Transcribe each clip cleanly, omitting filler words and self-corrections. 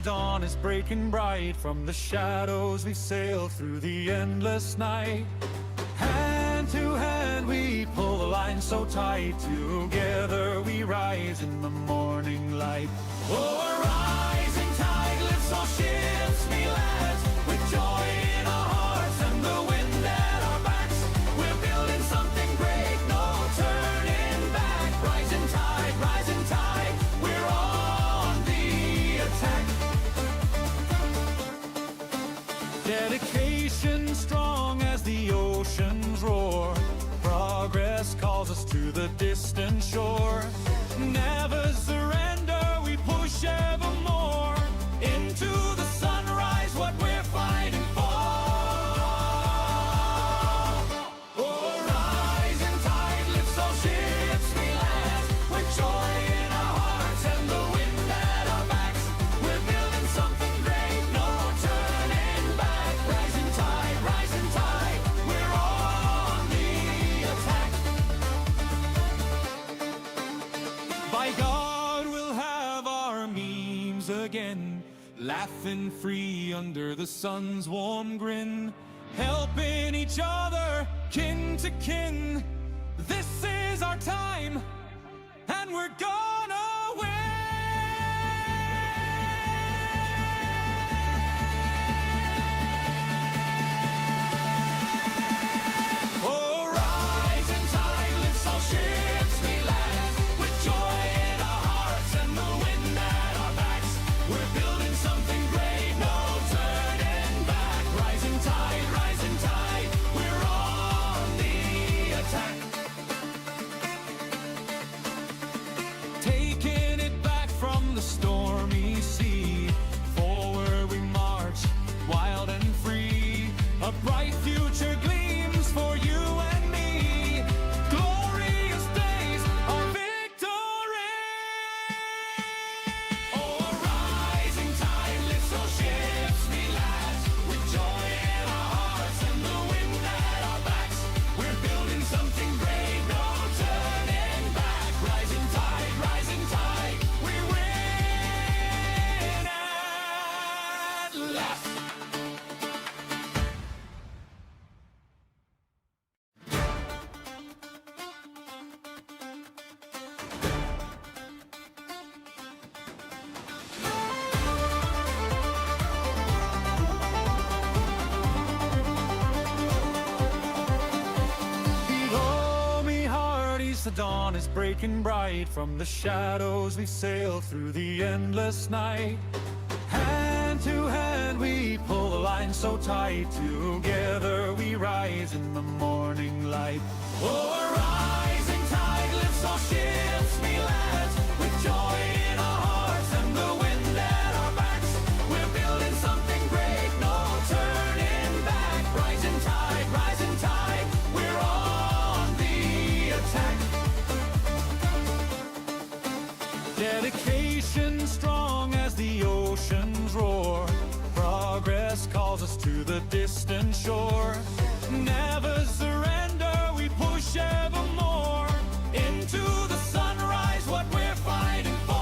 Dawn is breaking bright. From the shadows we sail through the endless night. Hand to hand we pull the line so tight. Together we rise in the morning light. Oh, a rising tide lifts all ships, me lads, with joy in our hearts and the wind at our backs. We're building something great, no turning back. Rising tide, we're on the attack. Dedication strong as the oceans roar. Progress calls us to the distant shore. Never surrender, we push evermore. Into the sunrise, what we're fighting for. Oh, rising tide lifts all ships, we lads, with joy in our hearts and the wind at our backs. We're building something great, no turning back. Rising tide, we're on the attack. By God, we'll have our memes again, laughing free under the sun's warm grin, helping each other, kin to kin. This is our time, and we're gonna win. Oh, rising tide lifts all ships, we lads, with joy in our hearts and the wind at our backs. We're building something great, no turning back. Rising tide, we're on the attack. Taking it back from the stormy sea, forward we march, wild and free. A bright future gleams for you and me. Glorious days of victory. Oh, a rising tide lifts all ships, me lads, with joy in our hearts and the wind at our backs. We're building something great, no turning back. Rising tide, we win at last. Below me, hearties, the dawn is breaking bright. From the shadows we sail through the endless night. Hand to hand we pull the line so tight. Together we rise in the morning light. Oh, a rising tide lifts all ships, me lads, with joy in our hearts and the wind at our backs. We're building something great, no turning back. Rising tide, we're on the attack. Dedication strong as the oceans roar. Progress calls us to the distant shore. Never surrender, we push evermore. Into the sunrise, what we're fighting for.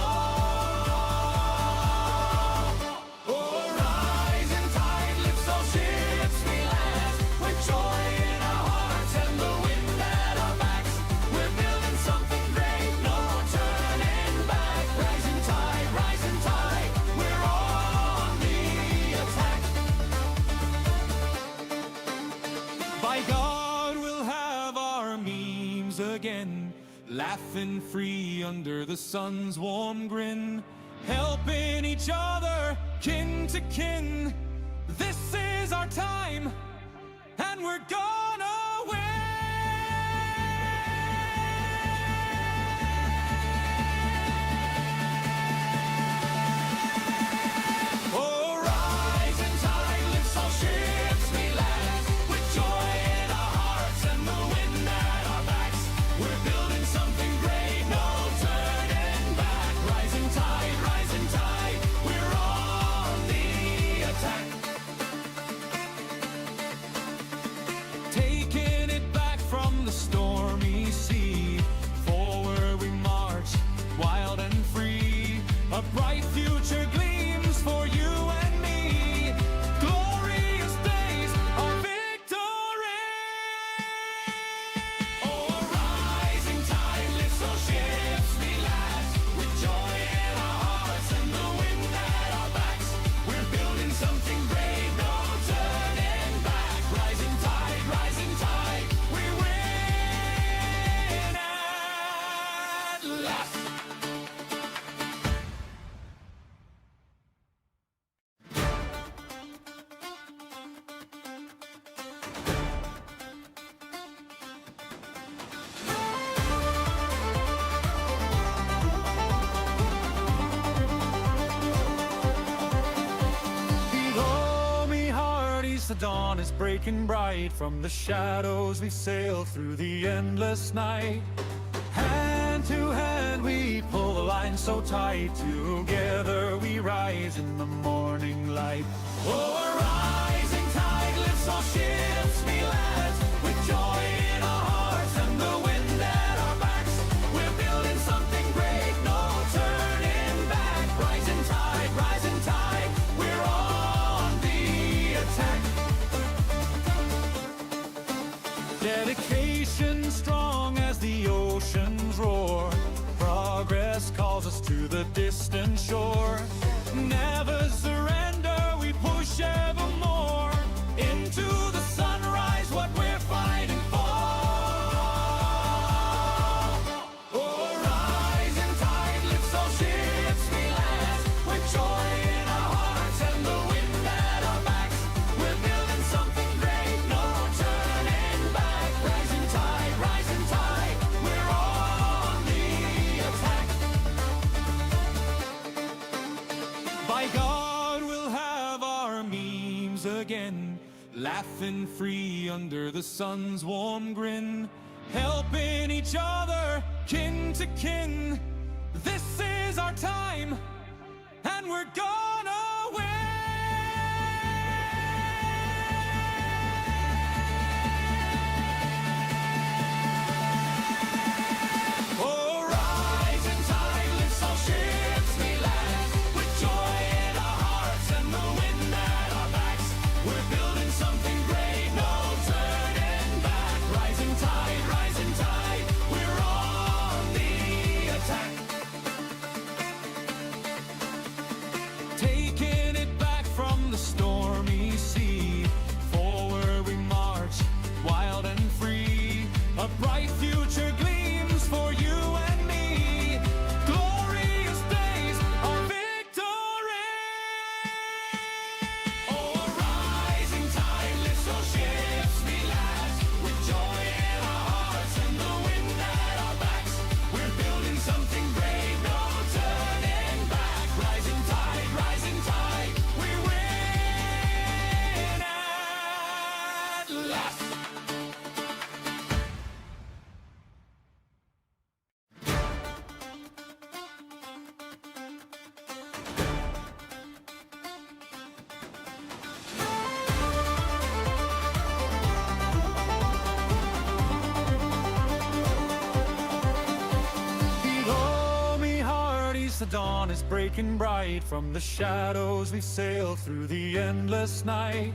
Oh, rising tide lifts all ships, we lads, with joy in our hearts and the wind at our backs. We're building something great, no turning back. Rising tide, we're on the attack. By God, we'll have our memes again, laughing free under the sun's warm grin, helping each other, kin to kin. This is our time, and we're gonna win. Oh, rising tide lifts all ships, we lads, with joy in our hearts and the wind at our backs. We're building something great, no turning back. Rising tide, we're on the attack. Take hearties, the dawn is breaking bright. From the shadows we sail through the endless night. Hand to hand we pull the line so tight. Together we rise in the morning light. Oh, a rising tide lifts all ships we lads, with joy in our hearts and the wind at our backs. We're building something great, no turning back. Rising tide, we're on the attack. Dedication strong as the oceans roar. Progress calls us to the distant shore. Never surrender, we push evermore. Into the sunrise, what we're fighting for. Oh, a rising tide lifts all ships we lads, with joy in our hearts and the wind at our backs. We're building something great, no turning back. Rising tide, we're on the attack. By God, we'll have our memes again, laughing free under the sun's warm grin, helping each other, kin to kin. This is our time, and we're gonna win. Oh, rising tide lifts all ships we lads, with joy in our hearts and the wind at our backs. We're building something great, no turning back. Rising tide, we're on the attack. Taking it back from the stormy sea, forward we march, wild and free. A bright future gleams for you and me. Glorious days, our victory. Oh, a rising tide lifts all ships we lads, with joy in our hearts and the wind at our backs. We're building something great, no turning back. Rising tide, we win at last. Below me, hearties, the dawn is breaking bright. From the shadows we sail through the endless night.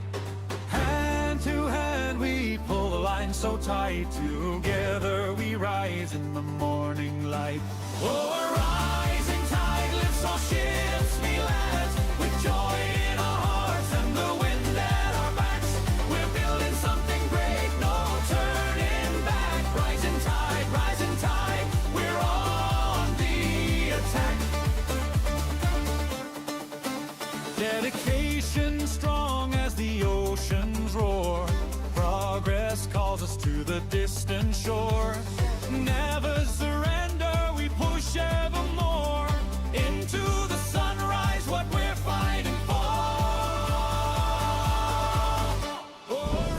Hand to hand we pull the line so tight. Together we rise in the morning light. Oh, a rising tide lifts all ships we lads, with joy in our hearts and the wind at our backs. We're building something great, no turning back. Rising tide, we're on the attack. Dedication strong as the oceans roar. Progress calls us to the distant shore. Never surrender, we push evermore. Into the sunrise, what we're fighting for. Oh,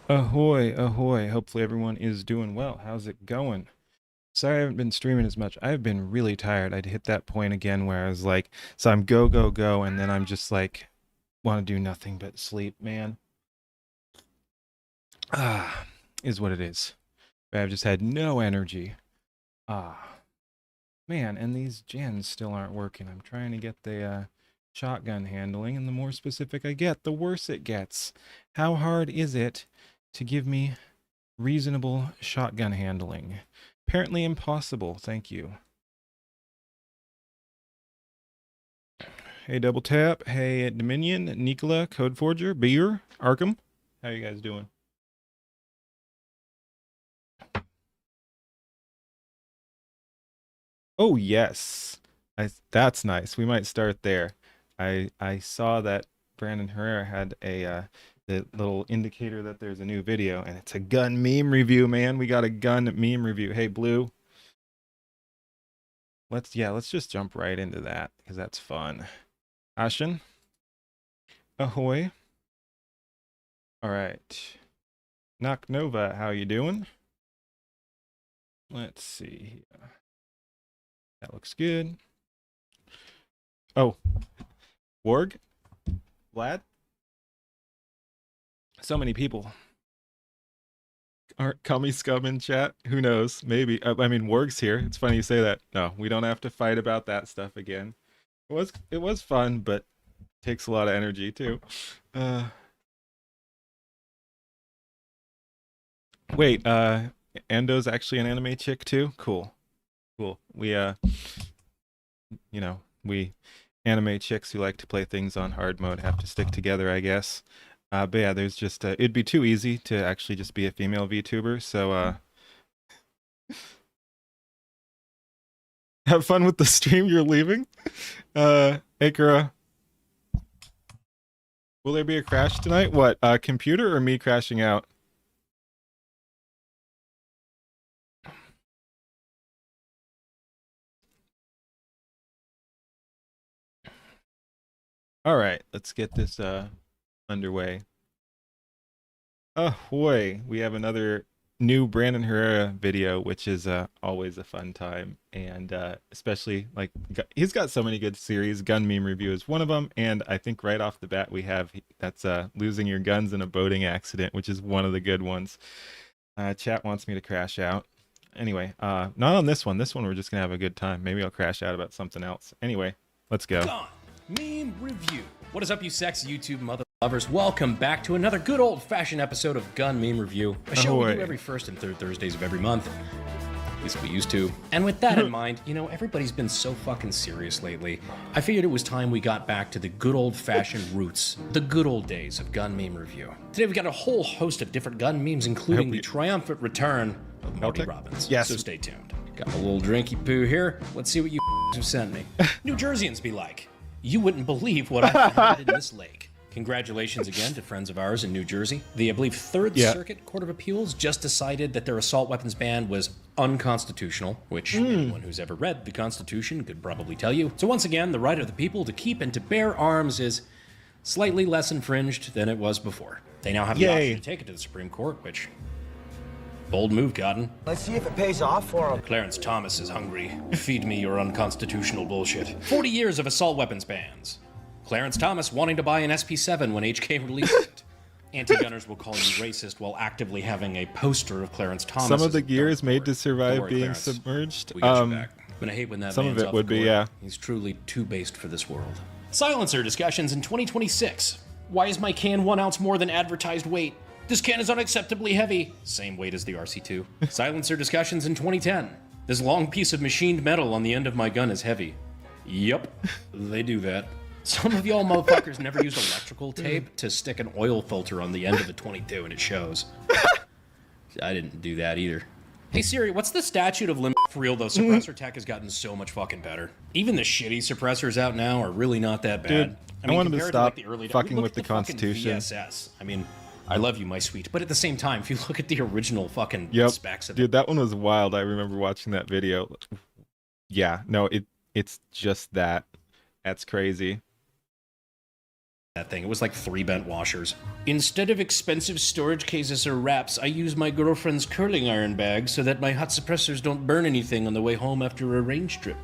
Ahoy, ahoy. Hopefully everyone is doing well. How's it going? Sorry I haven't been streaming as much. I've been really tired. I'd hit that point again where I was like, so I'm go, go, go, and then I'm just like, want to do nothing but sleep, man. Is what it is. But I've just had no energy. Man, and these gens still aren't working. I'm trying to get the shotgun handling, and the more specific I get, the worse it gets. How hard is it to give me reasonable shotgun handling? Apparently impossible, thank you. Hey Double Tap, hey Dominion, Nicola, Codeforger, Beer, Arkham. How you guys doing? Oh yes, that's nice. We might start there. I saw that Brandon Herrera had a the little indicator that there's a new video, and it's a gun meme review, man. We got a gun meme review. Hey Blue. let's just jump right into that because that's fun. Ashen, ahoy. All right. Knock Nova, how you doing? Let's see. That looks good. Oh, Warg, Vlad. So many people. Aren't Cummy Scum in chat? Who knows? Maybe. I mean, Warg's here. It's funny you say that. No, we don't have to fight about that stuff again. It was fun, but takes a lot of energy too. Wait, Endo's actually an anime chick too? Cool. We we anime chicks who like to play things on hard mode have to stick together, I guess. But yeah, there's just it'd be too easy to actually just be a female VTuber, so have fun with the stream. You're leaving. Akira, will there be a crash tonight? What, computer or me crashing out? All right, let's get this underway. Ahoy! We have another new Brandon Herrera video, which is always a fun time, and especially like he's got so many good series. Gun Meme Review is one of them, and I think right off the bat we have that's losing your guns in a boating accident, which is one of the good ones. Chat wants me to crash out. Anyway, not on this one. This one we're just gonna have a good time. Maybe I'll crash out about something else. Anyway, let's go. Gun Meme Review. What is up, you sex YouTube mother lovers? Welcome back to another good old-fashioned episode of Gun Meme Review, a show we do every first and third Thursdays of every month. At least we used to. And with that in mind, you know, everybody's been so fucking serious lately. I figured it was time we got back to the good old-fashioned roots, the good old days of Gun Meme Review. Today we've got a whole host of different gun memes, including the triumphant return of Marty Robbins. Yes. So stay tuned. Got a little drinky poo here. Let's see what you have sent me. New Jerseyans be like. You wouldn't believe what I found in this lake. Congratulations again to friends of ours in New Jersey. The, I believe, Third Circuit Court of Appeals just decided that their assault weapons ban was unconstitutional, which anyone who's ever read the Constitution could probably tell you. So once again, the right of the people to keep and to bear arms is slightly less infringed than it was before. They now have the option to take it to the Supreme Court, which... bold move, Cotton. Let's see if it pays off for him. Clarence Thomas is hungry. Feed me your unconstitutional bullshit. 40 years of assault weapons bans. Clarence Thomas wanting to buy an SP7 when HK releases it. Anti-gunners will call you racist while actively having a poster of Clarence Thomas. Some of the gear is made to survive being Clarence. submerged. We got you back. I'm gonna hate when that some man's of it off would the be, court. yeah. He's truly too based for this world. Silencer discussions in 2026. Why is my can 1 ounce more than advertised weight? This can is unacceptably heavy. Same weight as the RC2. Silencer discussions in 2010. This long piece of machined metal on the end of my gun is heavy. Yup, they do that. Some of y'all motherfuckers never used electrical tape to stick an oil filter on the end of the 22 and it shows. I didn't do that either. Hey Siri, what's the statute of limit for real though? Suppressor tech has gotten so much fucking better. Even the shitty suppressors out now are really not that bad. Dude, I want him to compared stop like the early fucking look with at the fucking Constitution. VSS. I mean, I love you, my sweet. But at the same time, if you look at the original fucking specs of dude, that one was wild. I remember watching that video. Yeah, no, it's just that. That's crazy. that thing, it was like 3 bent washers. Instead of expensive storage cases or wraps, I use my girlfriend's curling iron bag so that my hot suppressors don't burn anything on the way home after a range trip.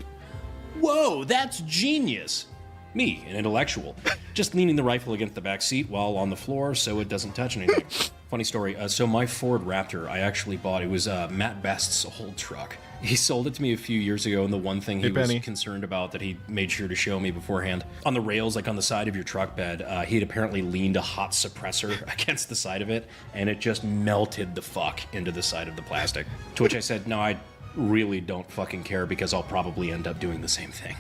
Whoa, that's genius! Me, an intellectual, just leaning the rifle against the back seat while on the floor so it doesn't touch anything. Funny story, so my Ford Raptor I actually bought, it was Matt Best's old truck. He sold it to me a few years ago, and the one thing he was concerned about that he made sure to show me beforehand, on the rails, like on the side of your truck bed, he'd apparently leaned a hot suppressor against the side of it, and it just melted the fuck into the side of the plastic. To which I said, no, I really don't fucking care because I'll probably end up doing the same thing.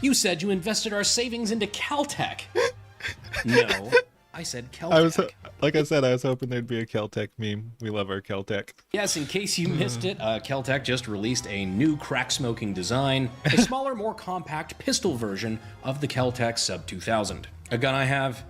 You said you invested our savings into Caltech. No, I said Caltech. Like I said, I was hoping there'd be a Caltech meme. We love our Caltech. Yes, in case you missed it, Caltech just released a new crack-smoking design, a smaller, more compact pistol version of the Caltech Sub 2000. A gun I have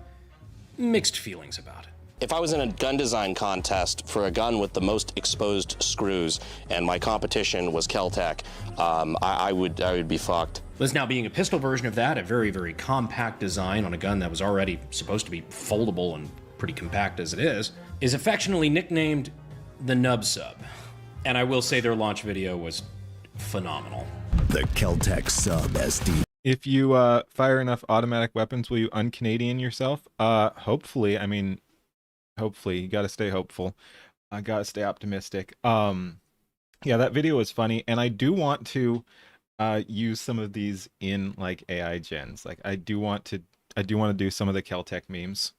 mixed feelings about. If I was in a gun design contest for a gun with the most exposed screws and my competition was Kel-Tec, I would be fucked. This now being a pistol version of that, a very, very compact design on a gun that was already supposed to be foldable and pretty compact as it is affectionately nicknamed the Nub Sub. And I will say their launch video was phenomenal. The Kel-Tec Sub SD. If you fire enough automatic weapons, will you un-Canadian yourself? Hopefully. I mean, hopefully. You gotta stay hopeful. I gotta stay optimistic. Yeah, that video was funny, and I do want to use some of these in like AI gens. Like I do want to do some of the Kel-Tec memes.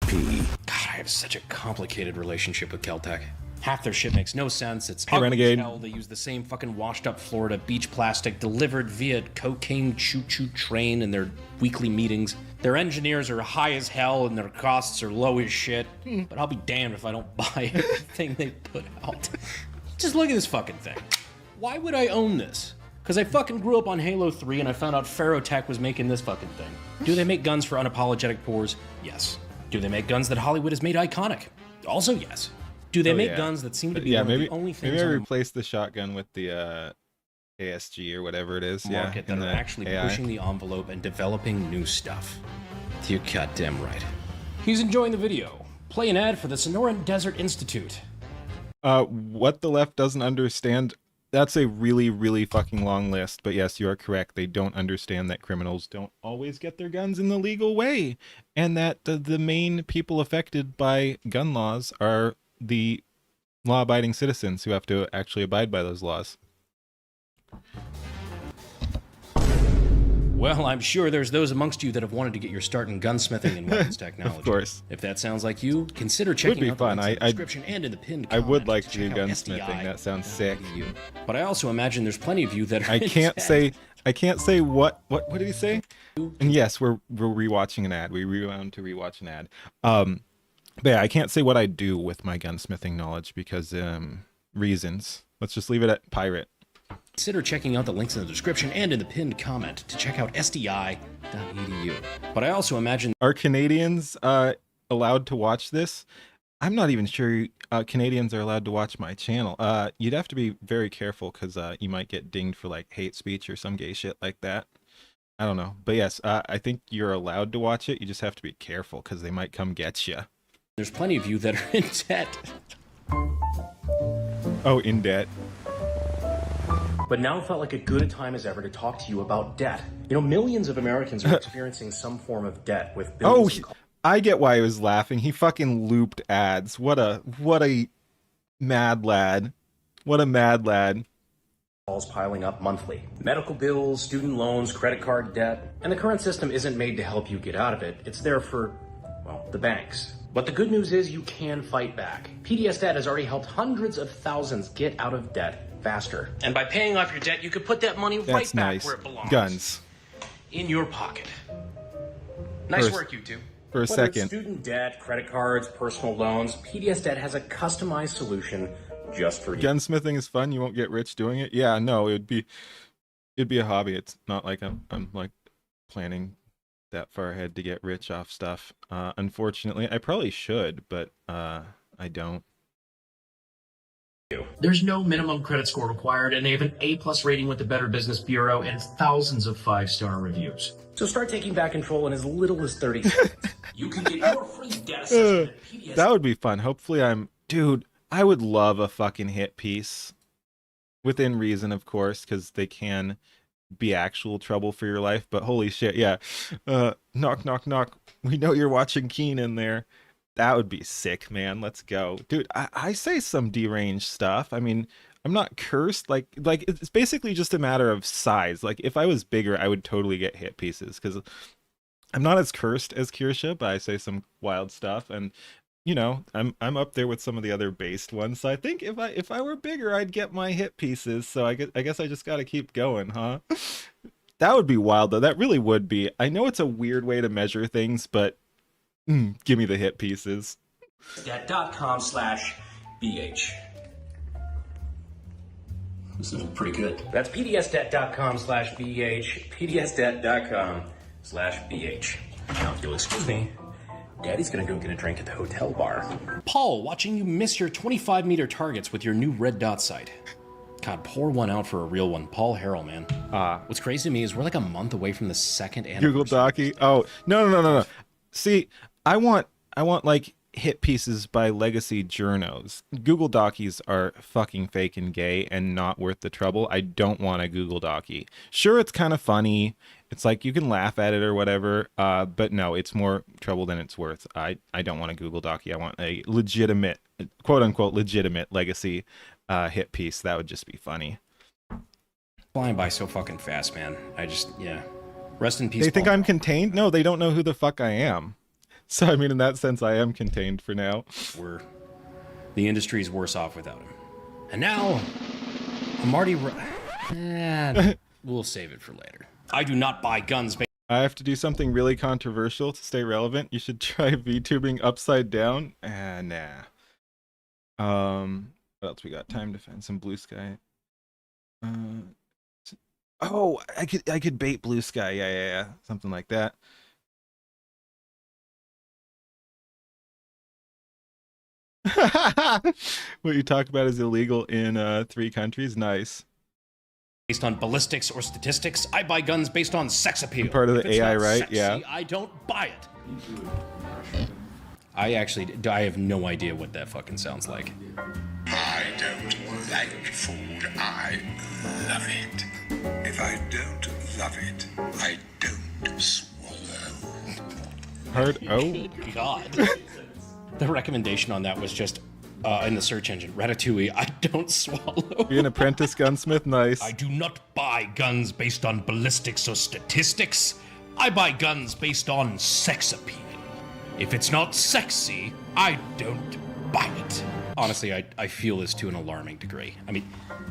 God, I have such a complicated relationship with Kel-Tec. Half their shit makes no sense. It's Hey, ugly as Renegade. hell. They use the same fucking washed up Florida beach plastic delivered via cocaine choo-choo train in their weekly meetings. Their engineers are high as hell and their costs are low as shit. But I'll be damned if I don't buy everything they put out. Just look at this fucking thing. Why would I own this? Because I fucking grew up on Halo 3 and I found out Ferrotech was making this fucking thing. Do they make guns for unapologetic poors? Yes. Do they make guns that Hollywood has made iconic? Also yes. Do they make guns that seem to be one maybe, of the only things maybe I on the replace the shotgun with the ASG or whatever it is. market that in are the actually AI. pushing the envelope and developing new stuff? You're goddamn right. He's enjoying the video. Play an ad for the Sonoran Desert Institute. What the left doesn't understand, that's a really, really fucking long list. But yes, you are correct. They don't understand that criminals don't always get their guns in the legal way. And that the main people affected by gun laws are the law-abiding citizens who have to actually abide by those laws. Well, I'm sure there's those amongst you that have wanted to get your start in gunsmithing and weapons technology. Of course. If that sounds like you, consider checking be out fun. the links in the I- description and in the pinned I comment would like to check do out gunsmithing. SDI. That sounds sick. But I also imagine there's plenty of you that are I can't say what did he say? And yes, we're rewatching an ad. We rewound to rewatch an ad. But yeah, I can't say what I do with my gunsmithing knowledge because reasons. Let's just leave it at pirate. Consider checking out the links in the description and in the pinned comment to check out sdi.edu. But I also imagine Are Canadians allowed to watch this? I'm not even sure Canadians are allowed to watch my channel. You'd have to be very careful because you might get dinged for like hate speech or some gay shit like that. I don't know. But yes, I think you're allowed to watch it. You just have to be careful because they might come get you. there's plenty of you that are in debt. Oh, in debt. But now it felt like a good time as ever to talk to you about debt. You know, millions of Americans are experiencing some form of debt with Oh, bills and I get why he was laughing. He fucking looped ads. What a mad lad. What a mad lad. calls piling up monthly. Medical bills, student loans, credit card debt. And the current system isn't made to help you get out of it. It's there for, well, the banks. But the good news is you can fight back. PDS Debt has already helped hundreds of thousands get out of debt faster. And by paying off your debt, you could put that money That's right back nice. where it belongs. Guns. In your pocket. Nice For- work, you two. For a Whether it's second. student debt, credit cards, personal loans, PDS Debt has a customized solution just for you. Gunsmithing is fun. You won't get rich doing it. Yeah, no, it'd be a hobby. It's not like I'm like planning that far ahead to get rich off stuff. Unfortunately, I probably should, but I don't. There's no minimum credit score required, and they have an A+ rating with the Better Business Bureau and thousands of 5-star reviews. So start taking back control in as little as 30 seconds. You can get your free debt assessment at PDS. That would be fun. Hopefully, dude. I would love a fucking hit piece, within reason, of course, because they can be actual trouble for your life. But holy shit, yeah. Knock, knock, knock. We know you're watching Keen in there. That would be sick, man. Let's go. Dude, I say some deranged stuff. I mean, I'm not cursed. Like it's basically just a matter of size. Like if I was bigger, I would totally get hit pieces because I'm not as cursed as Kirsha, but I say some wild stuff. And you know, I'm up there with some of the other based ones. So I think if I were bigger, I'd get my hit pieces. So I guess I just got to keep going, huh? That would be wild though. That really would be. I know it's a weird way to measure things, but give me the hit pieces. Debt.com/BH. This is pretty good. That's pdsdebt.com/BH, pdsdebt.com/BH. Now, if you'll excuse me, Daddy's gonna go get a drink at the hotel bar. Paul, watching you miss your 25-meter targets with your new red dot sight. God, pour one out for a real one. Paul Harrell, man. What's crazy to me is we're like a month away from the second anniversary. Google Docky. Oh, no. See, I want like hit pieces by legacy journos. Google Dockies are fucking fake and gay and not worth the trouble. I don't want a Google Docky. Sure, it's kind of funny. It's like you can laugh at it or whatever, but no, it's more trouble than it's worth. I don't want a Google Docky. I want a legitimate, quote unquote, legitimate legacy hit piece. That would just be funny. Flying by so fucking fast, man. Yeah. Rest in peace. They think Paul. I'm contained? No, they don't know who the fuck I am. So, I mean, in that sense, I am contained for now. The industry's worse off without him. And now, Marty... we'll save it for later. I do not buy guns. I have to do something really controversial to stay relevant. You should try VTubing upside down. Nah. What else we got? Time to find some Blue Sky. Oh, I could bait Blue Sky. Yeah. Something like that. What you talk about is illegal in 3 countries. Nice. Based on ballistics or statistics, I buy guns based on sex appeal. I'm part of the If it's AI, not right? Sexy, Yeah. I don't buy it. I have no idea what that fucking sounds like. I don't like food. I love it. If I don't love it, I don't swallow. Hard. Oh. God. The recommendation on that was just in the search engine, Ratatouille, I don't swallow. Be an apprentice gunsmith. Nice. I do not buy guns based on ballistics or statistics. I buy guns based on sex appeal. If it's not sexy, I don't buy it. Honestly, I feel this to an alarming degree. I mean,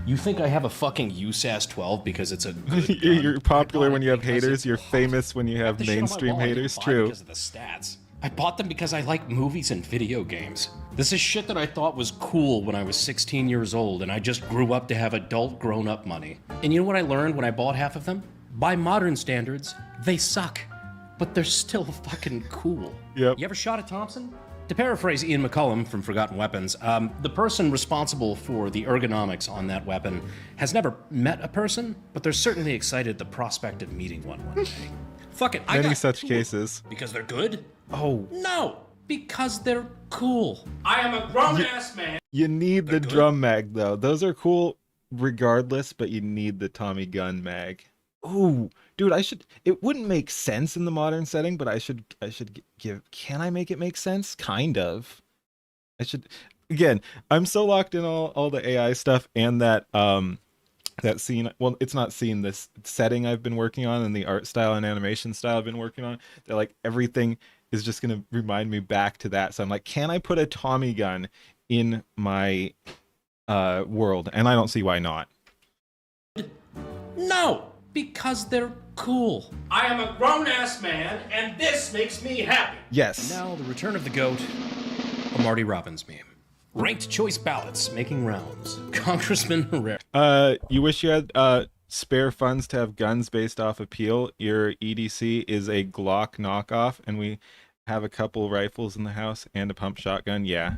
you think I have a fucking USAS 12 because it's a good gun? You're popular when you have Because haters. it's You're hot. famous when you have The shit on my mainstream wall I didn't haters. buy True. Because of the stats. I bought them because I like movies and video games. This is shit that I thought was cool when I was 16 years old, and I just grew up to have adult grown-up money. And you know what I learned when I bought half of them? By modern standards, they suck. But they're still fucking cool. Yep. You ever shot a Thompson? To paraphrase Ian McCullum from Forgotten Weapons, the person responsible for the ergonomics on that weapon has never met a person, but they're certainly excited at the prospect of meeting one day. Fuck it, I Many got such two. cases. Because they're good? Oh, No, because they're cool. I am a grown-ass man. you need the good. drum mag though. Those are cool regardless, but you need the Tommy gun mag. Ooh, dude, it wouldn't make sense in the modern setting, but I should can I make it make sense? Kind of. Again, I'm so locked in all the AI stuff and that scene. Well, it's not scene, this setting I've been working on and the art style and animation style I've been working on. That like everything is just going to remind me back to that. So I'm like, can I put a Tommy gun in my world? And I don't see why not. No, because they're cool. I am a grown-ass man, and this makes me happy. Yes. Now, the return of the GOAT, a Marty Robbins meme. Ranked choice ballots making rounds. Congressman Herrera. You wish you had spare funds to have guns based off appeal. Your EDC is a Glock knockoff, and we have a couple rifles in the house and a pump shotgun. Yeah.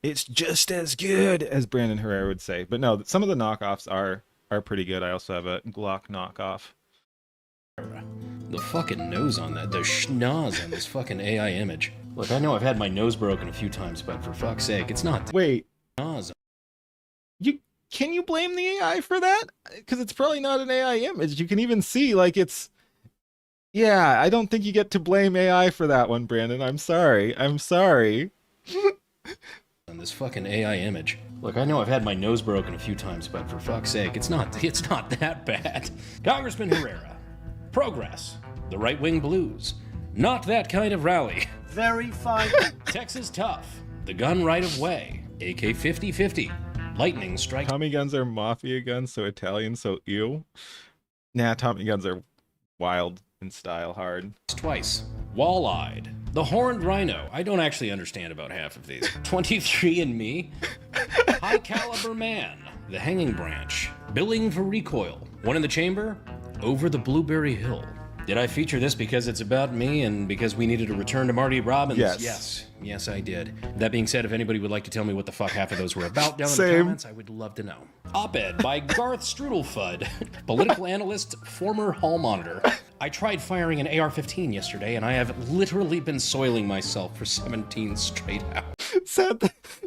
It's just as good as Brandon Herrera would say. But no, some of the knockoffs are pretty good. I also have a Glock knockoff. The fucking nose on that, the schnoz on this fucking AI image. Look, I know I've had my nose broken a few times, but for fuck's sake, it's not Wait, schnoz. can you blame the AI for that? Because it's probably not an AI image. You can even see like it's. Yeah, I don't think you get to blame AI for that one, Brandon. I'm sorry. On this fucking AI image. Look, I know I've had my nose broken a few times, but for fuck's sake, it's not that bad. Congressman Herrera. Progress. The right-wing blues. Not that kind of rally. Very fine. Texas tough. The gun right of way. AK-50-50. Lightning strike Tommy guns are mafia guns, so Italian, so ew. Nah, Tommy guns are wild in style, hard. twice. Wall-eyed. The horned rhino. I don't actually understand about half of these. 23andMe. High caliber man. The hanging branch. Billing for recoil. One in the chamber. Over the Blueberry Hill. Did I feature this because it's about me and because we needed a return to Marty Robbins? Yes. Yes, I did. That being said, if anybody would like to tell me what the fuck half of those were about down in the Same. comments, I would love to know. Op-ed by Garth Strudelfud, political analyst, former hall monitor. I tried firing an AR-15 yesterday, and I have literally been soiling myself for 17 straight hours.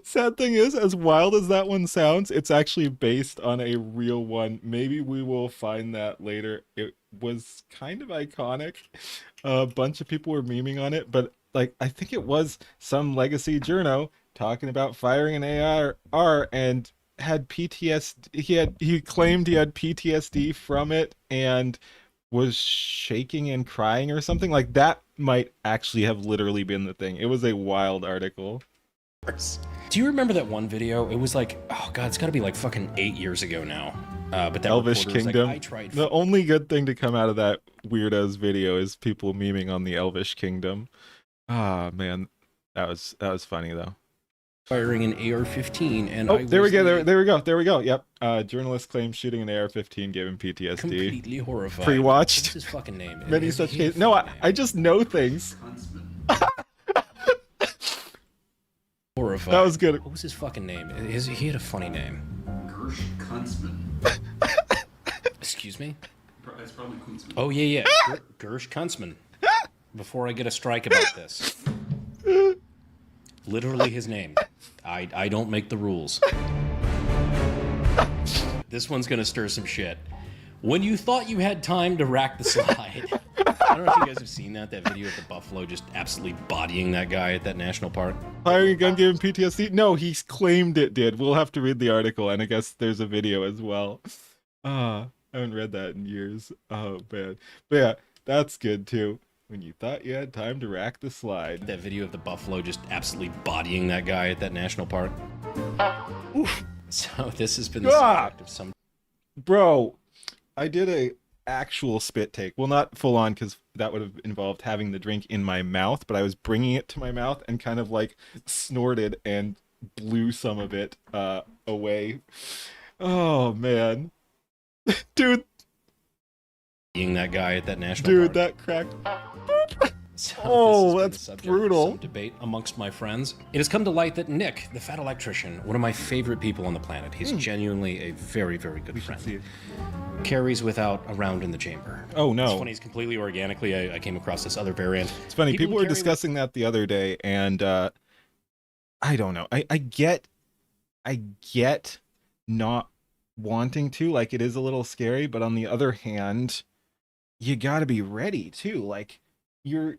Sad thing is, as wild as that one sounds, it's actually based on a real one. Maybe we will find that later. It was kind of iconic. A bunch of people were memeing on it, but like I think it was some legacy journo talking about firing an AR and had PTSD. He claimed he had PTSD from it and was shaking and crying or something. Like that might actually have literally been the thing. It was a wild article. Do you remember that one video? It was like, oh god, it's got to be like fucking 8 years ago now. But that Elvish reporter was Kingdom. Like, I tried. The only good thing to come out of that weirdo's video is people memeing on the Elvish Kingdom. Ah man, that was funny though. Firing an AR-15, and Oh, there we go. There we go. Yep. Journalist claims shooting an AR-15 gave him PTSD. Completely horrified. Pre-watched. What's his fucking name? Many such cases. No, I just know things. Horrified. That was good. What was his fucking name? He had a funny name. Gersh Kunstman. Excuse me? It's probably Kunstman. Oh, yeah. Gersh Kunstman. Before I get a strike about this. Literally his name. I don't make the rules. This one's gonna stir some shit. When you thought you had time to rack the slide. I don't know if you guys have seen that video of the buffalo just absolutely bodying that guy at that national park. Firing a gun gave him PTSD? No, he claimed it did. We'll have to read the article, and I guess there's a video as well. I haven't read that in years. Oh, man. But yeah, that's good too. When you thought you had time to rack the slide. That video of the buffalo just absolutely bodying that guy at that national park. Oof. So this has been the subject of some... Bro, I did a actual spit take. Well, not full on, because that would have involved having the drink in my mouth, but I was bringing it to my mouth and kind of like snorted and blew some of it away. Oh, man. Dude. That guy at that national park. That cracked. So Oh, this has been that's the subject of brutal. some debate amongst my friends. It has come to light that Nick, the fat electrician, one of my favorite people on the planet, he's genuinely a very, very good friend, carries without a round in the chamber. Oh, no. It's funny, it's completely organically, I came across this other variant. It's funny, people were carry discussing that the other day, and I don't know. I get not wanting to, like, it is a little scary, but on the other hand, you gotta be ready too. Like, you're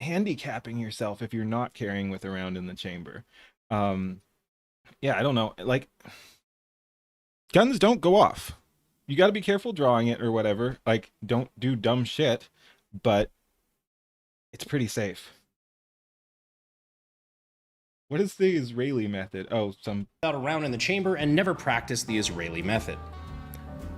handicapping yourself if you're not carrying with around in the chamber. Yeah, I don't know. Like, guns don't go off. You got to be careful drawing it or whatever. Like, don't do dumb shit, but it's pretty safe. What is the Israeli method? Oh, Without a round in the chamber and never practice the Israeli method.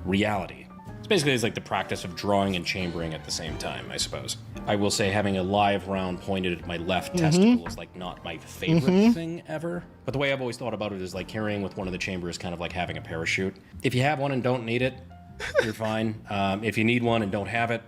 Reality. It's like the practice of drawing and chambering at the same time, I suppose. I will say having a live round pointed at my left testicle is like not my favorite thing ever. But the way I've always thought about it is like carrying with one in the chamber is kind of like having a parachute. If you have one and don't need it, you're fine. If you need one and don't have it,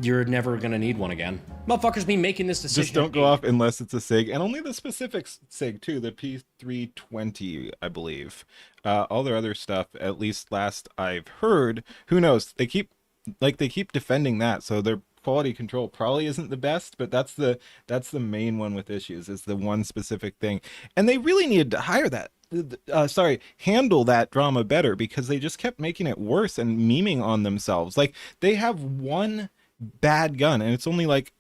you're never gonna need one again. Motherfuckers be making this decision. just don't go off unless it's a SIG, and only the specific SIG too, the P320, I believe. All their other stuff, at least last I've heard, who knows? They keep defending that, so their quality control probably isn't the best, but that's the main one with issues, is the one specific thing. And they really needed to handle that drama better, because they just kept making it worse and memeing on themselves. Like, they have one bad gun, and it's only like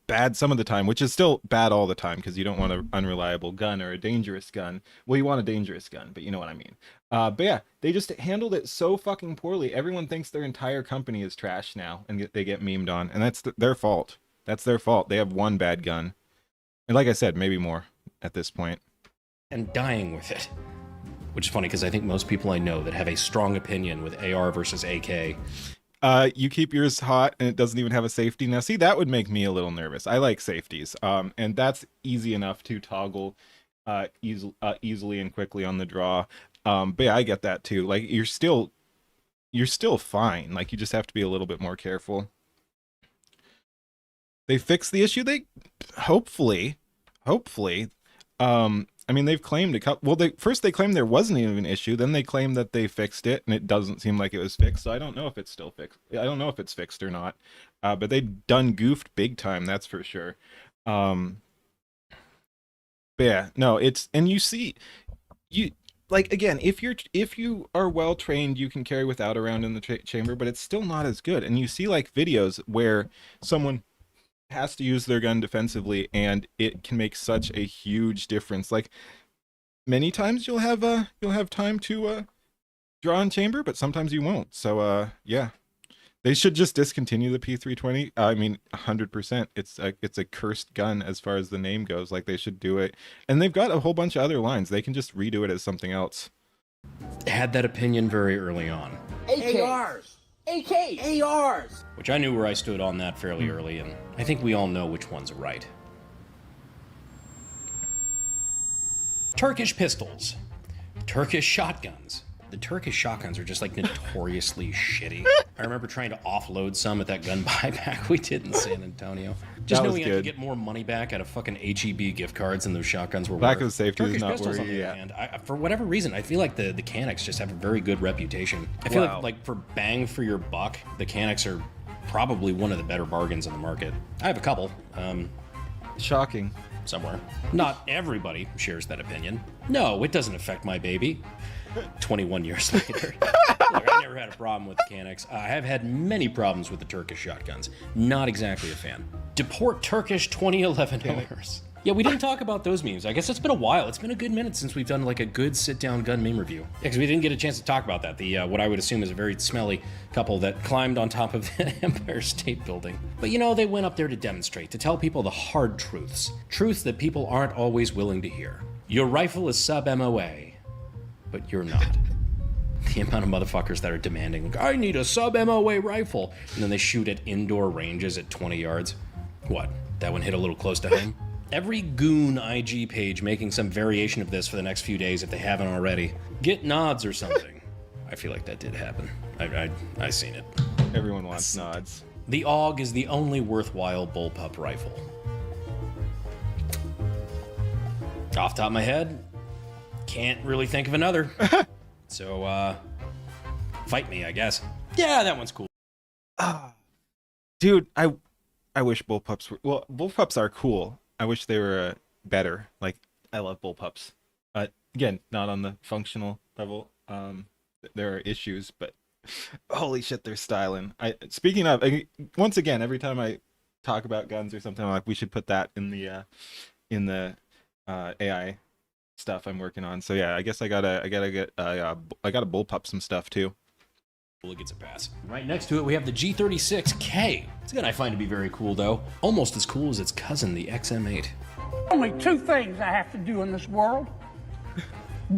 bad some of the time, which is still bad all the time, because you don't want an unreliable gun or a dangerous gun. Well, you want a dangerous gun, but you know what I mean. But yeah, they just handled it so fucking poorly. Everyone thinks their entire company is trash now, and they get memed on, and that's their fault. That's their fault. They have one bad gun, and like I said, maybe more at this point. And dying with it. Which is funny, because I think most people I know that have a strong opinion with AR versus AK. You keep yours hot and it doesn't even have a safety. Now, see, that would make me a little nervous. I like safeties, and that's easy enough to toggle easily and quickly on the draw. But yeah, I get that too. Like, you're still you're still fine. Like, you just have to be a little bit more careful. They fix the issue. They hopefully. I mean, they've claimed a couple. Well, they claimed there wasn't even an issue. Then they claimed that they fixed it, and it doesn't seem like it was fixed. So I don't know if it's still fixed. I don't know if it's fixed or not. But they've done goofed big time. That's for sure. But yeah, no, it's, and you see, you like, again, if you are well trained, you can carry without around in the chamber, but it's still not as good. And you see like videos where someone has to use their gun defensively, and it can make such a huge difference. Like, many times you'll have time to draw in chamber, but sometimes you won't. So yeah, they should just discontinue the P320. I mean, 100%. It's a cursed gun as far as the name goes. Like, they should do it, and they've got a whole bunch of other lines. They can just redo it as something else. Had that opinion very early on. AKs. ARs. Which I knew where I stood on that fairly early, and I think we all know which ones are right. Turkish pistols. Turkish shotguns. The Turkish shotguns are just like notoriously shitty. I remember trying to offload some at that gun buyback we did in San Antonio. Just That was knowing I could good. get more money back out of fucking HEB gift cards than those shotguns were Lack worth. of safety is Turkish not pistols, on worth it, the yeah. other hand, for whatever reason, I feel like the Canucks just have a very good reputation. I feel Wow. like for bang for your buck, the Canucks are probably one of the better bargains in the market. I have a couple. Shocking. Somewhere. Not everybody shares that opinion. No, it doesn't affect my baby. 21 years later. Look, I never had a problem with the Canucks. I have had many problems with the Turkish shotguns. Not exactly a fan. Deport Turkish 2011 owners. Yeah, we didn't talk about those memes. I guess it's been a while. It's been a good minute since we've done like a good sit-down gun meme review. Yeah, because we didn't get a chance to talk about that. The what I would assume is a very smelly couple that climbed on top of the Empire State Building. But you know, they went up there to demonstrate, to tell people the hard truths. Truths that people aren't always willing to hear. Your rifle is sub-MOA, but you're not. The amount of motherfuckers that are demanding, like, I need a sub-MOA rifle, and then they shoot at indoor ranges at 20 yards. What? That one hit a little close to home? Every goon IG page making some variation of this for the next few days if they haven't already. Get nods or something. I feel like that did happen. I seen it. Everyone wants nods. The AUG is the only worthwhile bullpup rifle. Off the top of my head, can't really think of another. So, fight me, I guess. Yeah, that one's cool. Dude, I wish bullpups were, well, bullpups are cool. I wish they were better. Like, I love bullpups. But again, not on the functional level. There are issues, but holy shit, they're styling. Speaking of, once again, every time I talk about guns or something, I'm like, we should put that in the AI stuff I'm working on. So yeah, I guess I gotta bullpup some stuff too. It gets a pass. Right next to it, we have the G36K. It's a gun I find to be very cool, though. Almost as cool as its cousin, the XM8. Only two things I have to do in this world.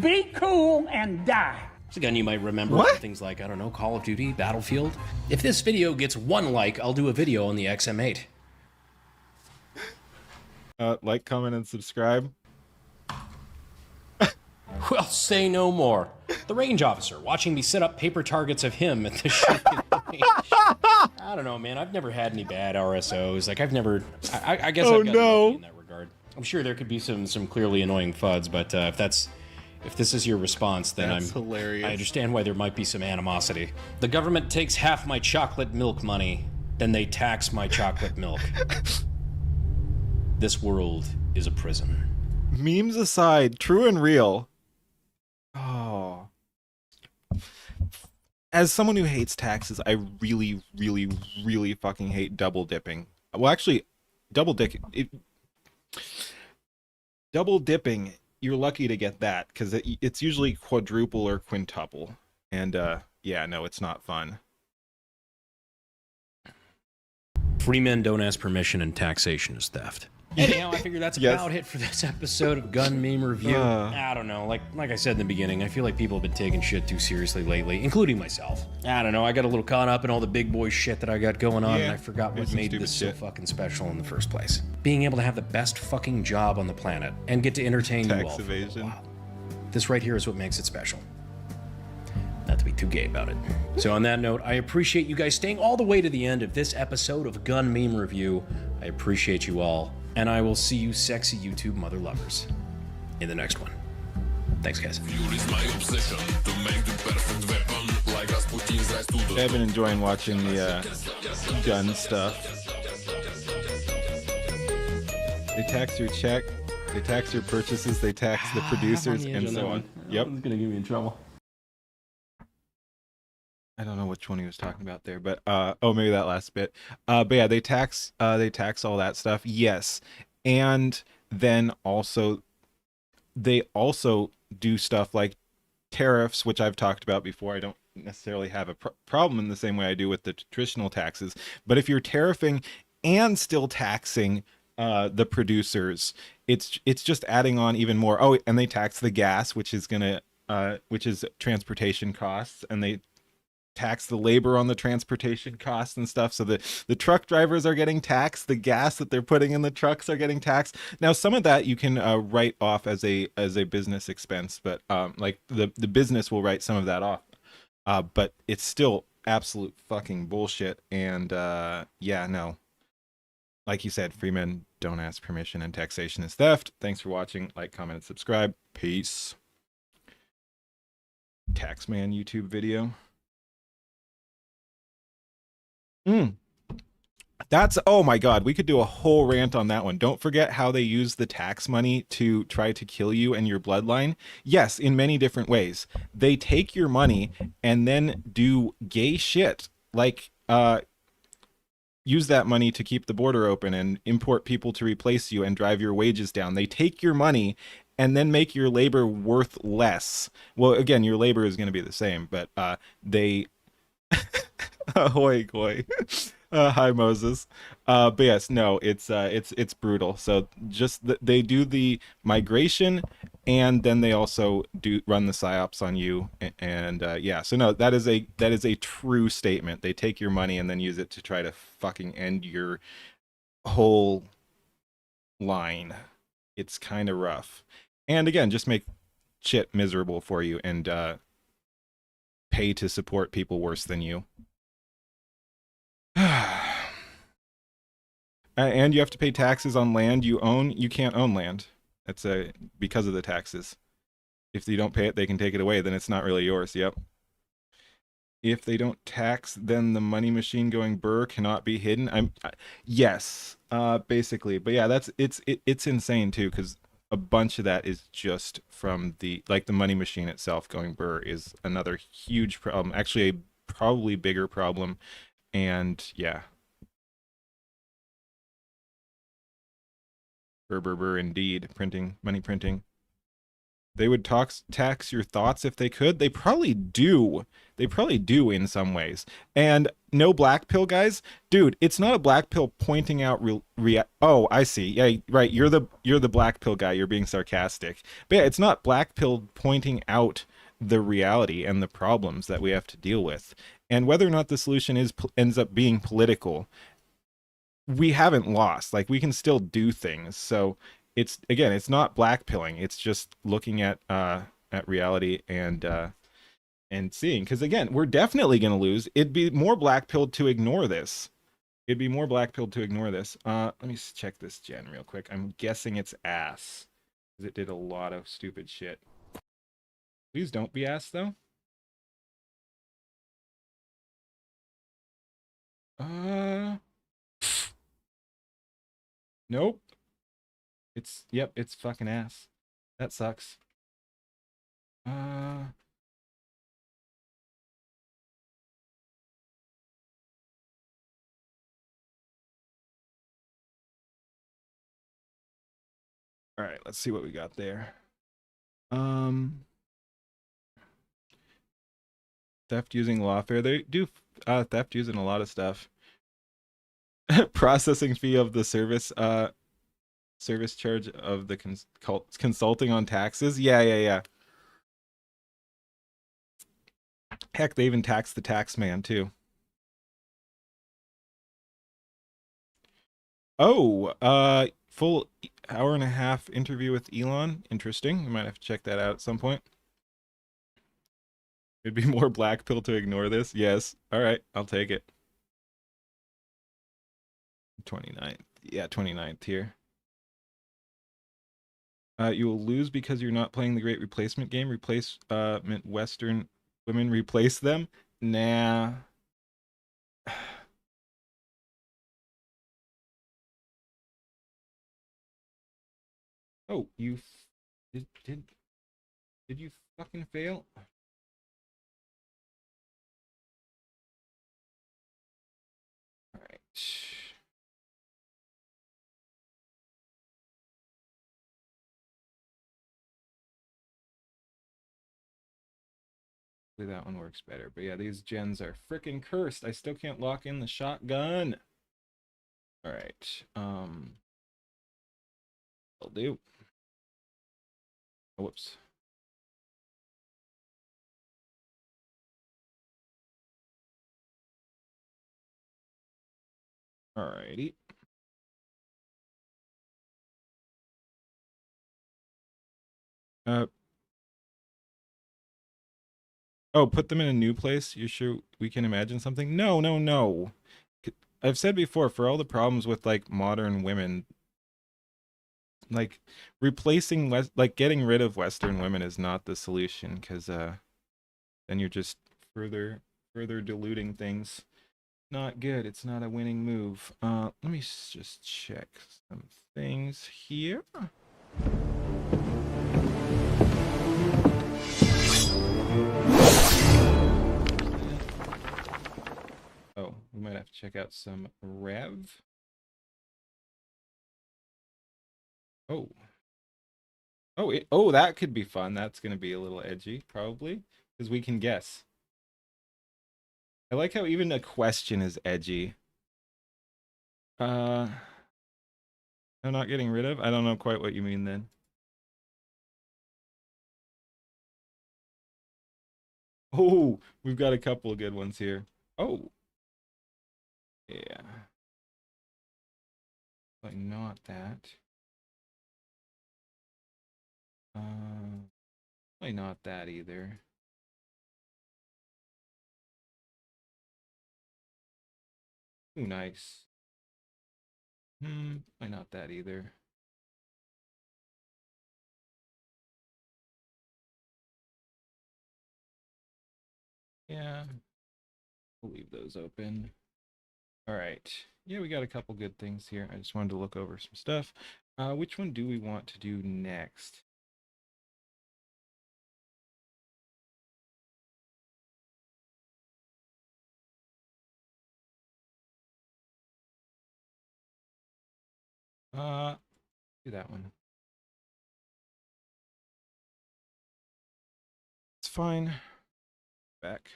Be cool and die. It's a gun you might remember What? from things like, I don't know, Call of Duty, Battlefield. If this video gets 1 like, I'll do a video on the XM8. Like, comment, and subscribe. Well, say no more. The range officer watching me set up paper targets of him at the shooting range. I don't know, man. I've never had any bad RSOs. Like, I've never... I guess Oh, I've got no. lucky in that regard. I'm sure there could be some clearly annoying FUDs, but if this is your response, then That's hilarious. I understand why there might be some animosity. The government takes half my chocolate milk money, then they tax my chocolate milk. This world is a prison. Memes aside, true and real. Oh. As someone who hates taxes, I really, really, really fucking hate double dipping. Well, actually, double dipping, you're lucky to get that, because it's usually quadruple or quintuple. And, yeah, no, it's not fun. Free men don't ask permission, and taxation is theft. Anyhow, I figure that's Yes. about it for this episode of Gun Meme Review. I don't know, like I said in the beginning, I feel like people have been taking shit too seriously lately, including myself. I don't know, I got a little caught up in all the big boy shit that I got going on, and I forgot what some made stupid this so shit. fucking special in the first place. Being able to have the best fucking job on the planet and get to entertain you Tax all. evasion. Wow. This right here is what makes it special. Not to be too gay about it. So on that note, I appreciate you guys staying all the way to the end of this episode of Gun Meme Review. I appreciate you all, and I will see you sexy YouTube mother lovers in the next one. Thanks, guys. I've been enjoying watching the gun stuff. They tax your check, they tax your purchases, they tax the producers, and so on. Yep. It's gonna get me in trouble. I don't know which one he was talking about there, but oh, maybe that last bit. But yeah, they tax all that stuff. Yes. And then also they also do stuff like tariffs, which I've talked about before. I don't necessarily have a problem in the same way I do with the traditional taxes, but if you're tariffing and still taxing the producers, it's just adding on even more. Oh, and they tax the gas, which is transportation costs, and they tax the labor on the transportation costs and stuff. So the truck drivers are getting taxed, the gas that they're putting in the trucks are getting taxed. Now some of that you can write off as a business expense, but like the business will write some of that off, but it's still absolute fucking bullshit. And yeah, no, like you said, free men don't ask permission and taxation is theft. Thanks for watching. Like, comment, and subscribe. Peace. Taxman YouTube video. That's, oh my god, we could do a whole rant on that one. Don't forget how they use the tax money to try to kill you and your bloodline. Yes, in many different ways. They take your money and then do gay shit, like use that money to keep the border open and import people to replace you and drive your wages down. They take your money and then make your labor worth less. Well, again, your labor is going to be the same, but they ahoy goy. Hi Moses. But yes, no, it's brutal. So just they do the migration, and then they also do run the psyops on you, and yeah. So no, that is a true statement. They take your money and then use it to try to fucking end your whole line. It's kind of rough, and again, just make shit miserable for you and pay to support people worse than you. And you have to pay taxes on land you own. You can't own land. That's because of the taxes. If you don't pay it, they can take it away. Then it's not really yours. Yep. If they don't tax, then the money machine going burr cannot be hidden. Yes, basically. But yeah, it's insane too, because a bunch of that is just from the money machine itself going burr is another huge problem. Actually, a probably bigger problem. And yeah. Burr, indeed. Money printing. They would tax your thoughts if they could. They probably do. They probably do in some ways. And no black pill, guys. Dude, it's not a black pill pointing out oh, I see. Yeah, right. You're the black pill guy. You're being sarcastic. But yeah, it's not black pill pointing out the reality and the problems that we have to deal with. And whether or not the solution ends up being political, we haven't lost. Like, we can still do things. So it's, again, it's not blackpilling. It's just looking at reality and seeing. Because again, we're definitely going to lose. It'd be more blackpilled to ignore this. It'd be more blackpilled to ignore this. Let me check this gen real quick. I'm guessing it's ass, because it did a lot of stupid shit. Please don't be ass though. Nope. Yep, it's fucking ass. That sucks. All right, let's see what we got there. Theft using lawfare. They do theft using a lot of stuff. Processing fee of the service charge of the consulting on taxes. Yeah. Heck, they even tax the tax man too. Oh, full hour-and-a-half interview with Elon. Interesting. We might have to check that out at some point. It'd be more black pill to ignore this. Yes. All right, I'll take it. 29th. Yeah, 29th here. You will lose because you're not playing the Great Replacement game. Replacement Western women replace them? Nah. Oh, you did you fucking fail? All right. That one works better. But yeah, these gens are freaking cursed. I still can't lock in the shotgun. All right. Will do. Oh, whoops. Alrighty. Oh, put them in a new place? You sure we can imagine something? No, no, no. I've said before, for all the problems with like modern women, like replacing like getting rid of Western women is not the solution, because then you're just further diluting things. Not good. It's not a winning move. Let me just check some things here. Oh, we might have to check out some Rev. Oh. Oh, that could be fun. That's going to be a little edgy, probably, because we can guess. I like how even a question is edgy. I'm not getting rid of? I don't know quite what you mean then. Oh, we've got a couple of good ones here. Oh. Yeah. Like, not that. Probably not that either. Ooh, nice. Probably not that either. Yeah. We'll leave those open. All right. Yeah, we got a couple good things here. I just wanted to look over some stuff. Which one do we want to do next? Do that one. It's fine. Back.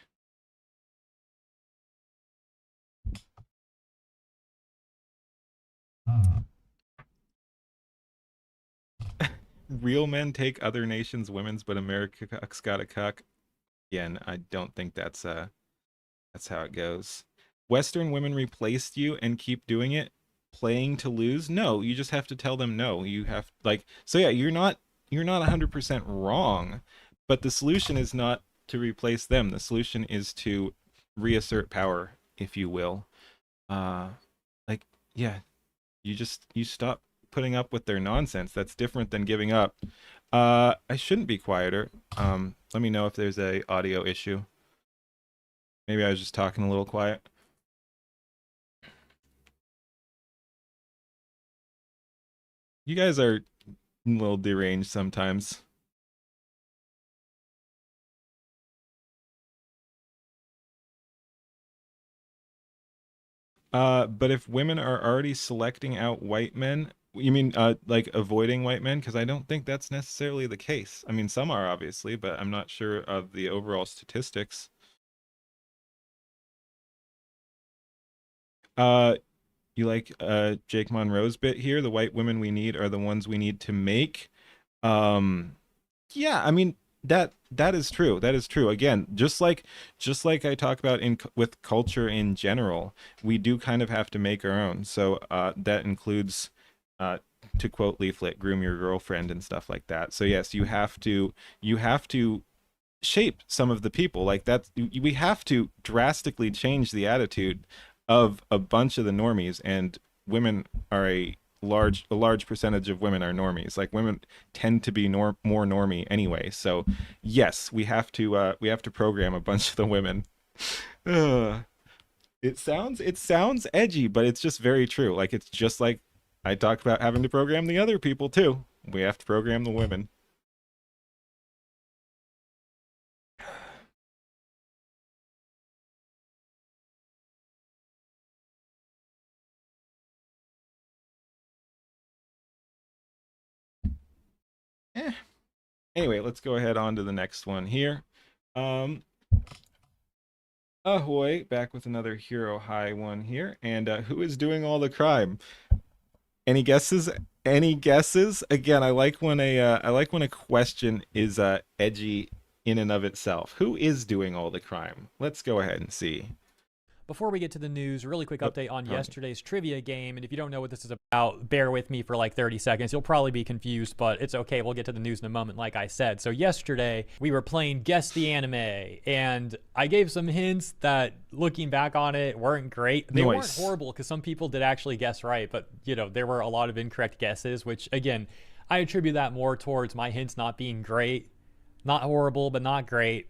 Real men take other nations' women's, but America cuck's got a cuck. Again, I don't think that's how it goes. Western women replaced you and keep doing it, playing to lose? No, you just have to tell them no. You have like so yeah, you're not 100% wrong, but the solution is not to replace them. The solution is to reassert power, if you will. Like yeah, you stop putting up with their nonsense. That's different than giving up. I shouldn't be quieter. Let me know if there's a audio issue. Maybe I was just talking a little quiet. You guys are a little deranged sometimes. But if women are already selecting out white men, you mean like avoiding white men? Because I don't think that's necessarily the case. I mean, some are obviously, but I'm not sure of the overall statistics. You like Jake Monroe's bit here? The white women we need are the ones we need to make. Yeah, I mean that is true. That is true. Again, just like I talk about with culture in general, we do kind of have to make our own. So that includes, to quote Leaflet, groom your girlfriend and stuff like that. So yes, you have to shape some of the people. Like that's, we have to drastically change the attitude of a bunch of the normies, and women are a large percentage of women are normies. Like women tend to be more normie anyway. So yes, we have to program a bunch of the women. It sounds edgy, but it's just very true. Like it's just like I talked about having to program the other people too. We have to program the women. Anyway, let's go ahead on to the next one here. Ahoy, back with another Hero High one here. And who is doing all the crime? Any guesses? Any guesses? Again, I like when a question is edgy in and of itself. Who is doing all the crime? Let's go ahead and see. Before we get to the news, really quick update on yesterday's trivia game. And if you don't know what this is about, bear with me for like 30 seconds. You'll probably be confused, but it's okay. We'll get to the news in a moment, like I said. So yesterday, we were playing Guess the Anime. And I gave some hints that, looking back on it, weren't great. They weren't horrible, because some people did actually guess right. But, you know, there were a lot of incorrect guesses, which, again, I attribute that more towards my hints not being great. Not horrible, but not great.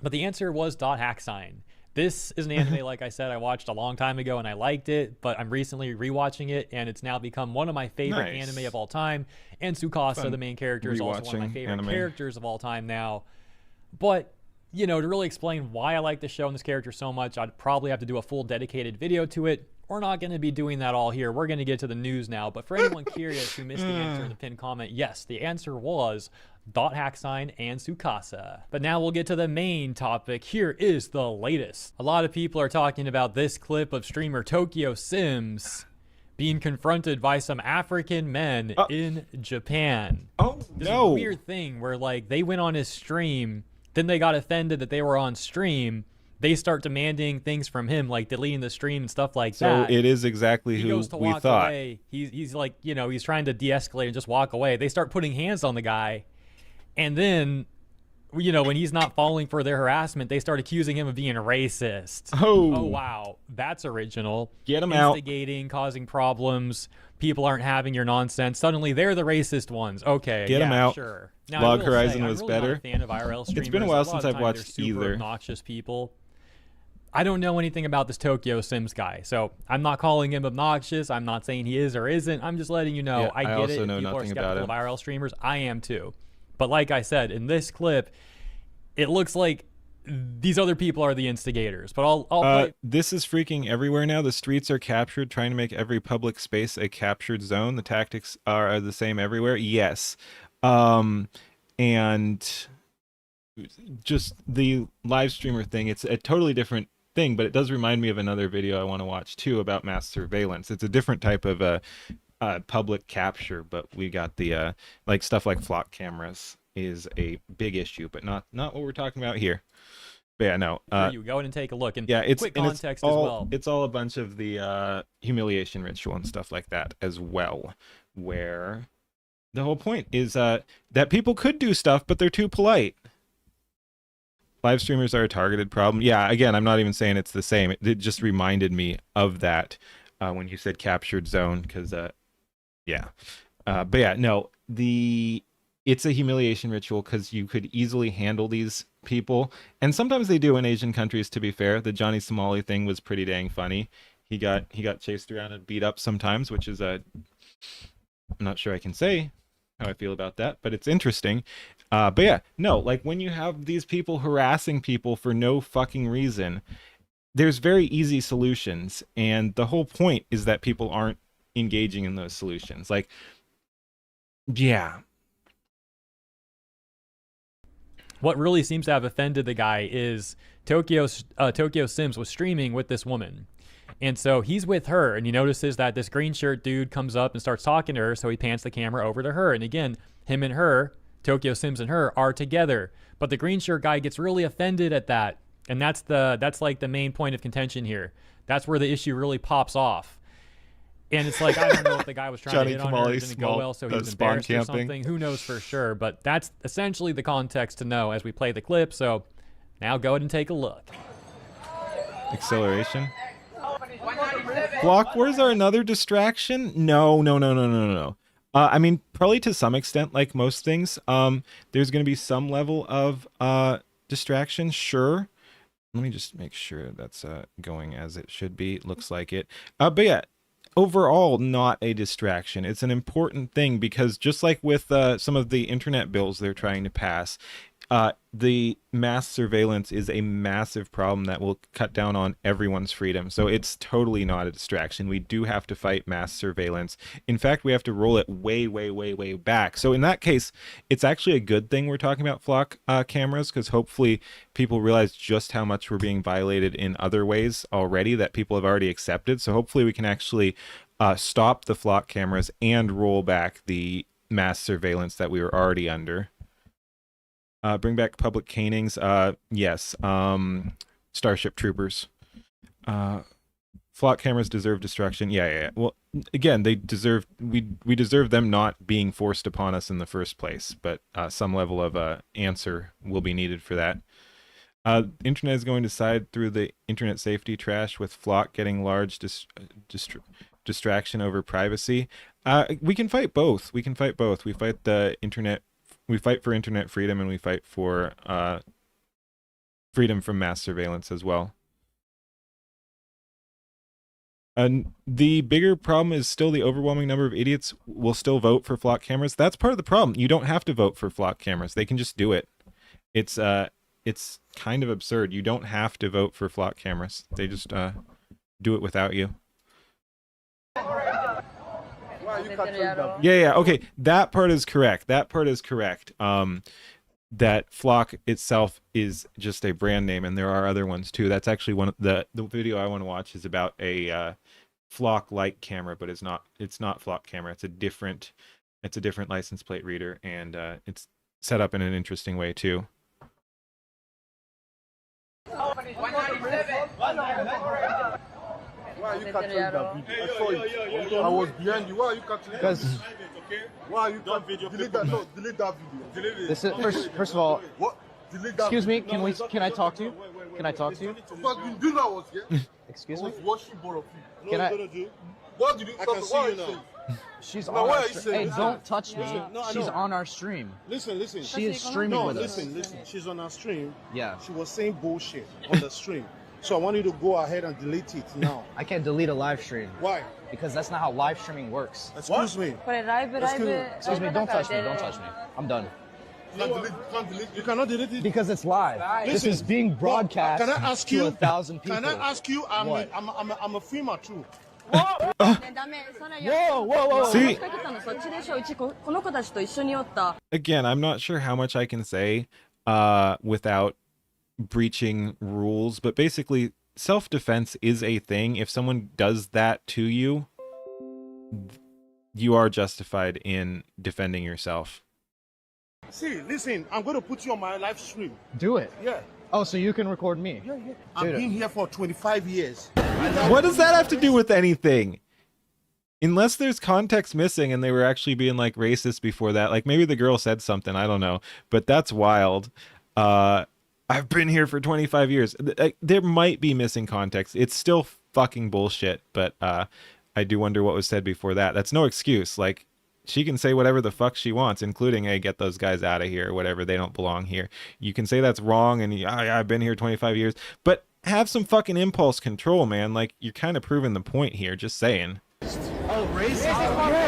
But the answer was Hack Sign. This is an anime, like I said, I watched a long time ago and I liked it, but I'm recently rewatching it and it's now become one of my favorite anime of all time. And Tsukasa, the main character, is also one of my favorite characters of all time now. But, you know, to really explain why I like the show and this character so much, I'd probably have to do a full dedicated video to it. We're not going to be doing that all here. We're going to get to the news now. But for anyone curious who missed the answer in the pinned comment, yes, the answer was Hack Sign and Tsukasa. But now we'll get to the main topic. Here is the latest. A lot of people are talking about this clip of streamer Tokyo Sims being confronted by some African men in Japan. This is a weird thing where, like, they went on his stream, then they got offended that they were on stream. They start demanding things from him, like deleting the stream and stuff like that. So it is exactly who we thought. Away. He's like, you know, he's trying to de-escalate and just walk away. They start putting hands on the guy. And then, you know, when he's not falling for their harassment, they start accusing him of being racist. Oh, wow. That's original. Get him out. Instigating, causing problems. People aren't having your nonsense. Suddenly, they're the racist ones. Okay, Get him out. Sure. Now, Log Horizon was I'm really better. Not a fan of IRL streamers. It's been a while since I've watched super either. Obnoxious people. I don't know anything about this Tokyo Sims guy, so I'm not calling him obnoxious. I'm not saying he is or isn't. I'm just letting you know. Yeah, I get also it. know People are nothing skeptical about of IRL streamers. I am too. But like I said, in this clip, it looks like these other people are the instigators. But I'll play. This is freaking everywhere now. The streets are captured, trying to make every public space a captured zone. The tactics are the same everywhere. Yes. And just the live streamer thing, it's a totally different thing, but it does remind me of another video I want to watch too about mass surveillance. It's a different type of public capture, but we got the like stuff like flock cameras is a big issue, but not what we're talking about here. But yeah, no. You go in and take a look. And yeah, it's quick context as well. It's all a bunch of the humiliation ritual and stuff like that as well, where the whole point is that people could do stuff, but they're too polite. Live streamers are a targeted problem. Yeah, again, I'm not even saying it's the same. It just reminded me of that when you said captured zone, because yeah. But yeah, no, it's a humiliation ritual because you could easily handle these people. And sometimes they do in Asian countries, to be fair. The Johnny Somali thing was pretty dang funny. He got chased around and beat up sometimes, which is I'm not sure I can say how I feel about that, but it's interesting. But yeah, no, like when you have these people harassing people for no fucking reason, there's very easy solutions. And the whole point is that people aren't engaging in those solutions. Like, yeah. What really seems to have offended the guy is Tokyo Sims was streaming with this woman. And so he's with her, and he notices that this green shirt dude comes up and starts talking to her, so he pans the camera over to her. And again, him and her, Tokyo Sims and her, are together. But the green shirt guy gets really offended at that. And that's like the main point of contention here. That's where the issue really pops off. And it's like, I don't know if the guy was trying Johnny to hit on her, it Kamali didn't go well, so he was spawn embarrassed or camping. something. Who knows for sure? But that's essentially the context to know as we play the clip. So now go ahead and take a look. Acceleration. Flock wars are another distraction? No. I mean, probably to some extent, like most things, there's going to be some level of distraction, sure. Let me just make sure that's going as it should be. It looks like it. But yeah, overall, not a distraction. It's an important thing because just like with some of the internet bills they're trying to pass, the mass surveillance is a massive problem that will cut down on everyone's freedom. So it's totally not a distraction. We do have to fight mass surveillance. In fact, we have to roll it way back. So in that case, it's actually a good thing we're talking about flock cameras, because hopefully people realize just how much we're being violated in other ways already that people have already accepted. So hopefully we can actually stop the flock cameras and roll back the mass surveillance that we were already under. Bring back public canings. Yes. Starship Troopers. Flock cameras deserve destruction. Yeah. Well, again, they deserve. We deserve them not being forced upon us in the first place. But some level of answer will be needed for that. Internet is going to side through the internet safety trash, with Flock getting large distraction over privacy. We can fight both. We fight the internet. We fight for internet freedom, and we fight for freedom from mass surveillance as well. And the bigger problem is still the overwhelming number of idiots will still vote for flock cameras. That's part of the problem. You don't have to vote for flock cameras. They can just do it. It's kind of absurd. You don't have to vote for flock cameras. They just do it without you. Yeah, okay, that part is correct. That Flock itself is just a brand name, and there are other ones too. That's actually one of the video I want to watch is about a Flock like camera, but it's not Flock camera. It's a different license plate reader, and it's set up in an interesting way too. Why are you capturing that video? I saw it. I was behind you. Why are you capturing that video? Why are you capturing delete that? No, delete that video. Delete it. This is first of all. What? Delete that. Excuse me. Video. Can I talk to you? Can I talk to you? But do that was here. Excuse me. I was watching both of you. Can I? What did you? I can see you now. She's on our our stream. Hey, don't touch me. She's on our stream. Listen. She is streaming with us. Listen. She's on our stream. Yeah. She was saying bullshit on the stream. So I want you to go ahead and delete it now. I can't delete a live stream. Why? Because that's not how live streaming works. Excuse me. Excuse me, don't touch me. Don't touch me. I'm done. You cannot delete it. Because it's live. This is being broadcast can I ask you, to 1,000 people. Can I ask you? I'm a filmer too. Whoa. See, again, I'm not sure how much I can say without breaching rules, but basically self-defense is a thing. If someone does that to you, you are justified in defending yourself. See, listen, I'm going to put you on my live stream. Do it. Yeah. Oh, so you can record me? Yeah. I've been here for 25 years. What does that have to do with anything? Unless there's context missing and they were actually being like racist before that. Like maybe the girl said something, I don't know. But that's wild. I've been here for 25 years. There might be missing context. It's still fucking bullshit, but I do wonder what was said before that. That's no excuse. Like, she can say whatever the fuck she wants, including, hey, get those guys out of here, or whatever. They don't belong here. You can say that's wrong, and I've been here 25 years. But have some fucking impulse control, man. Like, you're kind of proving the point here. Just saying. Oh, racism.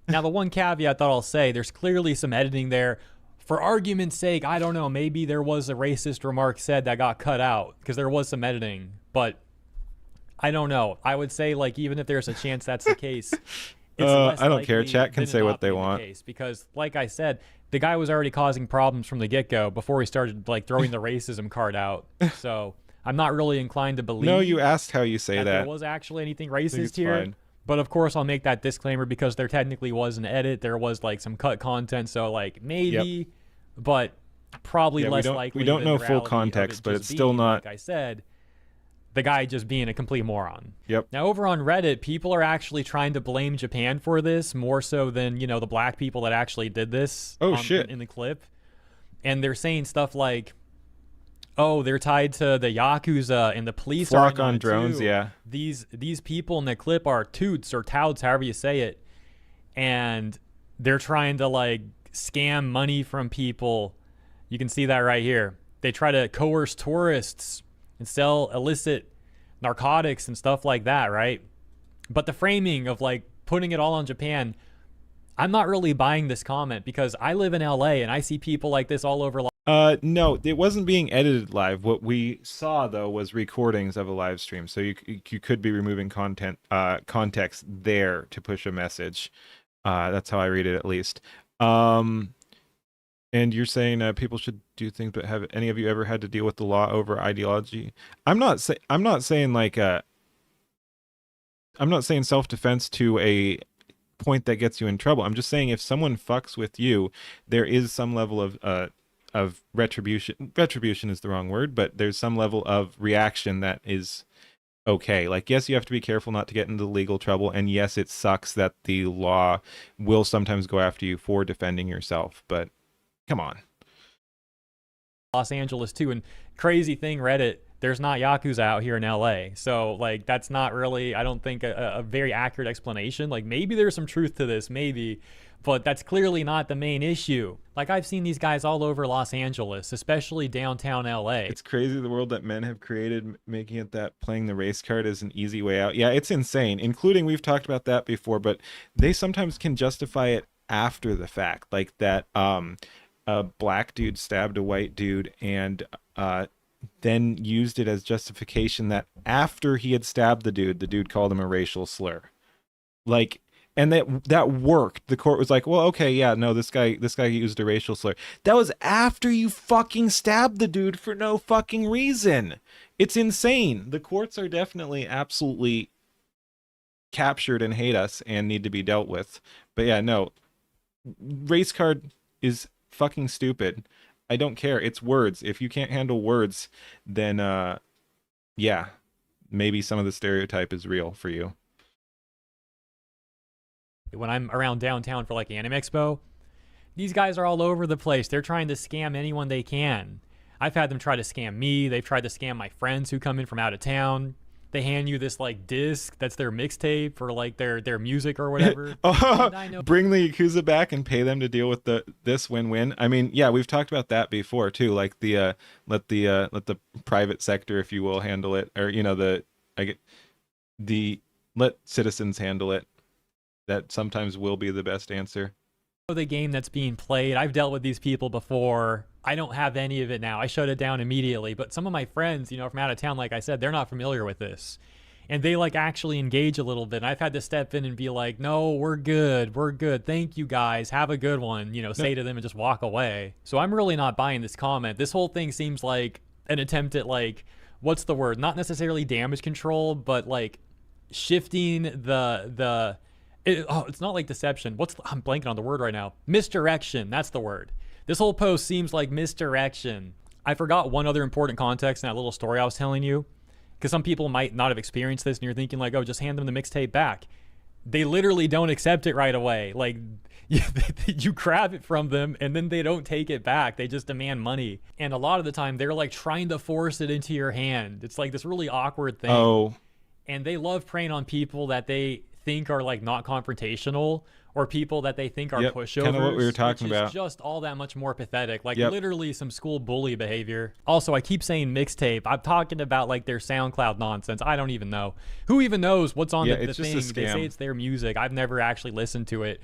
Now, the one caveat that I'll say, there's clearly some editing there. For argument's sake, I don't know, maybe there was a racist remark said that got cut out because there was some editing, but I don't know. I would say, like, even if there's a chance that's the case, it's less I don't care. likely Chat can than say it what not they being the want. case, because, like I said, the guy was already causing problems from the get-go before he started, like, throwing the racism card out. So I'm not really inclined to believe. No, you asked how you say that. There was actually anything racist here. Fine. But of course, I'll make that disclaimer because there technically was an edit. There was, like, some cut content, so, like, maybe, but probably less likely. We don't than know the full reality of context, it but just it's still being, not. like I said, the guy just being a complete moron. Yep. Now, over on Reddit, people are actually trying to blame Japan for this more so than, you know, the black people that actually did this. Oh, shit. In the clip. And they're saying stuff like, oh, they're tied to the Yakuza and the police Flock are on it drones, too. yeah. These people in the clip are toots or touts, however you say it. And they're trying to, like, scam money from people. You can see that right here. They try to coerce tourists and sell illicit narcotics and stuff like that, right? But the framing of, like, putting it all on Japan, I'm not really buying this comment because I live in LA and I see people like this all over. No, it wasn't being edited live. What we saw though was recordings of a live stream, so you could be removing context there to push a message. That's how I read it, at least. And you're saying people should do things, but have any of you ever had to deal with the law over ideology? I'm not saying like I'm not saying self-defense to a point that gets you in trouble. I'm just saying if someone fucks with you, there is some level of retribution. Retribution is the wrong word, but there's some level of reaction that is okay. Like, yes, you have to be careful not to get into legal trouble, and yes, it sucks that the law will sometimes go after you for defending yourself, but come on. Los Angeles too, and crazy thing, Reddit, there's not Yakuza out here in LA. So, like, that's not really, I don't think, a very accurate explanation. Like, maybe there's some truth to this, maybe, but that's clearly not the main issue. Like, I've seen these guys all over Los Angeles, especially downtown LA. It's crazy the world that men have created, making it that playing the race card is an easy way out. Yeah, it's insane, including, we've talked about that before, but they sometimes can justify it after the fact. Like that, a black dude stabbed a white dude and then used it as justification that after he had stabbed the dude called him a racial slur. Like, and that worked. The court was like, well, okay, yeah, no, this guy used a racial slur. That was after you fucking stabbed the dude for no fucking reason. It's insane. The courts are definitely absolutely captured and hate us and need to be dealt with. But yeah, no, race card is fucking stupid. I don't care. It's words. If you can't handle words, then yeah, maybe some of the stereotype is real for you. When I'm around downtown for like Anime Expo, these guys are all over the place. They're trying to scam anyone they can. I've had them try to scam me. They've tried to scam my friends who come in from out of town. They hand you this like disc that's their mixtape or like their music or whatever. Bring the Yakuza back and pay them to deal with this win-win. I mean, yeah, we've talked about that before too. Like the let the private sector, if you will, handle it, or you know let citizens handle it. That sometimes will be the best answer. The game that's being played, I've dealt with these people before. I don't have any of it now. I shut it down immediately. But some of my friends, you know, from out of town, like I said, they're not familiar with this. And they like actually engage a little bit. And I've had to step in and be like, no, we're good. We're good. Thank you guys. Have a good one. You know, say to them and just walk away. So I'm really not buying this comment. This whole thing seems like an attempt at like, what's the word? Not necessarily damage control, but like shifting it's not like deception. I'm blanking on the word right now. Misdirection. That's the word. This whole post seems like misdirection. I forgot one other important context in that little story I was telling you, because some people might not have experienced this and you're thinking like, oh, just hand them the mixtape back. They literally don't accept it right away. Like you grab it from them and then they don't take it back. They just demand money. And a lot of the time they're like trying to force it into your hand. It's like this really awkward thing. Oh. And they love preying on people that they think are like not confrontational or people that they think are pushovers. Kind of what we were talking which is about. Just all that much more pathetic. Like literally some school bully behavior. Also, I keep saying mixtape. I'm talking about like their SoundCloud nonsense. I don't even know. Who even knows what's on the it's thing? just a They scam. say it's their music. I've never actually listened to it.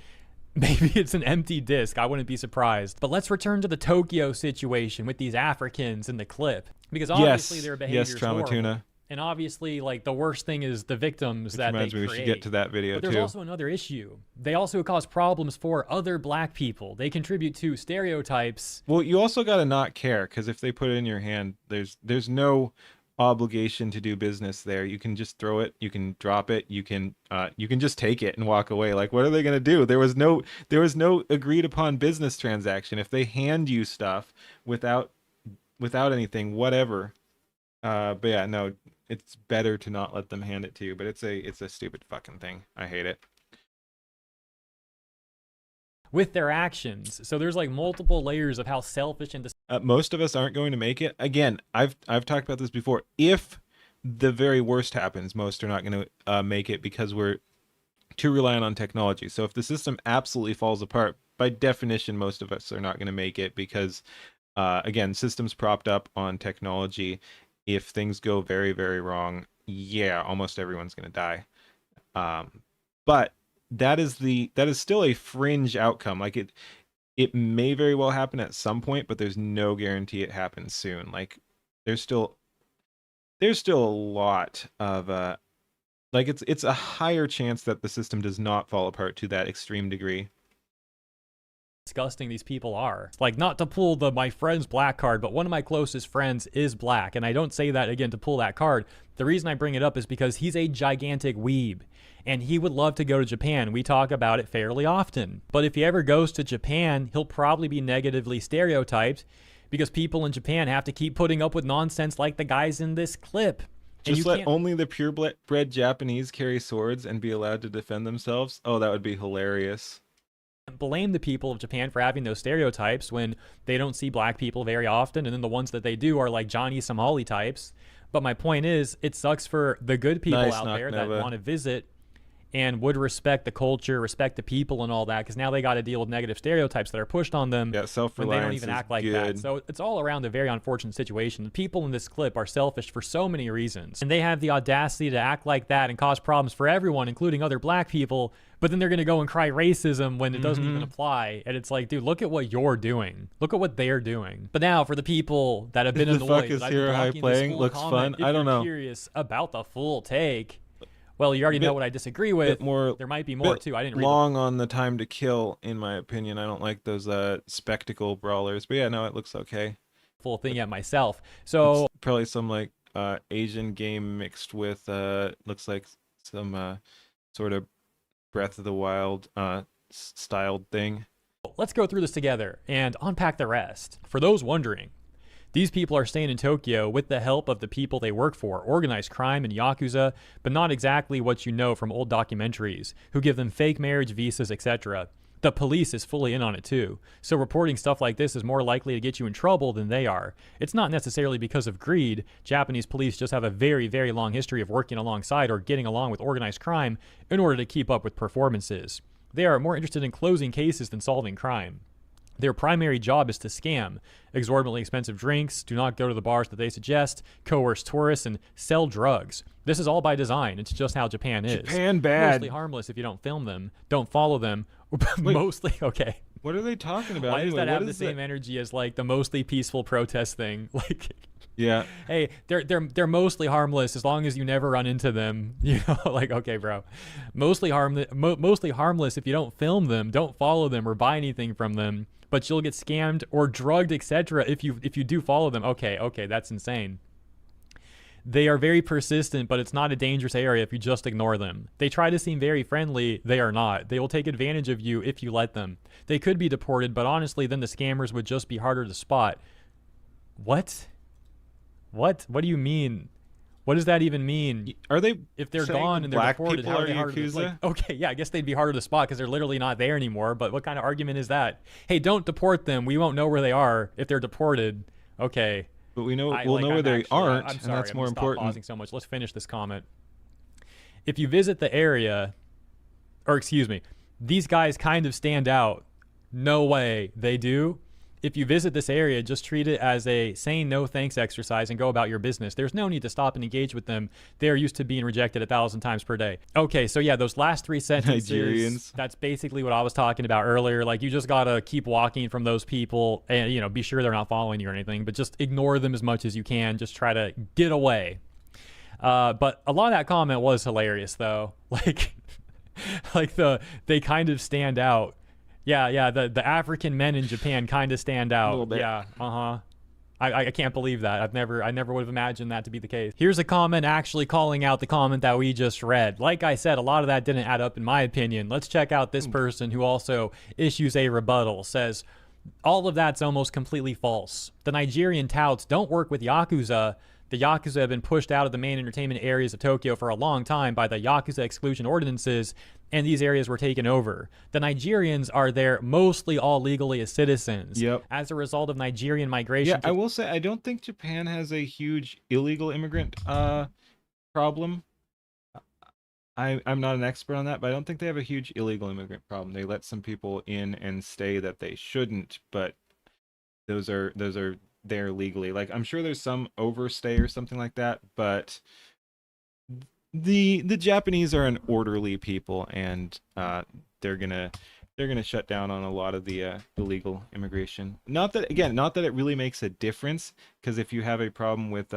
Maybe it's an empty disc. I wouldn't be surprised. But let's return to the Tokyo situation with these Africans in the clip. Because obviously their behavior is Trauma horrible. Tuna. And obviously, like, the worst thing is the victims that they create. We should get to that video, but there's too. also another issue. They also cause problems for other black people. They contribute to stereotypes. Well, you also got to not care, because if they put it in your hand, there's no obligation to do business there. You can just throw it, you can drop it, you can just take it and walk away. Like, what are they going to do? There was no agreed upon business transaction. If they hand you stuff without anything, whatever. But yeah, no, it's better to not let them hand it to you. But it's a stupid fucking thing. I hate it. With their actions. So there's like multiple layers of how selfish and most of us aren't going to make it. Again, I've talked about this before. If the very worst happens, most are not going to make it because we're too reliant on technology. So if the system absolutely falls apart, by definition, most of us are not going to make it because, again, systems propped up on technology. If things go very, very wrong, yeah, almost everyone's going to die. But that is still a fringe outcome. Like it may very well happen at some point, but there's no guarantee it happens soon. Like there's still a lot of like it's a higher chance that the system does not fall apart to that extreme degree. Disgusting these people are. Like, not to pull the my friend's black card, but one of my closest friends is black, and I don't say that again to pull that card. The reason I bring it up is because he's a gigantic weeb and he would love to go to Japan. We talk about it fairly often, but if he ever goes to Japan, he'll probably be negatively stereotyped because people in Japan have to keep putting up with nonsense like the guys in this clip. Just let only the purebred Japanese carry swords and be allowed to defend themselves. Oh, that would be hilarious. Blame the people of Japan for having those stereotypes when they don't see black people very often, and then the ones that they do are like Johnny Somali types. But my point is, it sucks for the good people out there that want to visit and would respect the culture, respect the people and all that, because now they got to deal with negative stereotypes that are pushed on them when they don't even act like that. So it's all around a very unfortunate situation. The people in this clip are selfish for so many reasons, and they have the audacity to act like that and cause problems for everyone, including other black people, but then they're going to go and cry racism when it doesn't even apply. And it's like, dude, look at what you're doing. Look at what they're doing. But now for the people that have been annoyed, the fuck is Hero High playing? Looks fun. I don't know. Curious about the full take. Well, you already know what I disagree with. There might be more too. I didn't read long on the time to kill, in my opinion. I don't like those spectacle brawlers. But yeah, no, it looks okay. Full thing yet myself. So it's probably some like Asian game mixed with looks like some sort of Breath of the Wild styled thing. Let's go through this together and unpack the rest. For those wondering, these people are staying in Tokyo with the help of the people they work for, organized crime and Yakuza, but not exactly what you know from old documentaries, who give them fake marriage visas, etc. The police is fully in on it too, so reporting stuff like this is more likely to get you in trouble than they are. It's not necessarily because of greed. Japanese police just have a very, very long history of working alongside or getting along with organized crime in order to keep up with performances. They are more interested in closing cases than solving crime. Their primary job is to scam, exorbitantly expensive drinks, do not go to the bars that they suggest, coerce tourists, and sell drugs. This is all by design. It's just how Japan is. Japan bad. Mostly harmless if you don't film them, don't follow them. Mostly, okay. What are they talking about? Why does that have the same energy as like the mostly peaceful protest thing? Like, yeah. Hey, they're mostly harmless as long as you never run into them. You know, like, okay, bro. Mostly harmless if you don't film them, don't follow them, or buy anything from them. But you'll get scammed or drugged, etc. if you do follow them. Okay, that's insane. They are very persistent, but it's not a dangerous area if you just ignore them. They try to seem very friendly. They are not. They will take advantage of you if you let them. They could be deported, but honestly, then the scammers would just be harder to spot. What? What do you mean? What does that even mean? Are they if they're gone and they're deported? How are they harder to like, okay, yeah, I guess they'd be harder to spot because they're literally not there anymore. But what kind of argument is that? Hey, don't deport them. We won't know where they are if they're deported. Okay. But we'll know where they aren't, and that's more important. Pausing so much. Let's finish this comment. If you visit the area, or excuse me, these guys kind of stand out. No way they do. If you visit this area, just treat it as a saying no thanks exercise and go about your business. There's no need to stop and engage with them. They're used to being rejected 1,000 times per day. Okay, so yeah, those last three sentences, Nigerians. That's basically what I was talking about earlier. Like, you just gotta keep walking from those people and, you know, be sure they're not following you or anything, but just ignore them as much as you can. Just try to get away. But a lot of that comment was hilarious though. Like they kind of stand out. Yeah, the African men in Japan kind of stand out. A little bit. Yeah, I can't believe that. I never would have imagined that to be the case. Here's a comment actually calling out the comment that we just read. Like I said, a lot of that didn't add up in my opinion. Let's check out this person who also issues a rebuttal. Says, all of that's almost completely false. The Nigerian touts don't work with Yakuza. The Yakuza have been pushed out of the main entertainment areas of Tokyo for a long time by the Yakuza exclusion ordinances, and these areas were taken over. The Nigerians are there mostly all legally as citizens. Yep. As a result of Nigerian migration. Yeah, I will say I don't think Japan has a huge illegal immigrant problem. I'm not an expert on that, but I don't think they have a huge illegal immigrant problem. They let some people in and stay that they shouldn't, but those are there legally. Like, I'm sure there's some overstay or something like that, but the Japanese are an orderly people, and they're gonna shut down on a lot of the illegal immigration. Not that it really makes a difference, because if you have a problem with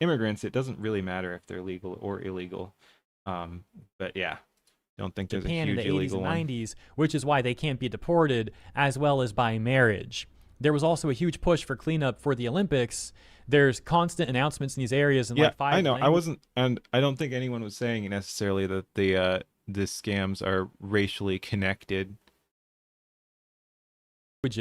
immigrants, it doesn't really matter if they're legal or illegal. But yeah, don't think there's Japan a huge in the 80s illegal and one. 90s, which is why they can't be deported, as well as by marriage. There was also a huge push for cleanup for the Olympics. There's constant announcements in these areas in Yeah, like 5 I know. I languages. wasn't, and I don't think anyone was saying necessarily that the scams are racially connected.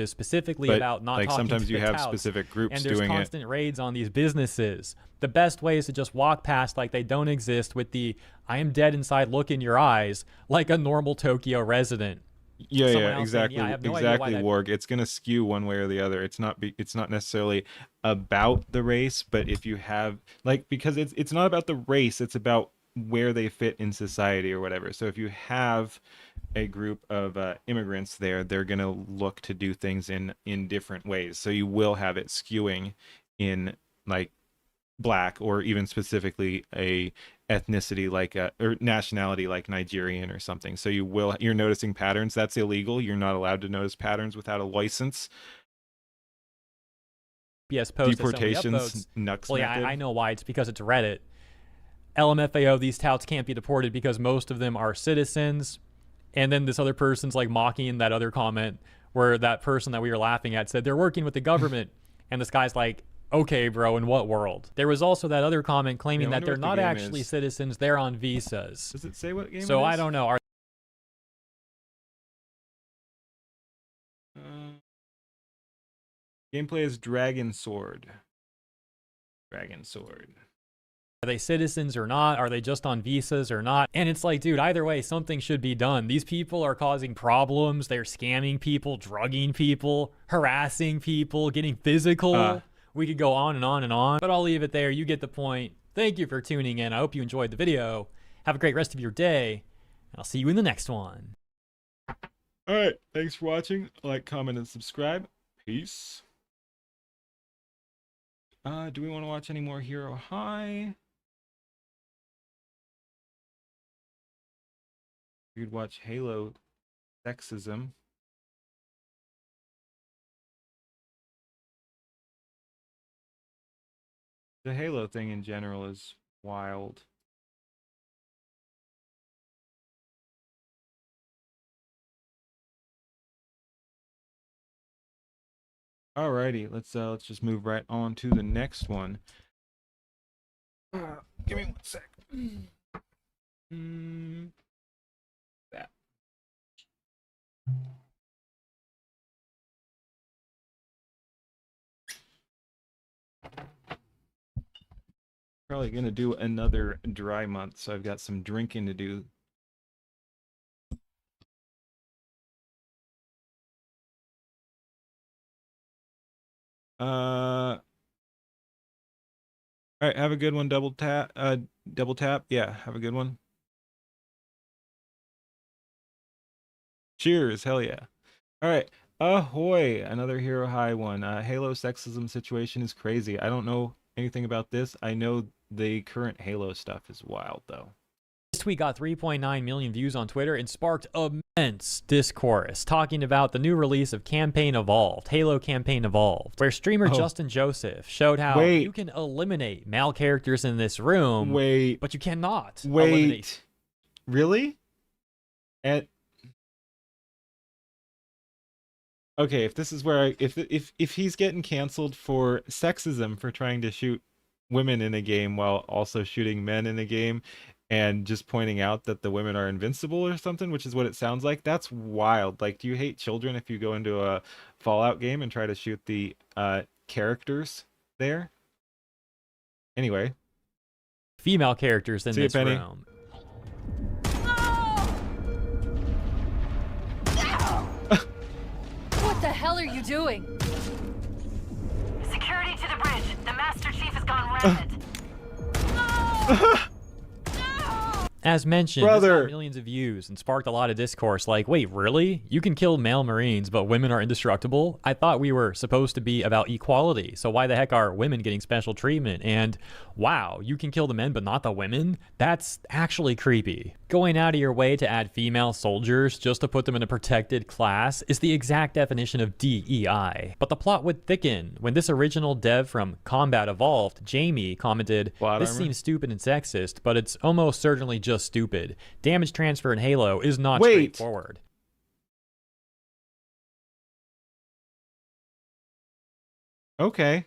Specifically But, about not like, talking sometimes to you the have touts, specific groups and there's doing it. constant raids on these businesses. The best way is to just walk past like they don't exist with the "I am dead inside" look in your eyes, like a normal Tokyo resident. Yeah, Someone yeah, else saying, exactly, "Yeah, I have no idea why exactly, that Warg. It's gonna skew one way or the other. It's not necessarily about the race, but if you have, like, because it's not about the race, it's about where they fit in society or whatever. So if you have a group of immigrants there, they're gonna look to do things in different ways. So you will have it skewing in, like, black, or even specifically a ethnicity like or nationality like Nigerian or something. So you're noticing patterns. That's illegal. You're not allowed to notice patterns without a license. PS post that somebody Deportations, upvotes. Nux Well, yeah, method. I know why. It's because it's Reddit. LMFAO, these touts can't be deported because most of them are citizens. And then this other person's like mocking that other comment where that person that we were laughing at said they're working with the government. And this guy's like, okay, bro, in what world? There was also that other comment claiming Yeah, I that wonder they're what the not game actually is. citizens, they're on visas. Does it say what game So it I is? don't know. Are Gameplay is Dragon Sword. Dragon Sword. they citizens or not? Are they just on visas or not? And it's like, dude, either way, something should be done. These people are causing problems. They're scamming people, drugging people, harassing people, getting physical. We could go on and on and on, but I'll leave it there. You get the point. Thank you for tuning in. I hope you enjoyed the video. Have a great rest of your day, and I'll see you in the next one. All right, thanks for watching. Like, comment, and subscribe. Peace. Do we want to watch any more Hero High? We could watch Halo Sexism. The Halo thing in general is wild. Alrighty, let's just move right on to the next one. Give me 1 sec. That. Probably gonna do another dry month, so I've got some drinking to do. All right, have a good one. Double tap. Yeah, have a good one. Cheers. Hell yeah. All right. Ahoy. Another Hero High one. Halo sexism situation is crazy. I don't know anything about this. I know the current Halo stuff is wild, though. This tweet got 3.9 million views on Twitter and sparked immense discourse talking about the new release of Campaign Evolved, Halo Campaign Evolved, where streamer Justin Joseph showed how you can eliminate male characters in this room, but you cannot eliminate. Really? Okay, if this is where if he's getting canceled for sexism for trying to shoot women in a game while also shooting men in a game, and just pointing out that the women are invincible or something, which is what it sounds like, that's wild. Like, do you hate children if you go into a Fallout game and try to shoot the characters there? Anyway. Female characters in See you, this Penny. room. What the hell are you doing? Security to the bridge. The Master Chief has gone rampant. As mentioned, Brother. this got millions of views and sparked a lot of discourse like, wait, really? You can kill male Marines, but women are indestructible? I thought we were supposed to be about equality, so why the heck are women getting special treatment? And wow, you can kill the men but not the women? That's actually creepy. Going out of your way to add female soldiers just to put them in a protected class is the exact definition of DEI. But the plot would thicken. When this original dev from Combat Evolved, Jamie, commented, Plot this armor? seems stupid and sexist, but it's almost certainly just stupid. Damage transfer in Halo is not Wait. straightforward. Okay.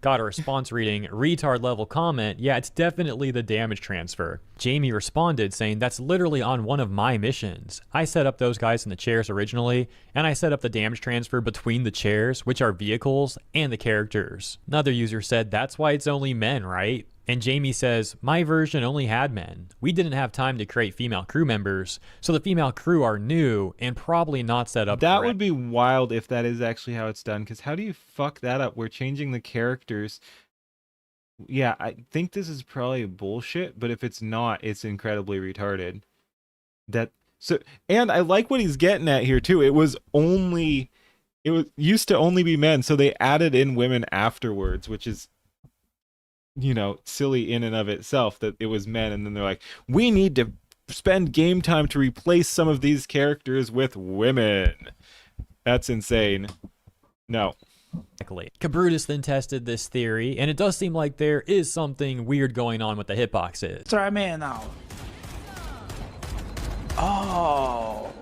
Got a response reading, retard level comment, yeah, it's definitely the damage transfer. Jamie responded saying that's literally on one of my missions. I set up those guys in the chairs originally, and I set up the damage transfer between the chairs, which are vehicles, and the characters. Another user said that's why it's only men, right? And Jamie says, my version only had men. We didn't have time to create female crew members, so the female crew are new and probably not set up That correct. would be wild if that is actually how it's done, because how do you fuck that up? We're changing the characters. Yeah, I think this is probably bullshit, but if it's not, it's incredibly retarded. And I like what he's getting at here too. It was used to only be men, so they added in women afterwards, which is, you know, silly in and of itself that it was men, and then they're like, we need to spend game time to replace some of these characters with women. That's insane. No. Exactly. Kabrutus then tested this theory, and it does seem like there is something weird going on with the hitboxes. Try me now. Oh.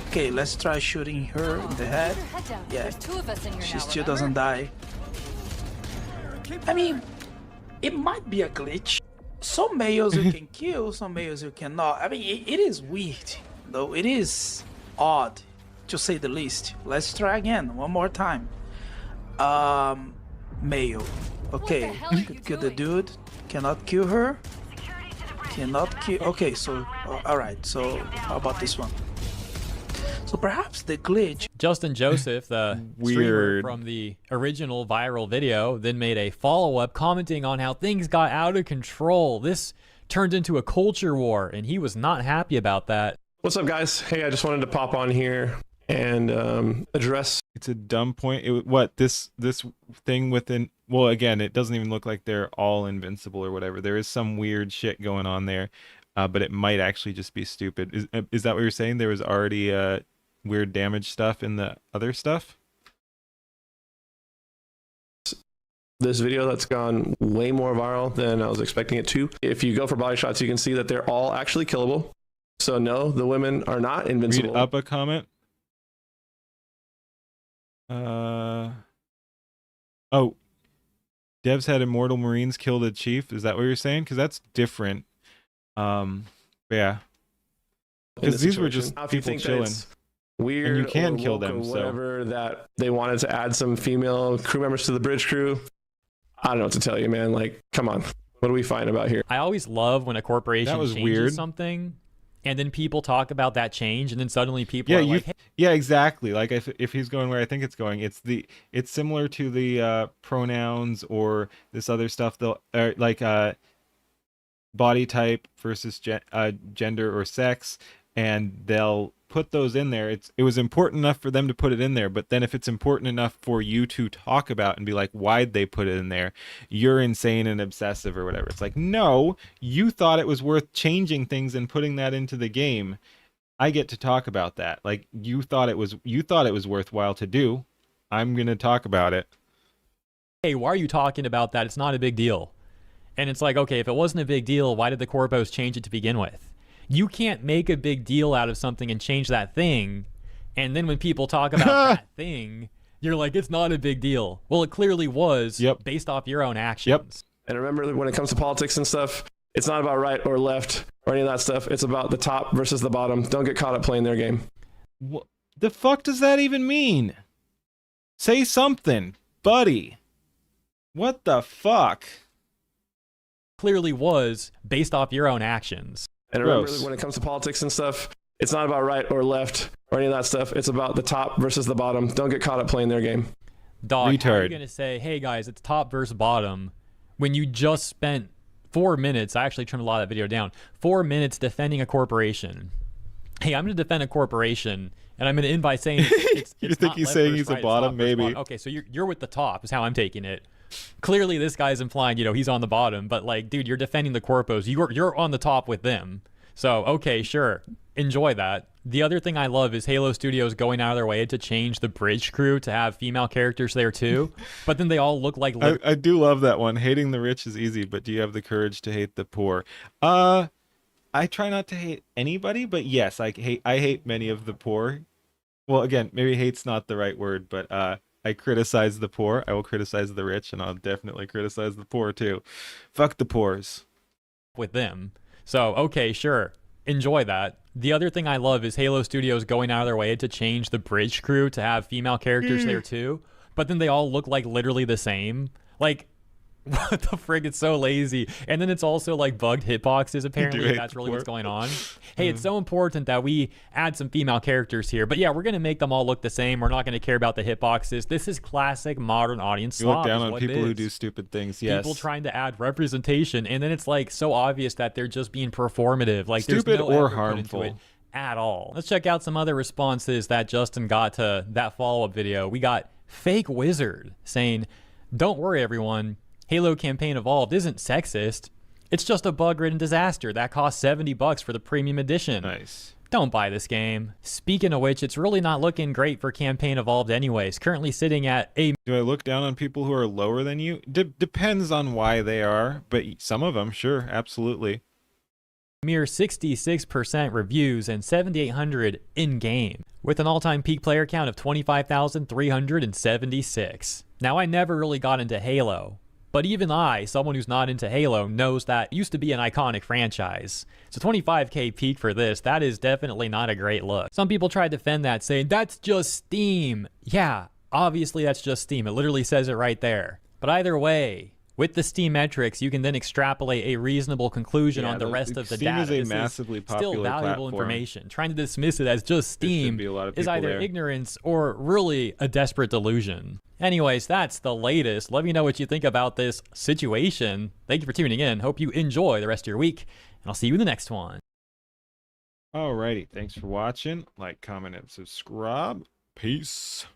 Okay, let's try shooting her in the head. Yeah. There's two of us in here She now, still remember? doesn't die. I mean, it might be a glitch. Some males you can kill, some males you cannot. I mean, it is weird, though. It is odd, to say the least. Let's try again, one more time. Male. Okay, could kill the dude. Cannot kill her. Cannot kill. Okay, so all right. So how about this one? So perhaps the glitch. Justin Joseph, the streamer Weird. from the original viral video, then made a follow-up commenting on how things got out of control. This turned into a culture war, and he was not happy about that. What's up, guys? Hey, I just wanted to pop on here and address. It's a dumb point. This thing within, well, again, it doesn't even look like they're all invincible or whatever. There is some weird shit going on there, but it might actually just be stupid. Is that what you're saying? There was already weird damage stuff in the other stuff? This video that's gone way more viral than I was expecting it to. If you go for body shots, you can see that they're all actually killable. So no, the women are not invincible. Read up a comment. Oh, devs had immortal Marines kill the chief. Is that what you're saying? Because that's different. Yeah. Because these were just Now, if you people think that chilling. it's weird, And you can or kill woke them, or so. whatever, that they wanted to add some female crew members to the bridge crew. I don't know what to tell you, man. Like, come on, what are we fighting about here? I always love when a corporation That was changes weird. something, and then people talk about that change, and then suddenly people Yeah, are like, hey, yeah, exactly. Like if he's going where I think it's going, it's similar to the pronouns or this other stuff. They'll like body type versus gender or sex, and they'll put those in there. It was important enough for them to put it in there, but then if it's important enough for you to talk about and be like, why'd they put it in there? You're insane and obsessive or whatever. It's like, no, you thought it was worth changing things and putting that into the game. I get to talk about that. Like you thought it was worthwhile to do. I'm going to talk about it. hey, why are you talking about that? It's not a big deal. And it's like, okay, if it wasn't a big deal, why did the corpos change it to begin with? You can't make a big deal out of something and change that thing, and then when people talk about that thing, you're like, it's not a big deal. Well, it clearly was, based off your own actions. And remember, when it comes to politics and stuff, it's not about right or left or any of that stuff. It's about the top versus the bottom. Don't get caught up playing their game. What the fuck does that even mean? Say something, buddy. What the fuck? Clearly was based off your own actions. And remember, Gross. when it comes to politics and stuff, it's not about right or left or any of that stuff. It's about the top versus the bottom. Don't get caught up playing their game. Dog, how are you Retard. going to say, hey guys, it's top versus bottom when you just spent 4 minutes, I actually trimmed a lot of that video down, 4 minutes defending a corporation. Hey, I'm going to defend a corporation, and I'm going to end by saying it's You think not he's left saying versus he's a right, it's bottom? top versus Maybe. bottom. Okay, so you're with the top is how I'm taking it. Clearly, this guy's implying, he's on the bottom, but like, dude, you're defending the corpos. You're on the top with them. So, okay, sure. Enjoy that. The other thing I love is Halo Studios going out of their way to change the bridge crew to have female characters there too. But then they all look like... I do love that one. Hating the rich is easy, but do you have the courage to hate the poor? I try not to hate anybody, but yes, I hate many of the poor. Well, again, maybe hate's not the right word, but I criticize the poor. I will criticize the rich, and I'll definitely criticize the poor too. Fuck the poors. with them. So, okay, sure. Enjoy that. The other thing I love is Halo Studios going out of their way to change the bridge crew to have female characters there too. But then they all look like literally the same. Like, what the frig? It's so lazy. And then it's also like bugged hitboxes, apparently. If that's really what's going on. Hey, it's so important that we add some female characters here. But yeah, we're going to make them all look the same. We're not going to care about the hitboxes. This is classic modern audience You look slop, down is on what people it who is. do stupid things. Yes. People trying to add representation, and then it's like so obvious that they're just being performative. Like Stupid there's no or effort put into harmful. it at all. Let's check out some other responses that Justin got to that follow-up video. We got Fake Wizard saying, "Don't worry, everyone. Halo Campaign Evolved isn't sexist. It's just a bug-ridden disaster that costs $70 for the premium edition. Nice. Don't buy this game." Speaking of which, it's really not looking great for Campaign Evolved anyways. Currently sitting at a... Do I look down on people who are lower than you? Depends on why they are, but some of them, sure, absolutely. mere 66% reviews and 7,800 in-game, with an all-time peak player count of 25,376. Now, I never really got into Halo, but even I, someone who's not into Halo, knows that it used to be an iconic franchise. So 25k peak for this, that is definitely not a great look. Some people try to defend that, saying, that's just Steam. Yeah, obviously that's just Steam. It literally says it right there. But either way, with the Steam metrics, you can then extrapolate a reasonable conclusion on the rest of the Steam data. is a This massively still popular valuable platform. information. Trying to dismiss it as just Steam be a lot of is people either there. ignorance or really a desperate delusion. Anyways, that's the latest. Let me know what you think about this situation. Thank you for tuning in. Hope you enjoy the rest of your week, and I'll see you in the next one. Alrighty, thanks for watching. Like, comment, and subscribe. Peace.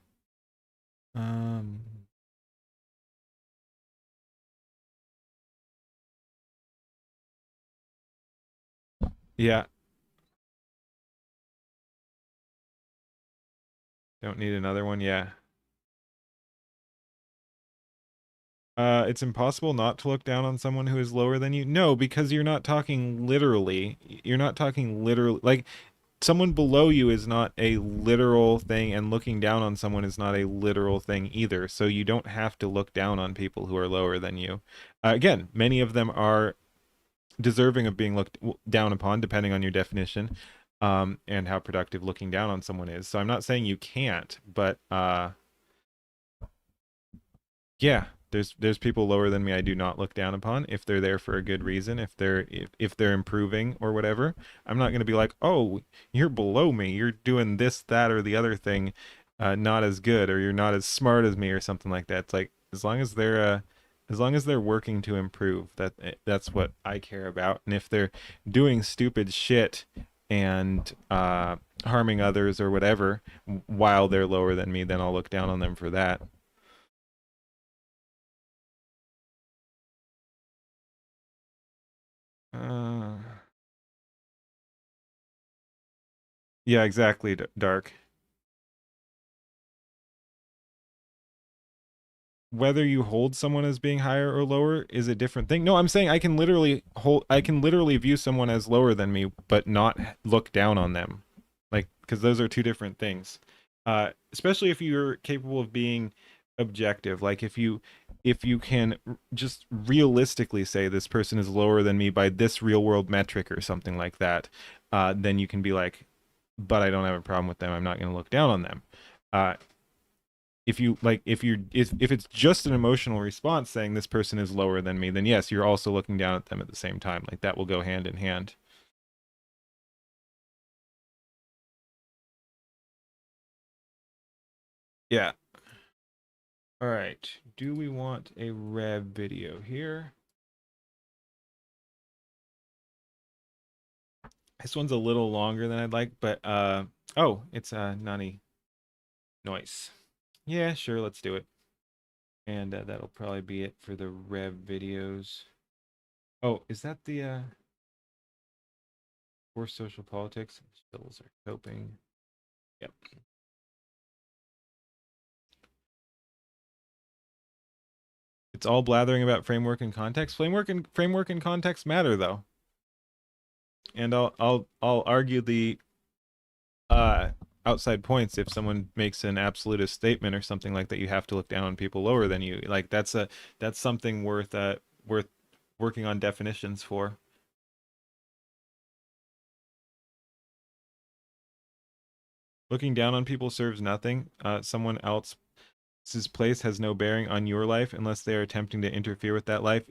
Yeah. Don't need another one, yeah. It's impossible not to look down on someone who is lower than you. No, because you're not talking literally. You're not talking literally. Like, someone below you is not a literal thing, and looking down on someone is not a literal thing either. So you don't have to look down on people who are lower than you. Again, many of them are deserving of being looked down upon, depending on your definition, and how productive looking down on someone is. So I'm not saying you can't, but yeah, there's people lower than me I do not look down upon if they're there for a good reason, if they're improving or whatever. I'm not going to be like, oh, you're below me, you're doing this, that, or the other thing not as good, or you're not as smart as me, or something like that. It's like, as long as they're working to improve, that's what I care about. And if they're doing stupid shit and harming others or whatever while they're lower than me, then I'll look down on them for that. Yeah, exactly, Dark. Whether you hold someone as being higher or lower is a different thing. No, I'm saying I can literally view someone as lower than me, but not look down on them. Like, because those are two different things. Especially if you're capable of being objective. Like, if you can just realistically say this person is lower than me by this real world metric or something like that, then you can be like, but I don't have a problem with them. I'm not going to look down on them. if you like, if it's just an emotional response saying this person is lower than me, then yes, you're also looking down at them at the same time. Like that will go hand in hand. Yeah. All right. Do we want a rev video here? This one's a little longer than I'd like, but oh, it's Nani Noise. Yeah, sure, let's do it. And that'll probably be it for the rev videos. Oh, is that the for social politics? Stills are coping. Yep. It's all blathering about framework and context. Framework and context matter though. And I'll argue the outside points if someone makes an absolutist statement or something like that. You have to look down on people lower than you. Like that's something worth working on definitions for. Looking down on people serves nothing. Someone else's place has no bearing on your life unless they are attempting to interfere with that life.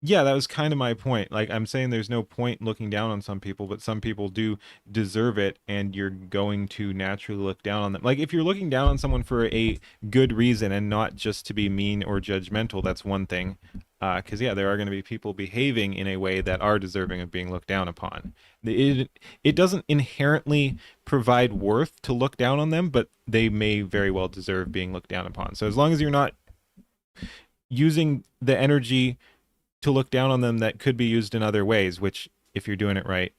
Yeah, that was kind of my point. Like, I'm saying there's no point looking down on some people, but some people do deserve it, and you're going to naturally look down on them. Like, if you're looking down on someone for a good reason and not just to be mean or judgmental, that's one thing. Because, yeah, there are going to be people behaving in a way that are deserving of being looked down upon. It doesn't inherently provide worth to look down on them, but they may very well deserve being looked down upon. So as long as you're not using the energy to look down on them that could be used in other ways, which if you're doing it right,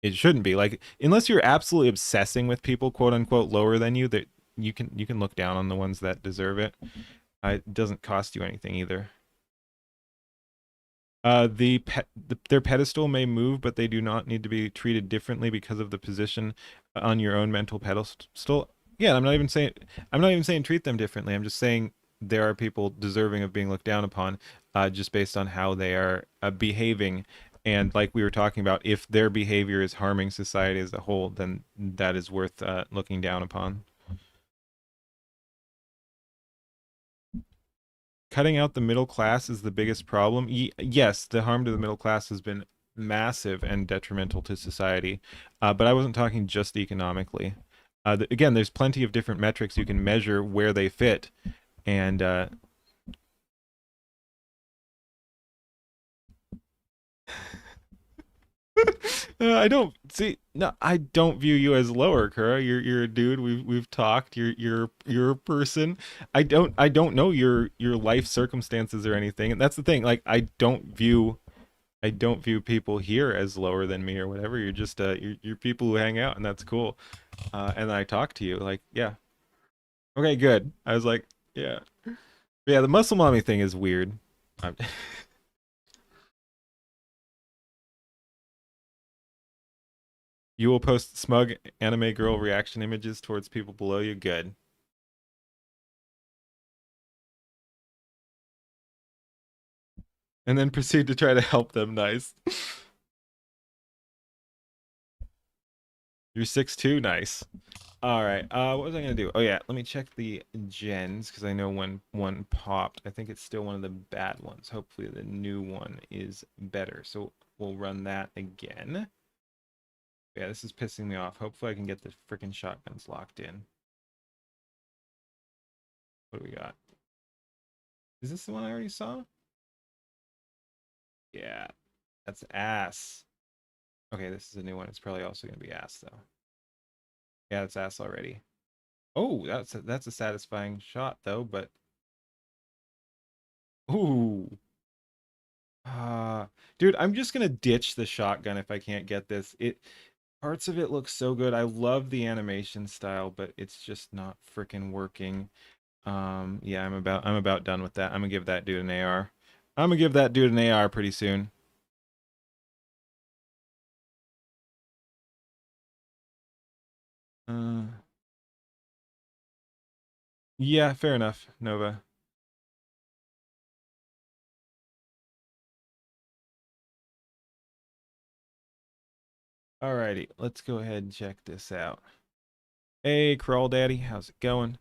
it shouldn't be. Like, unless you're absolutely obsessing with people, quote unquote, lower than you, that you can look down on the ones that deserve it. It doesn't cost you anything either. Their pedestal may move, but they do not need to be treated differently because of the position on your own mental pedestal. Yeah, I'm not even saying treat them differently. I'm just saying there are people deserving of being looked down upon, just based on how they are behaving. And like we were talking about, if their behavior is harming society as a whole, then that is worth looking down upon. Cutting out the middle class is the biggest problem. Yes, the harm to the middle class has been massive and detrimental to society, but I wasn't talking just economically. Again, there's plenty of different metrics you can measure where they fit, and I don't see. No, I don't view you as lower, Kura. You're a dude. We've talked. You're a person. I don't know your life circumstances or anything. And that's the thing. Like, I don't view people here as lower than me or whatever. You're just you're people who hang out, and that's cool. And I talk to you. Like, yeah. Okay, good. I was like, yeah. Yeah, the muscle mommy thing is weird. You will post smug anime girl reaction images towards people below you. Good. And then proceed to try to help them. Nice. You're 6'2". Nice. All right. What was I gonna do? Oh yeah, let me check the gens because I know when one popped. I think it's still one of the bad ones. Hopefully the new one is better. So we'll run that again. Yeah, this is pissing me off. Hopefully I can get the freaking shotguns locked in. What do we got? Is this the one I already saw? Yeah, that's ass. Okay, this is a new one. It's probably also going to be ass, though. Yeah, it's ass already. Oh, that's a satisfying shot, though, but... Ooh. Dude, I'm just going to ditch the shotgun if I can't get this. Parts of it look so good. I love the animation style, but it's just not freaking working. Yeah, I'm about done with that. I'm gonna give that dude an AR. I'm gonna give that dude an AR pretty soon. Yeah, fair enough, Nova. Alrighty, let's go ahead and check this out. Hey, Crawl Daddy, how's it going?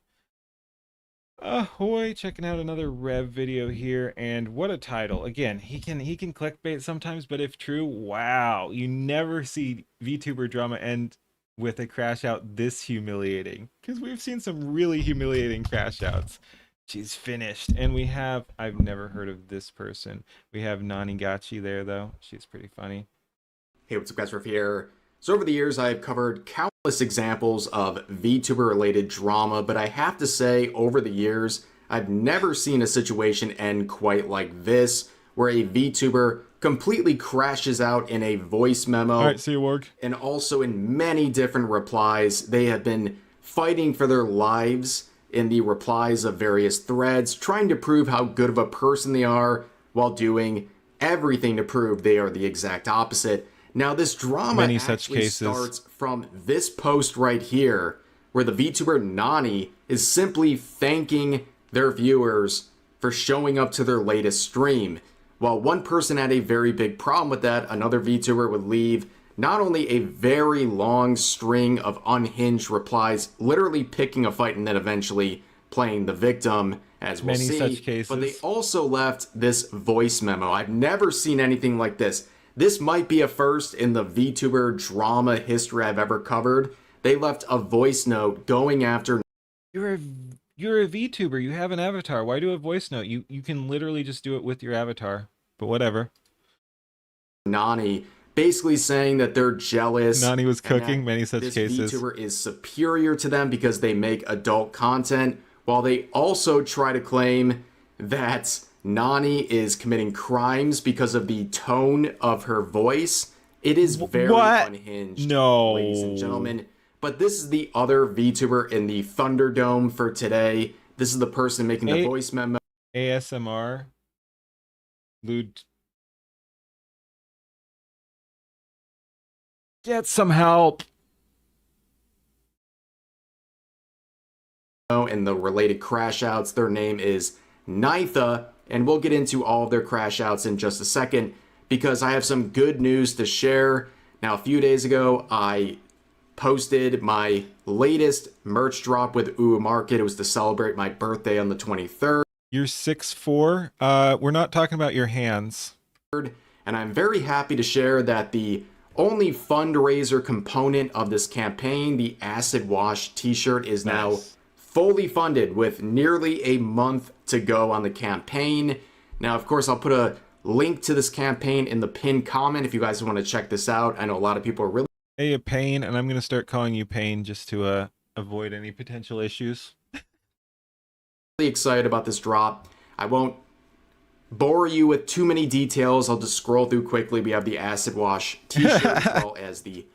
Ahoy, checking out another Rev video here, and what a title. Again, he can clickbait sometimes, but if true, wow, you never see VTuber drama end with a crash out this humiliating, because we've seen some really humiliating crash outs. She's finished, and we have, I've never heard of this person. We have Nanigachi there though. She's pretty funny. Hey, what's up guys, Riff here. So over the years, I've covered countless examples of VTuber-related drama, but I have to say, over the years, I've never seen a situation end quite like this, where a VTuber completely crashes out in a voice memo. All right, see you, Warg. And also in many different replies. They have been fighting for their lives in the replies of various threads, trying to prove how good of a person they are, while doing everything to prove they are the exact opposite. Now, this drama actually starts from this post right here, where the VTuber Nani is simply thanking their viewers for showing up to their latest stream. While one person had a very big problem with that, another VTuber would leave not only a very long string of unhinged replies, literally picking a fight and then eventually playing the victim, as we'll see. Many such cases. But they also left this voice memo. I've never seen anything like this. This might be a first in the VTuber drama history I've ever covered. They left a voice note going after... You're a VTuber. You have an avatar. Why do a voice note? You can literally just do it with your avatar. But whatever. Nani, basically saying that they're jealous. Nani was cooking, many such cases. This VTuber is superior to them because they make adult content, while they also try to claim that Nani is committing crimes because of the tone of her voice. It is very unhinged, ladies and gentlemen. But this is the other VTuber in the Thunderdome for today. This is the person making the voice memo. ASMR. Lewd. Get some help. And the related crash outs. Their name is Nitha. And we'll get into all of their crash outs in just a second, because I have some good news to share. Now, a few days ago, I posted my latest merch drop with Uwu Market. It was to celebrate my birthday on the 23rd. You're 6'4". We're not talking about your hands. And I'm very happy to share that the only fundraiser component of this campaign, the Acid Wash t-shirt, is now fully funded with nearly a month to go on the campaign. Now, of course, I'll put a link to this campaign in the pinned comment if you guys want to check this out. I know a lot of people are really... Hey, Pain, and I'm going to start calling you Pain just to avoid any potential issues. Really excited about this drop. I won't bore you with too many details. I'll just scroll through quickly. We have the Acid Wash t-shirt as well as the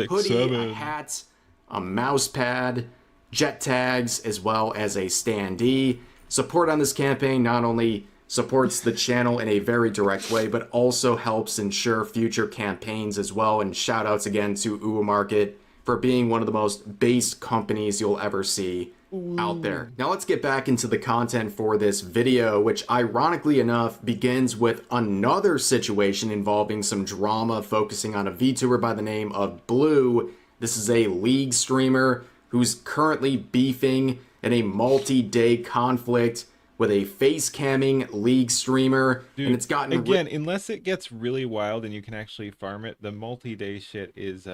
hoodie, a hat, a mouse pad, jet tags, as well as a standee. Support on this campaign not only supports the channel in a very direct way, but also helps ensure future campaigns as well. And shout outs again to Uwu Market for being one of the most based companies you'll ever see out there. Now let's get back into the content for this video, which ironically enough begins with another situation involving some drama focusing on a VTuber by the name of Blue. This is a League streamer who's currently beefing in a multi-day conflict with a face camming League streamer. Dude, and it's gotten again, unless it gets really wild and you can actually farm it, the multi-day shit is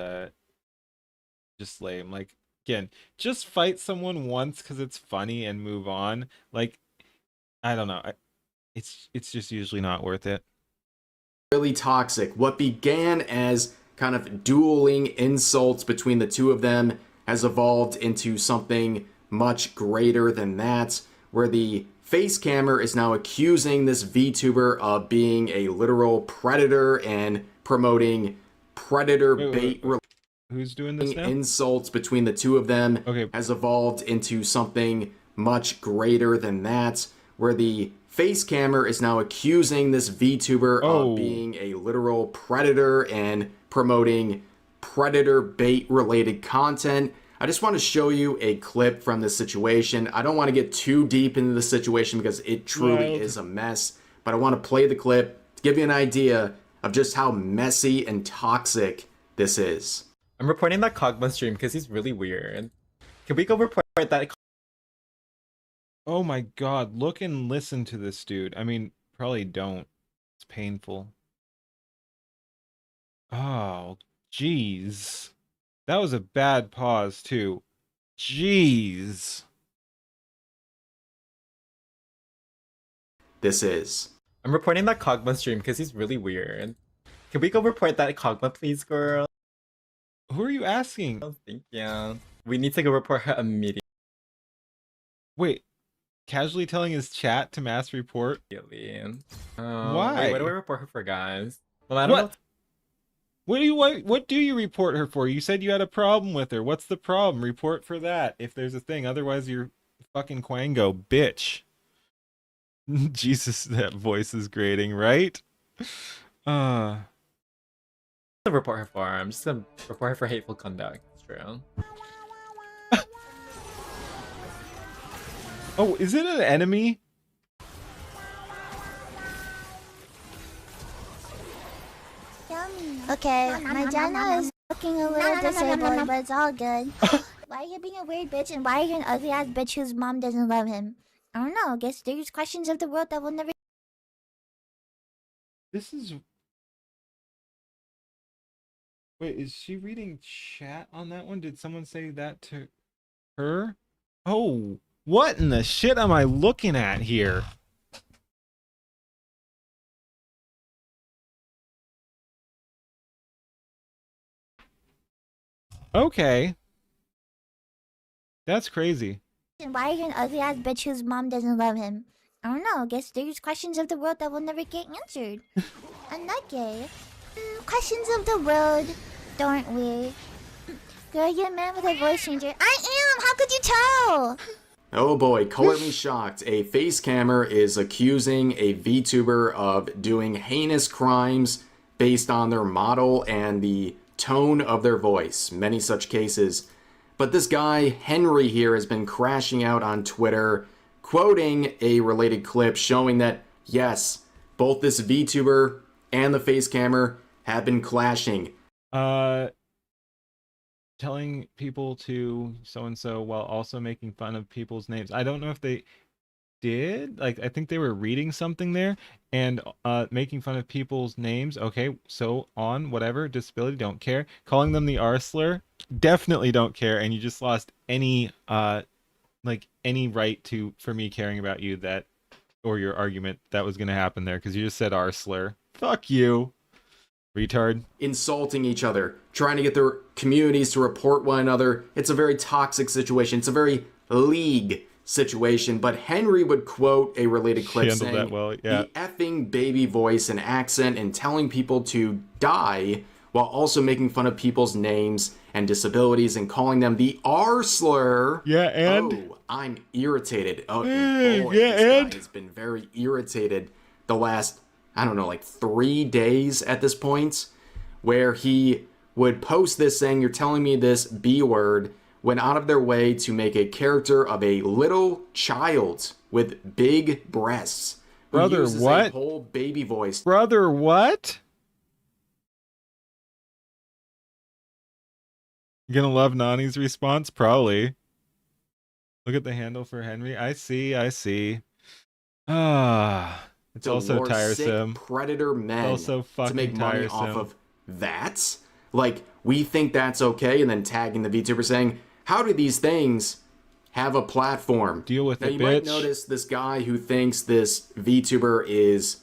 just lame. Like, again, just fight someone once because it's funny and move on. Like, I don't know. It's just usually not worth it. Really toxic. What began as kind of dueling insults between the two of them has evolved into something much greater than that, where the face cammer is now accusing this VTuber of being a literal predator and promoting predator bait. Who's doing this now? Insults between the two of them has evolved into something much greater than that, where the face cammer is now accusing this VTuber of being a literal predator and promoting predator bait related content. I just want to show you a clip from this situation. I don't want to get too deep into the situation because it truly is a mess, but I want to play the clip to give you an idea of just how messy and toxic this is. I'm reporting that Kogma stream because he's really weird. Can we go report that Oh my god, look and listen to this dude. I mean, probably don't. It's painful. Oh, jeez. That was a bad pause, too. Jeez. This is. I'm reporting that Kogma stream because he's really weird. Can we go report that Kogma, please, girl? Who are you asking? Oh, thank you. We need to go report her immediately. Wait, casually telling his chat to mass report? Why? Why? What do we report her for, guys? Well, I don't know. What do you report her for? You said you had a problem with her. What's the problem? Report for that if there's a thing. Otherwise, you're fucking Quango, bitch. Jesus, that voice is grating, right? To report her for. I'm just gonna report her for hateful conduct. It's true. Oh, is it an enemy? Okay, my Jenna is looking a little disabled, but it's all good. Why are you being a weird bitch, and why are you an ugly ass bitch whose mom doesn't love him? I don't know. I guess there's questions of the world that will never. This is. Wait, is she reading chat on that one? Did someone say that to her? Oh, what in the shit am I looking at here? Okay. That's crazy. And why are you an ugly ass bitch whose mom doesn't love him? I don't know. I guess there's questions of the world that will never get answered. I'm not gay. Questions of the world, don't we? Girl, you're a man with a voice changer. I am! How could you tell? Oh boy, color me shocked. A face cammer is accusing a VTuber of doing heinous crimes based on their model and the tone of their voice. Many such cases. But this guy, Henry here, has been crashing out on Twitter, quoting a related clip showing that, yes, both this VTuber and the face cammer have been clashing. Telling people to so-and-so while also making fun of people's names. I don't know if they did. Like, I think they were reading something there and making fun of people's names. Okay, so on, whatever, disability, don't care. Calling them the R-slur, definitely don't care. And you just lost any, like, any right to, for me caring about you that, or your argument that was going to happen there, because you just said R-slur. Fuck you. Retard. Insulting each other, trying to get their communities to report one another. It's a very toxic situation. It's a very league situation. But Henry would quote a related clip saying, that well, yeah. The effing baby voice and accent and telling people to die while also making fun of people's names and disabilities and calling them the R-slur. Yeah, and? Oh, I'm irritated. Oh, boy, yeah, this and? guy has been very irritated the last, I don't know, like 3 days at this point, where he would post this saying, you're telling me this B word, went out of their way to make a character of a little child with big breasts. Brother, what? A whole baby voice. Brother, what? You gonna love Nani's response? Probably. Look at the handle for Henry. I see. It's also tiresome. Predator men also fucking to make money tiresome. off of that. Like, we think that's okay, and then tagging the VTuber saying, how do these things have a platform? Deal with now, it, you bitch. might notice this guy who thinks this VTuber is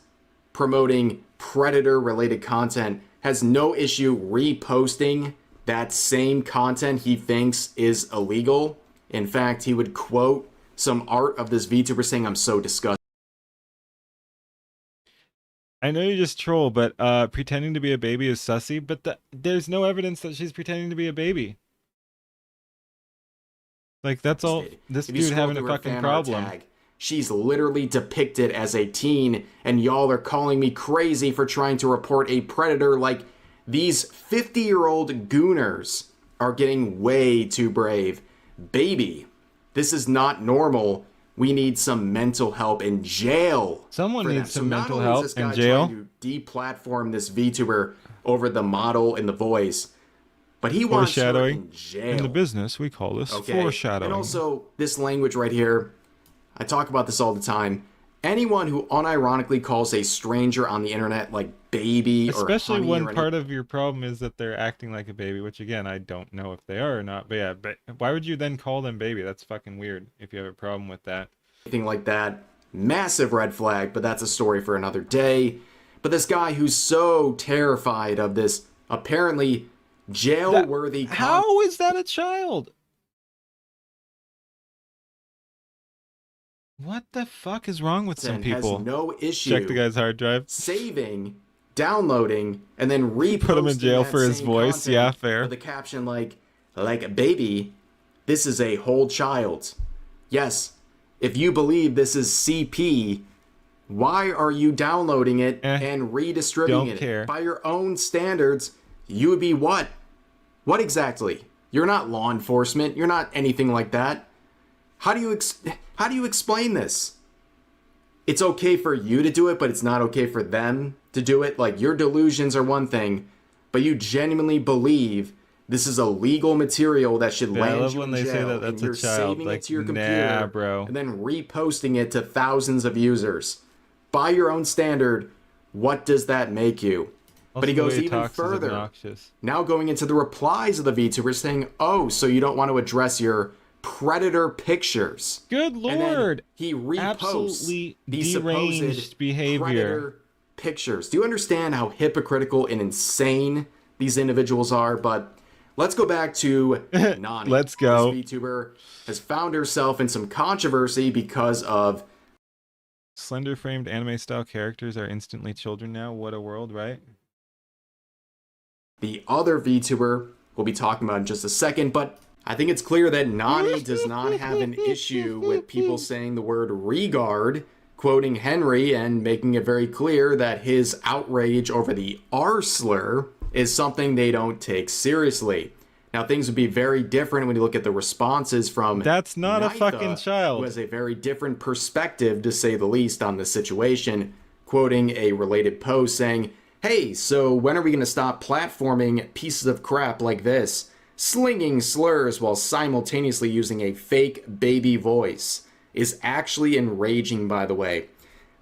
promoting Predator-related content has no issue reposting that same content he thinks is illegal. In fact, he would quote some art of this VTuber saying, I'm so disgusted. I know you just troll, but pretending to be a baby is sussy, but there's no evidence that she's pretending to be a baby. Like, that's all. This If you dude scroll having a through her fucking fan art problem. tag, she's literally depicted as a teen, and y'all are calling me crazy for trying to report a predator. Like, these 50-year-old gooners are getting way too brave. Baby, this is not normal. We need some mental help in jail. Someone needs some mental not only is help this in guy jail. trying to deplatform this VTuber over the model and the voice, but he wants her Foreshadowing. in jail. In the business, we call this foreshadowing. And also, this language right here, I talk about this all the time. Anyone who unironically calls a stranger on the internet like baby Especially or honey when or part of your problem is that they're acting like a baby, which again, I don't know if they are or not. But yeah, but why would you then call them baby? That's fucking weird if you have a problem with that. anything like that, massive red flag, but that's a story for another day. But this guy who's so terrified of this apparently jail-worthy... How is that a child? What the fuck is wrong with some people? Has no issue Check the guy's hard drive. saving, downloading, and then reposting Put him in jail that for his same voice. content Yeah, fair. with a caption like a baby, this is a whole child. Yes, if you believe this is CP, why are you downloading it and redistributing don't it? care. By your own standards, you would be what? What exactly? You're not law enforcement. You're not anything like that. How do you explain this? It's okay for you to do it, but it's not okay for them to do it. Like, your delusions are one thing, but you genuinely believe this is illegal material that should Yeah, I land love you when in they jail, say that that's and a you're child. saving Like, it to your nah, computer, bro. and then reposting it to thousands of users. By your own standard, what does that make you? But he Also, the goes way he even talks is further. obnoxious. Now going into the replies of the VTuber saying, oh, so you don't want to address your predator pictures. Good And then lord. he reposts Absolutely these deranged supposed behavior. predator pictures. Do you understand how hypocritical and insane these individuals are? But let's go back to Nani. Let's go. This VTuber has found herself in some controversy because of Slender framed anime style characters are instantly children now. What a world, right? the other VTuber we'll be talking about in just a second, but I think it's clear that Nani does not have an issue with people saying the word regard, quoting Henry and making it very clear that his outrage over the R slur is something they don't take seriously. Now, things would be very different when you look at the responses from That's not a Nitha, fucking child. who has a very different perspective, to say the least, on the situation, quoting a related post saying, hey, so when are we going to stop platforming pieces of crap like this, slinging slurs while simultaneously using a fake baby voice? Is actually enraging, by the way.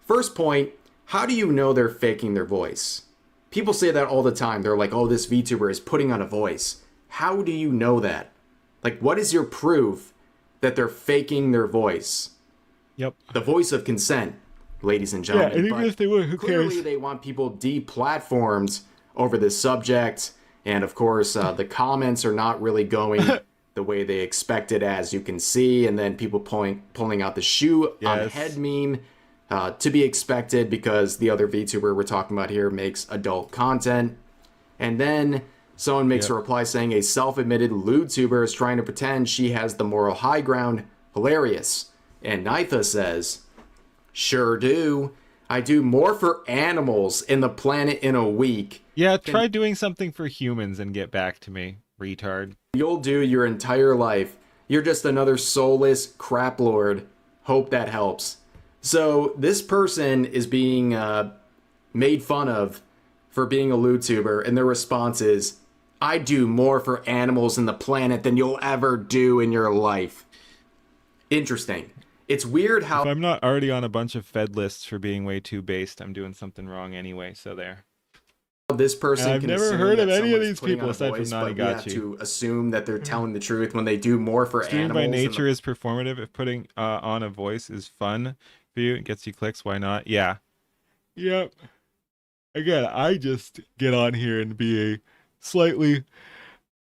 First point, how do you know they're faking their voice? People say that all the time. They're like, oh, this VTuber is putting on a voice. How do you know that? Like, what is your proof that they're faking their voice? Yep. The voice of consent, ladies and gentlemen. Yeah, and even But if they would, who clearly cares? they want people deplatformed over this subject. And of course, the comments are not really going the way they expected, as you can see. And then people pulling out the shoe on head meme, to be expected, because the other VTuber we're talking about here makes adult content. And then someone makes a reply saying a self-admitted lewd-tuber is trying to pretend she has the moral high ground. Hilarious. And Nitha says, sure do. I do more for animals in the planet in a week. Yeah, try doing something for humans and get back to me, retard. You'll do your entire life. You're just another soulless crap lord. Hope that helps. So this person is being made fun of for being a lewd-tuber, and their response is, I do more for animals in the planet than you'll ever do in your life. Interesting. It's weird how... If I'm not already on a bunch of Fed lists for being way too based, I'm doing something wrong anyway, so there. This person And I've can never assume heard of that any of someone's these putting people on a aside from voice, but we have Nanigachi. to assume that they're telling the truth when they do more for Streaming animals. by in the nature is performative. If putting on a voice is fun for you, it gets you clicks, why not? Yeah. Yep. Again, I just get on here and be a slightly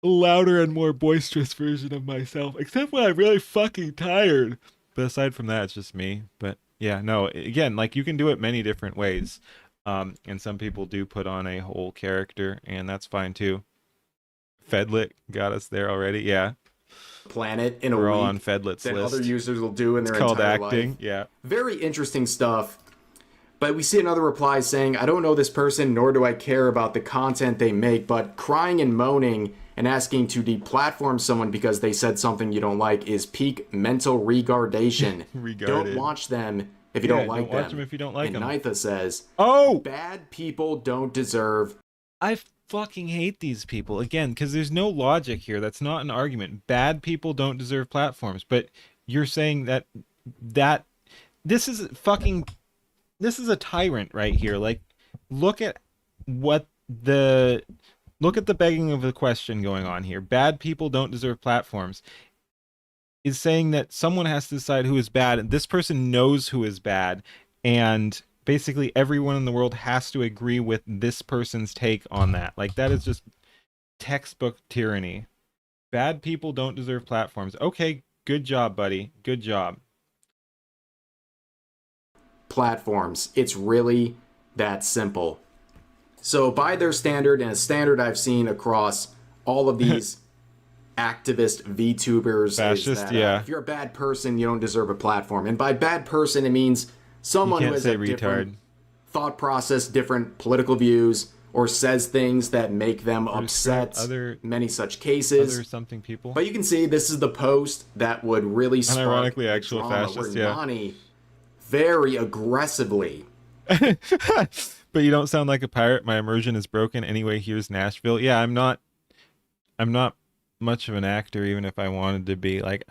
louder and more boisterous version of myself, except when I'm really fucking tired. But aside from that, it's just me. But yeah, no, again, like, you can do it many different ways. And some people do put on a whole character, and that's fine too. Fedlit got us there already, yeah. Planet in a We're all week on Fedlit's that list. other users will do in It's their called entire acting, life. yeah. Very interesting stuff. But we see another reply saying, I don't know this person, nor do I care about the content they make, but crying and moaning and asking to deplatform someone because they said something you don't like is peak mental regardation. Don't watch them if you don't like them. Don't watch them if you don't like and them. Nitha says, oh, bad people don't deserve... I fucking hate these people, again, because there's no logic here. That's not an argument. Bad people don't deserve platforms. But you're saying that this is a tyrant right here. Like, look at the begging of the question going on here. Bad people don't deserve platforms. Is saying that someone has to decide who is bad, and this person knows who is bad, and basically everyone in the world has to agree with this person's take on that. Like, that is just textbook tyranny. Bad people don't deserve platforms. Okay, good job, buddy. Good job. Platforms. It's really that simple. So by their standard, and a standard I've seen across all of these activist VTubers, Fascist, is that, yeah. if you're a bad person, you don't deserve a platform. And by bad person, it means someone who has a different thought process, different political views, or says things that make them upset. Many such cases. Other something people. But you can see this is the post that would really spark unironically actual drama fascist, where yeah. Nani very aggressively. But you don't sound like a pirate. My immersion is broken. Anyway, here's Nashville. Yeah, I'm not much of an actor, even if I wanted to be. Like,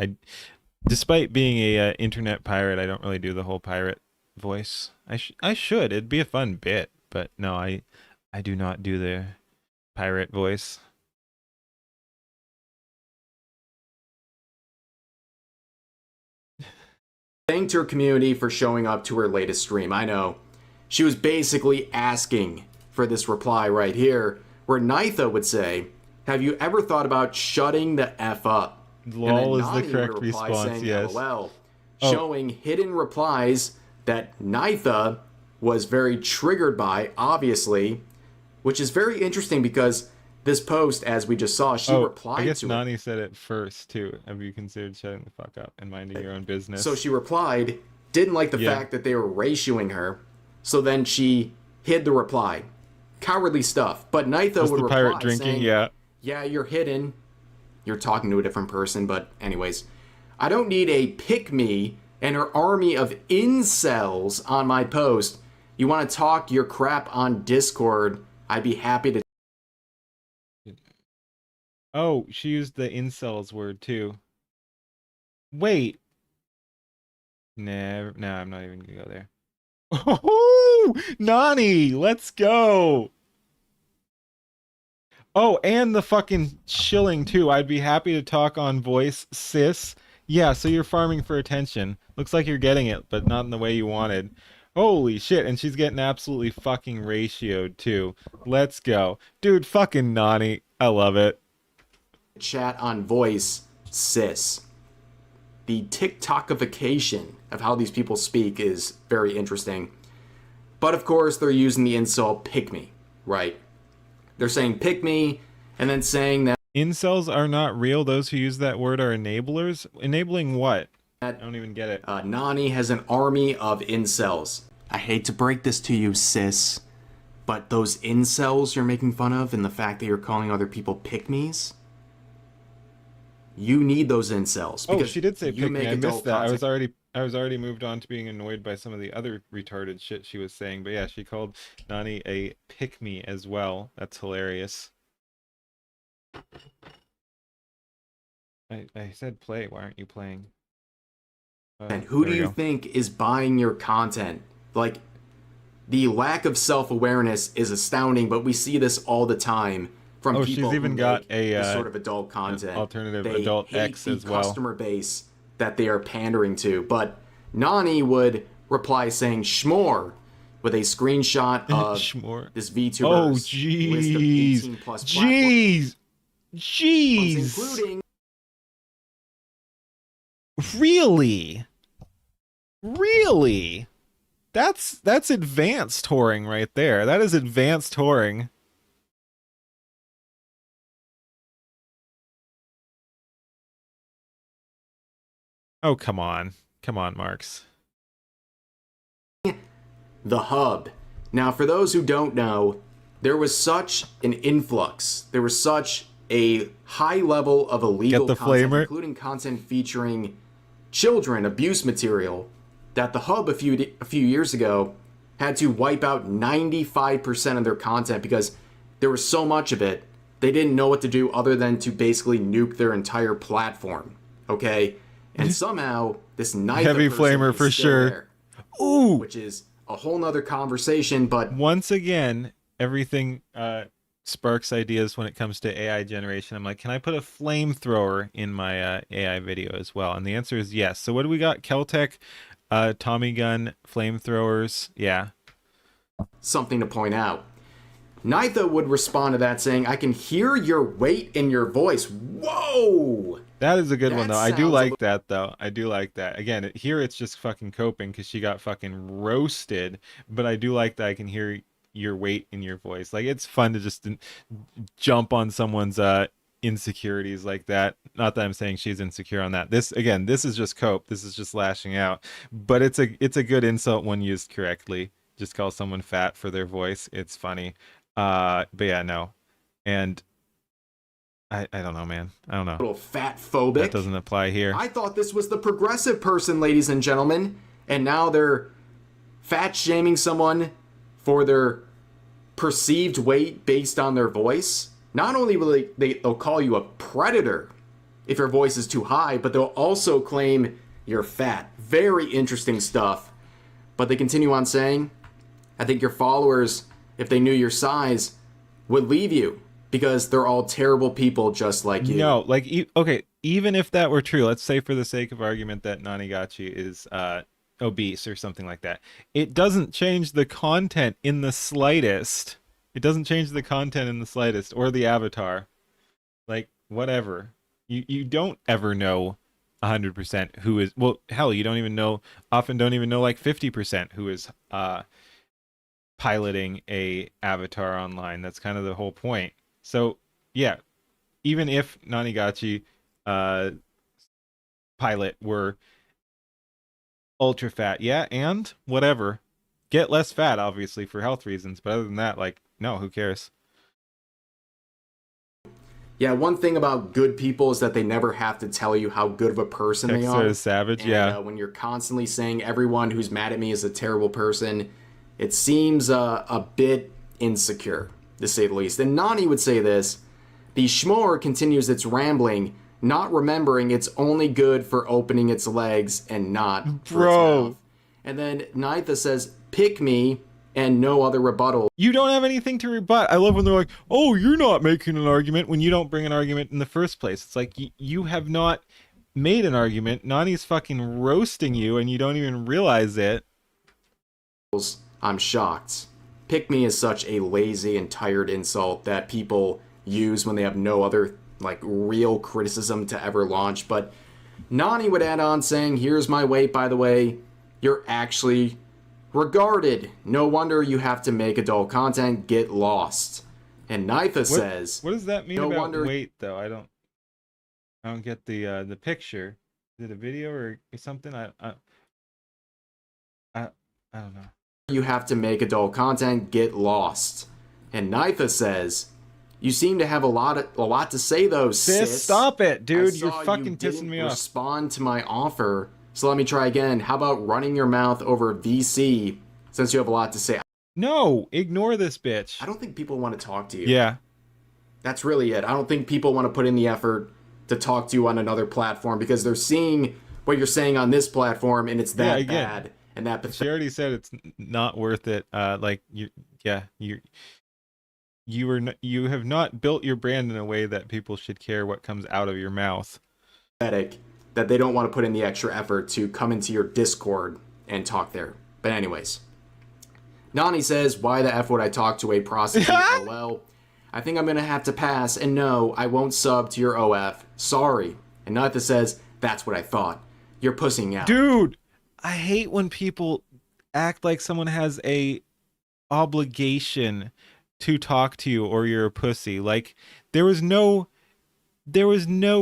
despite being a internet pirate, I don't really do the whole pirate voice. I should. It'd be a fun bit, but no, I do not do the pirate voice. Thanked her community for showing up to her latest stream. I know. She was basically asking for this reply right here, where Nitha would say, "Have you ever thought about shutting the F up?" LOL is the Nani would correct reply response, saying, yes. LOL, Oh. showing hidden replies that Nitha was very triggered by, obviously, which is very interesting because this post, as we just saw, she replied I guess to it. Nani said it first too. Have you considered shutting the fuck up and minding your own business? So she replied, didn't like the fact that they were ratioing her, so then she hid the reply. Cowardly stuff. But Nitha Was would the reply pirate drinking? saying, Yeah. "Yeah, you're hidden. You're talking to a different person, but anyways. I don't need a pick-me and her army of incels on my post. You want to talk your crap on Discord, I'd be happy to." Oh, she used the incels word too. Wait. Nah, I'm not even gonna go there. Oh, Nani, let's go. Oh, and the fucking shilling too. I'd be happy to talk on voice, sis. Yeah, so you're farming for attention. Looks like you're getting it, but not in the way you wanted. Holy shit, and she's getting absolutely fucking ratioed too. Let's go. Dude, fucking Nani. I love it. Chat on voice, sis. The TikTokification of how these people speak is very interesting. But of course, they're using the insult pick me, right? They're saying pick me, and then saying that incels are not real. Those who use that word are enablers. Enabling what? I don't even get it. Nani has an army of incels. I hate to break this to you, sis, but those incels you're making fun of and the fact that you're calling other people pick-me's, you need those incels. Oh, she did say pick me. I missed adult that. content. I was already moved on to being annoyed by some of the other retarded shit she was saying. But yeah, she called Nani a pick me as well. That's hilarious. I said play. Why aren't you playing? And who do there we you go. think is buying your content? Like, the lack of self-awareness is astounding, but we see this all the time from Oh, people she's even who got make a this sort of adult content. alternative They adult hate X the as well. customer base that they are pandering to. But Nani would reply saying "schmore" with a screenshot of Schmore. this VTuber's Oh, list of jeez. 18 plus Jeez. platforms, Jeez. including Really? Really? That's advanced touring right there. That is advanced touring. Oh, come on. Come on, Marks. the hub. Now, for those who don't know, there was such an influx. There was such a high level of illegal Get the content, flamer. including content featuring children, abuse material, that the hub a few years ago had to wipe out 95% of their content because there was so much of it, they didn't know what to do other than to basically nuke their entire platform. Okay? And somehow, this knife Heavy flamer for sure. Ooh! which is a whole nother conversation, but once again, everything sparks ideas when it comes to AI generation. I'm like, can I put a flamethrower in my AI video as well? And the answer is yes. So what do we got? Keltec, Tommy gun, flamethrowers. Yeah. something to point out. Nitha would respond to that saying, I can hear your weight in your voice. Whoa! That is a good one, That though. I do sounds a like that, though. I do like that. Again, here it's just fucking coping because she got fucking roasted. But I do like that I can hear your weight in your voice. Like, it's fun to just jump on someone's insecurities like that. Not that I'm saying she's insecure on that. This is just cope. This is just lashing out. But it's a good insult when used correctly. Just call someone fat for their voice. It's funny. But yeah, no. And I don't know, man. I don't know. A little fat phobic. That doesn't apply here. I thought this was the progressive person, ladies and gentlemen, and now they're fat shaming someone for their perceived weight based on their voice. Not only will they'll call you a predator if your voice is too high, but they'll also claim you're fat. Very interesting stuff. But they continue on saying, I think your followers, if they knew your size, would leave you because they're all terrible people just like you. No, like, okay, even if that were true, let's say for the sake of argument that Nanigachi is obese or something like that. It doesn't change the content in the slightest. It doesn't change the content in the slightest, or the avatar. Like, whatever. You don't ever know 100% who is, well, hell, you don't even know like 50% who is piloting a avatar online. That's kind of the whole point. So yeah, even if Nanigachi pilot were ultra fat, yeah, and whatever, get less fat obviously for health reasons, but other than that, like, no, who cares? Yeah, one thing about good people is that they never have to tell you how good of a person they are. Dexter is savage, and, yeah. When you're constantly saying everyone who's mad at me is a terrible person, it seems a bit insecure, to say the least. And Nani would say this, the Schmore continues its rambling, not remembering it's only good for opening its legs and not for its mouth. And then Nitha says, pick me, and no other rebuttal. You don't have anything to rebut. I love when they're like, oh, you're not making an argument when you don't bring an argument in the first place. It's like, you have not made an argument. Nani's fucking roasting you and you don't even realize it. I'm shocked. Pick me is such a lazy and tired insult that people use when they have no other, like, real criticism to ever launch. But Nani would add on saying, here's my weight, by the way. You're actually regarded. No wonder you have to make adult content. Get lost. And Nitha says, what does that mean no about wonder weight, though? I don't get the picture. Is it a video or something? I don't know. You have to make adult content. Get lost. And Nitha says, you seem to have a lot to say though, sis. Stop it, dude. You're I saw fucking you pissing didn't me off. Respond to my offer. So let me try again. How about running your mouth over VC since you have a lot to say? No, ignore this bitch. I don't think people want to talk to you. Yeah. That's really it. I don't think people want to put in the effort to talk to you on another platform because they're seeing what you're saying on this platform and it's that bad and that pathetic. She already said it's not worth it. Like, you have not built your brand in a way that people should care what comes out of your mouth. That they don't want to put in the extra effort to come into your Discord and talk there. But anyways, Nani says, why the F would I talk to a prostitute? LOL. I think I'm going to have to pass, and no, I won't sub to your OF. Sorry. And Nitha says, that's what I thought. You're pussing out. Dude, I hate when people act like someone has a obligation to talk to you or you're a pussy. Like, there was no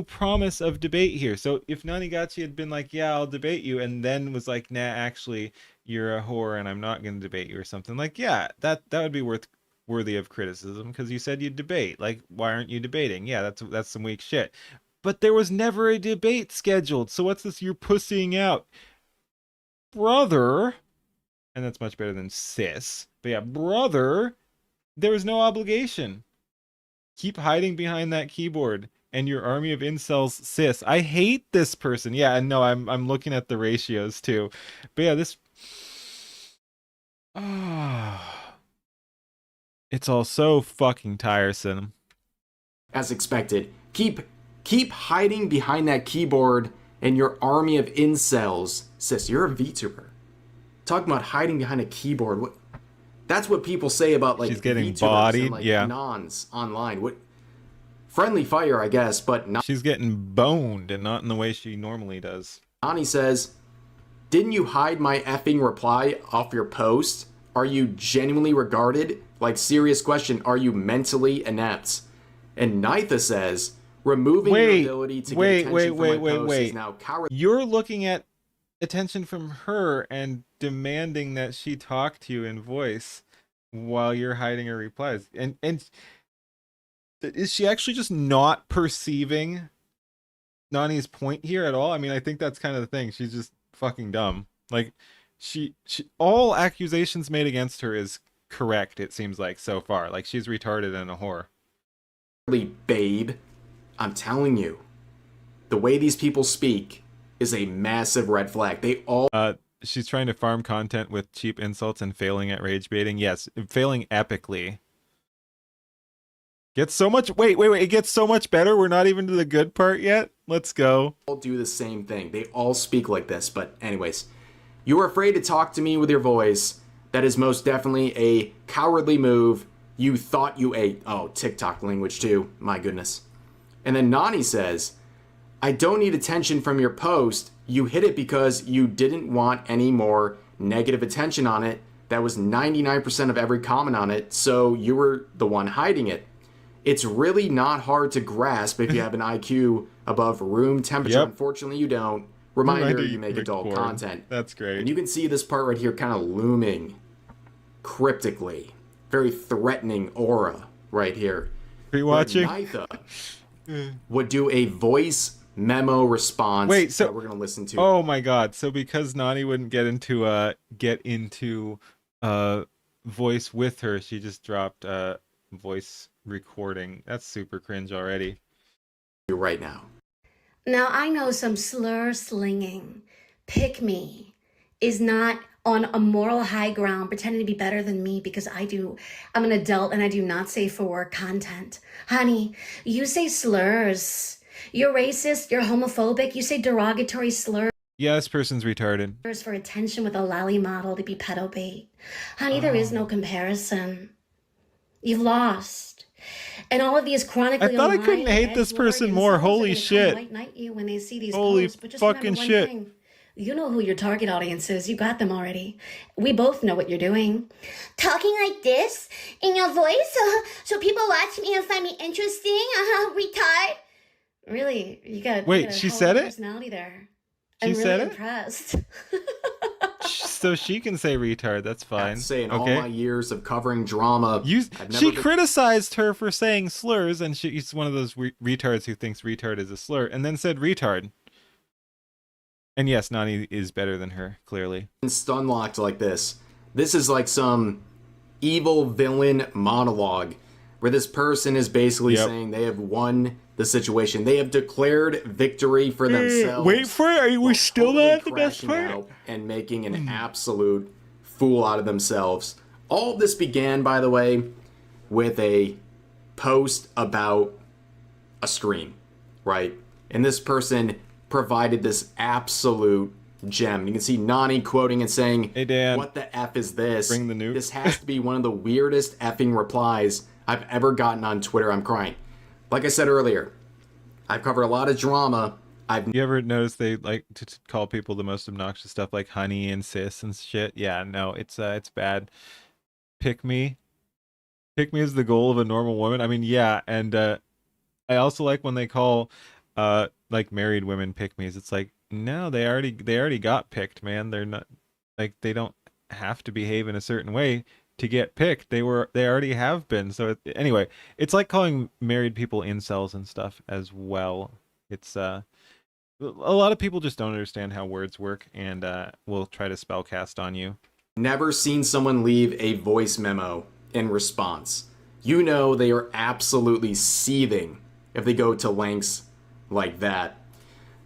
promise of debate here. So if Nanigachi had been like, yeah, I'll debate you, and then was like, nah, actually, you're a whore and I'm not going to debate you or something, like, yeah, that would be worthy of criticism because you said you'd debate. Like, why aren't you debating? Yeah, that's some weak shit. But there was never a debate scheduled. So what's this? You're pussying out, brother. And that's much better than sis. But yeah, brother, there was no obligation. Keep hiding behind that keyboard and your army of incels, sis. I hate this person. Yeah, and no, I'm looking at the ratios too. But yeah, this It's all so fucking tiresome. As expected, keep hiding behind that keyboard and your army of incels. Sis, you're a VTuber. Talking about hiding behind a keyboard. That's what people say about like she's getting VTubers bodied, and, like, yeah. nons online. What? Friendly fire, I guess, but not. She's getting boned and not in the way she normally does. Nani says, "Didn't you hide my effing reply off your post? Are you genuinely regarded? Like, serious question. Are you mentally inept?" And Nitha says, "Removing your ability to get attention from my post is now coward." You're looking at attention from her and demanding that she talk to you in voice while you're hiding her replies. And is she actually just not perceiving Nani's point here at all? I mean, I think that's kind of the thing. She's just fucking dumb. Like, she all accusations made against her is correct, it seems like, so far. Like, she's retarded and a whore. Babe, I'm telling you, the way these people speak is a massive red flag. They all... she's trying to farm content with cheap insults and failing at rage baiting. Yes, failing epically. Gets so much... Wait. It gets so much better. We're not even to the good part yet. Let's go. All do the same thing. They all speak like this. But anyways, you were afraid to talk to me with your voice. That is most definitely a cowardly move. You thought you ate. Oh, TikTok language too. My goodness. And then Nani says, "I don't need attention from your post. You hid it because you didn't want any more negative attention on it. That was 99% of every comment on it, so you were the one hiding it. It's really not hard to grasp if you have an IQ above room temperature. Yep. Unfortunately, you don't. Reminder, you make adult content." That's great. And you can see this part right here kind of looming cryptically. Very threatening aura right here. Are you watching? Nitha would do a voice memo response. Wait, so that we're gonna listen to. Oh my god! So because Nani wouldn't get into voice with her, she just dropped voice recording. That's super cringe already. Right now. Now I know some slur slinging. Pick me is not on a moral high ground pretending to be better than me because I'm an adult and I do not say for work content. Honey, you say slurs. You're racist, you're homophobic, you say derogatory slurs. Yeah, this person's retarded. For attention with a lolly model to be pedo bait. Honey, there is no comparison. You've lost. And all of these chronically I thought I couldn't hate this person more. Holy shit. White knight you when they see these Holy posts, but just fucking remember one shit. thing. You know who your target audience is. You got them already. We both know what you're doing. Talking like this in your voice so people watch me and find me interesting? Retard. Really, you got. Wait, you got a she hell said of a it? Personality there. She I'm said really it? impressed. So she can say retard. That's fine. Saying all Okay. my years of covering drama, I've never She been- criticized her for saying slurs, and she's one of those retards who thinks retard is a slur, and then said retard. And yes, Nani is better than her, clearly. stun locked like this. This is like some evil villain monologue where this person is basically saying they have won the situation. They have declared victory for themselves. Wait for it. We're still not at the best crashing part. out and making an absolute fool out of themselves. All of this began, by the way, with a post about a stream, right? And this person provided this absolute gem. You can see Nani quoting and saying, "Hey Dan, what the F is this? Bring the nuke." This has to be one of the weirdest effing replies I've ever gotten on Twitter. I'm crying. Like I said earlier, I've covered a lot of drama. You ever notice they like to call people the most obnoxious stuff like honey and sis and shit? Yeah, no, it's bad. Pick me. Pick me is the goal of a normal woman. I mean, yeah, and I also like when they call like married women pick me's. It's like, no, they already got picked, man. They're not like, they don't have to behave in a certain way to get picked. They already have been. So anyway, it's like calling married people incels and stuff as well. It's a lot of people just don't understand how words work and will try to spellcast on you. Never seen someone leave a voice memo in response. You know they are absolutely seething if they go to lengths like that.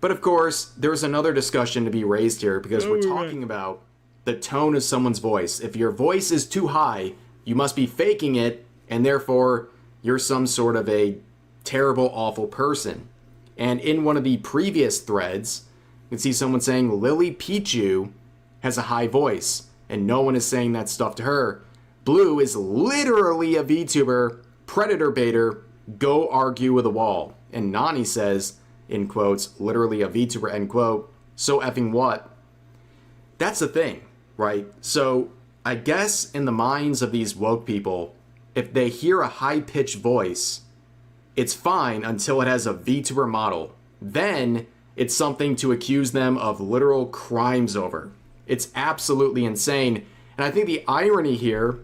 But of course, there's another discussion to be raised here because we're talking about the tone of someone's voice. If your voice is too high, you must be faking it, and therefore you're some sort of a terrible, awful person. And in one of the previous threads, you can see someone saying Lily Pichu has a high voice, and no one is saying that stuff to her. Blue is literally a VTuber, predator baiter, go argue with a wall. And Nani says, in quotes, literally a VTuber, end quote, so effing what? That's the thing, right? So I guess in the minds of these woke people, if they hear a high-pitched voice, it's fine until it has a VTuber model. Then it's something to accuse them of literal crimes over. It's absolutely insane. And I think the irony here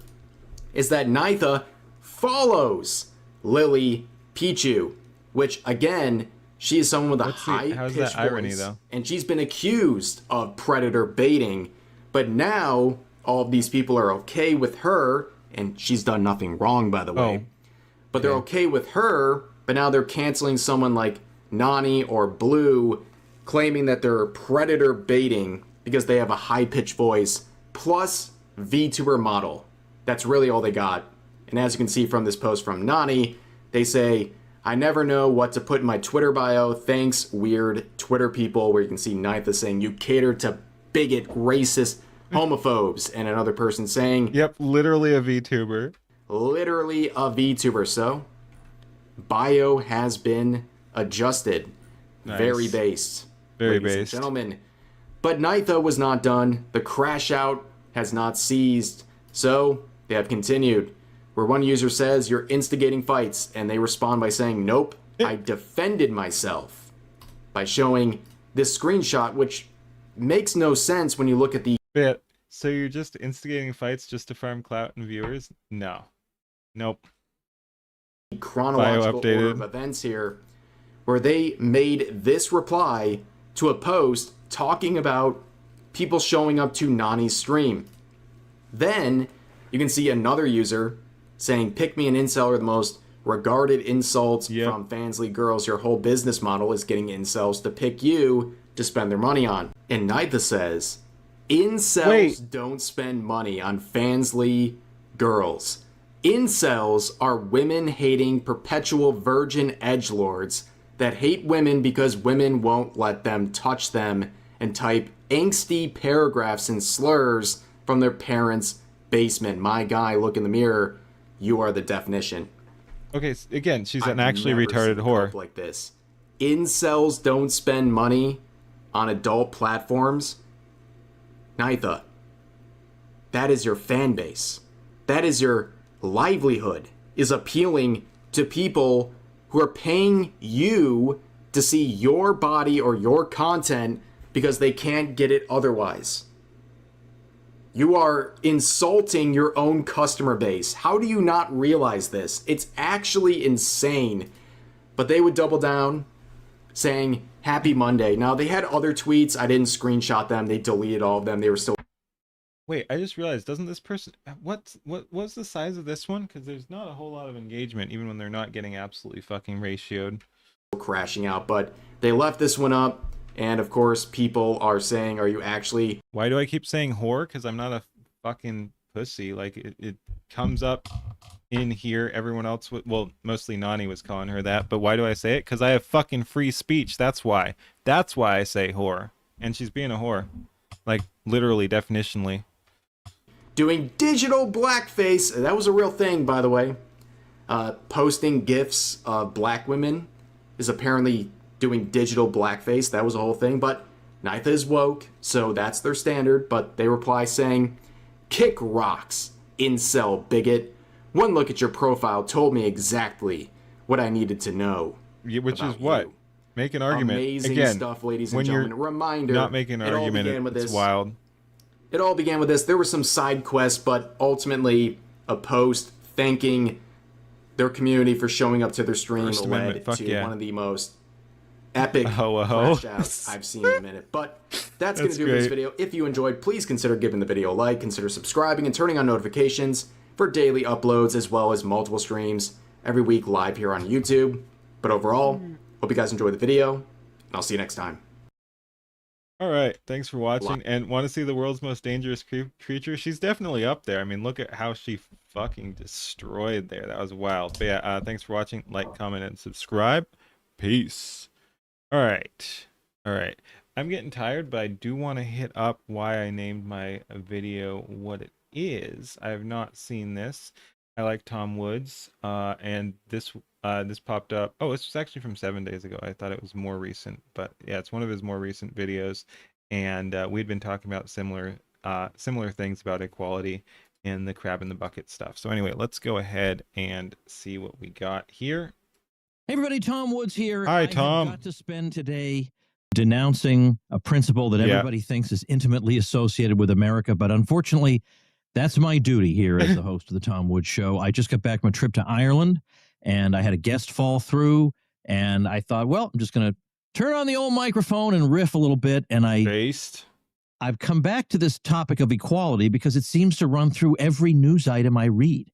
is that Nitha follows Lily Pichu, which again, she is someone with a high-pitched voice, irony, though? and she's been accused of predator baiting. But now all of these people are okay with her, and she's done nothing wrong, by the way. But they're okay with her, but now they're canceling someone like Nani or Blue, claiming that they're predator baiting because they have a high-pitched voice, plus VTuber model. That's really all they got. And as you can see from this post from Nani, they say, I never know what to put in my Twitter bio. Thanks, weird Twitter people, where you can see Nitha saying, you cater to bigot, racist, homophobes. And another person saying, yep, literally a VTuber. Literally a VTuber. So, bio has been adjusted. Nice. Very based. Very ladies based. And gentlemen. But Nitha was not done. The crash out has not ceased. So, they have continued. Where one user says, you're instigating fights, and they respond by saying, nope, I defended myself. By showing this screenshot, which makes no sense when you look at the... Wait, so you're just instigating fights just to farm clout and viewers? No. Nope. Chronological order of events here, where they made this reply to a post talking about people showing up to Nani's stream. Then, you can see another user saying, pick me and incel are the most regarded insults from Fansly girls. Your whole business model is getting incels to pick you to spend their money on. And Nitha says, incels don't spend money on Fansly girls. Incels are women-hating, perpetual virgin edgelords that hate women because women won't let them touch them and type angsty paragraphs and slurs from their parents' basement. My guy, look in the mirror. You are the definition. Okay, again, she's an actually retarded whore. Like this. Incels don't spend money on adult platforms. Nitha, that is your fan base. That is your livelihood, is appealing to people who are paying you to see your body or your content because they can't get it otherwise. You are insulting your own customer base. How do you not realize this? It's actually insane. But they would double down, saying, Happy Monday. Now, they had other tweets. I didn't screenshot them. They deleted all of them. They were still... Wait, I just realized, doesn't this person... What's the size of this one? Because there's not a whole lot of engagement, even when they're not getting absolutely fucking ratioed. Crashing out, but they left this one up. And of course, people are saying, are you actually... Why do I keep saying whore? Because I'm not a fucking pussy. Like, it comes up in here. Everyone else, well, mostly Nani was calling her that. But why do I say it? Because I have fucking free speech. That's why. That's why I say whore. And she's being a whore. Like, literally, definitionally. Doing digital blackface. That was a real thing, by the way. Posting GIFs of black women is apparently... doing digital blackface. That was a whole thing, but Nitha is woke, so that's their standard. But they reply saying, kick rocks, incel bigot. One look at your profile told me exactly what I needed to know. Which is what? Make an argument. Amazing Again, stuff, ladies and when gentlemen. you're Reminder. not making an argument, it's wild. It all began with this. There were some side quests, but ultimately a post thanking their community for showing up to their stream led to one of the most epic crash outs I've seen in a minute. But that's going to do it for this video. If you enjoyed, please consider giving the video a like, consider subscribing and turning on notifications for daily uploads as well as multiple streams every week live here on YouTube. But overall, hope you guys enjoyed the video, and I'll see you next time. All right, thanks for watching. And want to see the world's most dangerous creature? She's definitely up there. I mean, look at how she fucking destroyed there. That was wild. But yeah, thanks for watching. Like, comment, and subscribe. Peace. All right. I'm getting tired, but I do want to hit up why I named my video what it is. I have not seen this. I like Tom Woods, and this popped up. Oh, this was actually from 7 days ago. I thought it was more recent, but yeah, it's one of his more recent videos. And we'd been talking about similar things about equality and the crab in the bucket stuff. So anyway, let's go ahead and see what we got here. Hey everybody, Tom Woods here. Hi, Tom. I got to spend today denouncing a principle that everybody thinks is intimately associated with America, but unfortunately, that's my duty here as the host of the Tom Woods Show. I just got back from a trip to Ireland, and I had a guest fall through, and I thought, well, I'm just going to turn on the old microphone and riff a little bit, and I've come back to this topic of equality because it seems to run through every news item I read.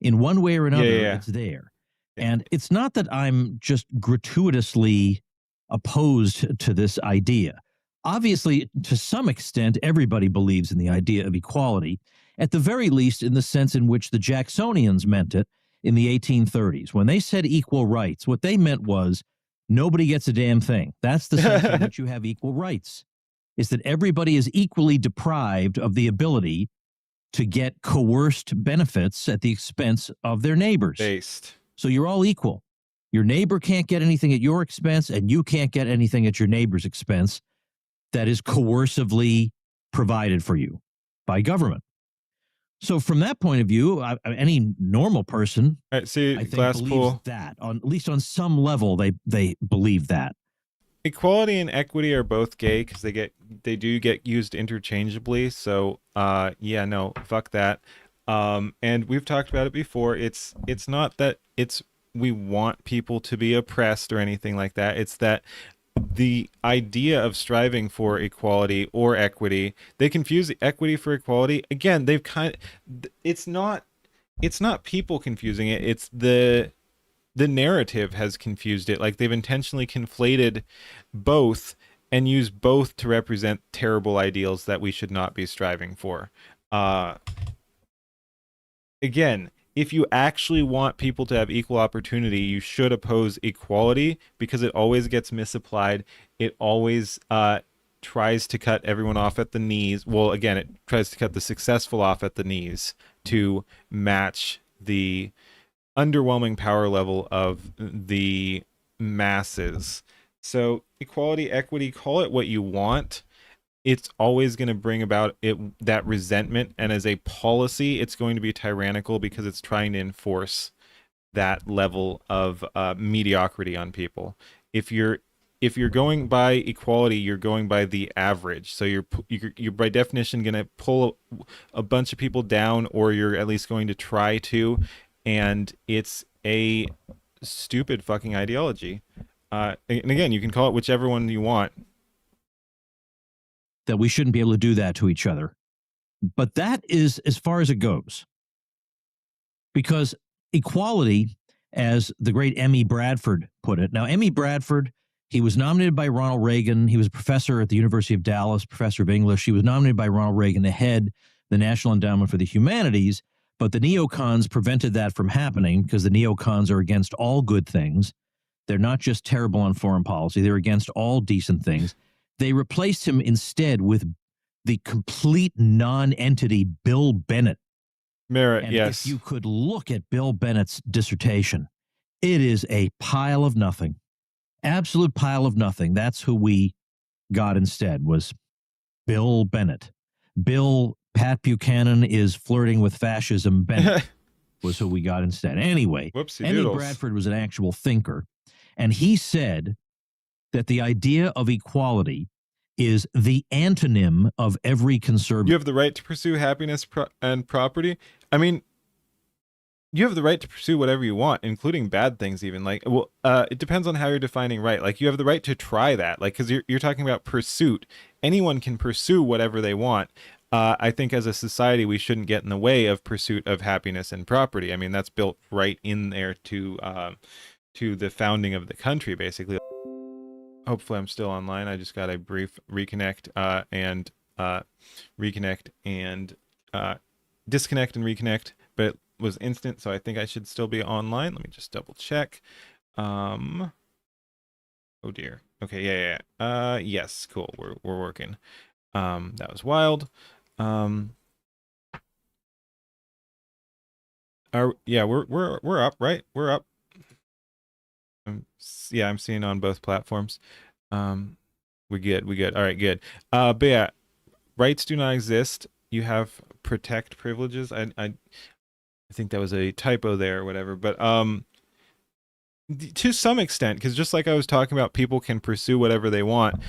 In one way or another, it's there. And it's not that I'm just gratuitously opposed to this idea. Obviously, to some extent, everybody believes in the idea of equality, at the very least in the sense in which the Jacksonians meant it in the 1830s. When they said equal rights, what they meant was nobody gets a damn thing. That's the sense in which you have equal rights, is that everybody is equally deprived of the ability to get coerced benefits at the expense of their neighbors. So you're all equal. Your neighbor can't get anything at your expense, and you can't get anything at your neighbor's expense that is coercively provided for you by government. So from that point of view, any normal person, I think, believes that. At least on some level, they believe that. Equality and equity are both gay because they do get used interchangeably. So yeah, no, fuck that. And we've talked about it before. It's not that we want people to be oppressed or anything like that. It's that the idea of striving for equality or equity, they confuse equity for equality. Again, it's not people confusing it. It's the narrative has confused it. Like they've intentionally conflated both and used both to represent terrible ideals that we should not be striving for. Again, if you actually want people to have equal opportunity, you should oppose equality because it always gets misapplied. It always tries to cut everyone off at the knees. Well, again, it tries to cut the successful off at the knees to match the underwhelming power level of the masses. So equality, equity, call it what you want. It's always going to bring about that resentment, and as a policy, it's going to be tyrannical because it's trying to enforce that level of mediocrity on people. If you're going by equality, you're going by the average. So you're by definition going to pull a bunch of people down, or you're at least going to try to, and it's a stupid fucking ideology. And again, you can call it whichever one you want. That we shouldn't be able to do that to each other. But that is as far as it goes. Because equality, as the great Emmy Bradford put it. Now, Emmy Bradford, he was nominated by Ronald Reagan. He was a professor at the University of Dallas, professor of English. He was nominated by Ronald Reagan to head the National Endowment for the Humanities. But the neocons prevented that from happening because the neocons are against all good things. They're not just terrible on foreign policy. They're against all decent things. They replaced him instead with the complete non-entity Bill Bennett. Merritt, and yes. If you could look at Bill Bennett's dissertation, it is a pile of nothing. Absolute pile of nothing. That's who we got instead, was Bill Bennett. Pat Buchanan is flirting with fascism. Bennett was who we got instead. Anyway, Emmy Bradford was an actual thinker, and he said that the idea of equality is the antonym of every conservative. You have the right to pursue happiness and property. I mean, you have the right to pursue whatever you want, including bad things even. Like, well, it depends on how you're defining right. Like, you have the right to try that. Like, because you're talking about pursuit. Anyone can pursue whatever they want. I think as a society, we shouldn't get in the way of pursuit of happiness and property. I mean, that's built right in there to the founding of the country, basically. hopefully I'm still online. I just got a brief reconnect and reconnect and disconnect and reconnect, but it was instant, so I think I should still be online. Let me just double check. Oh dear. Okay, yeah. Yes, cool. We're working. That was wild. Yeah, we're up, right? We're up. Yeah, I'm seeing on both platforms. We good. All right, good. But yeah, rights do not exist. You have protect privileges. I think that was a typo there or whatever, but to some extent, because just like I was talking about, people can pursue whatever they want.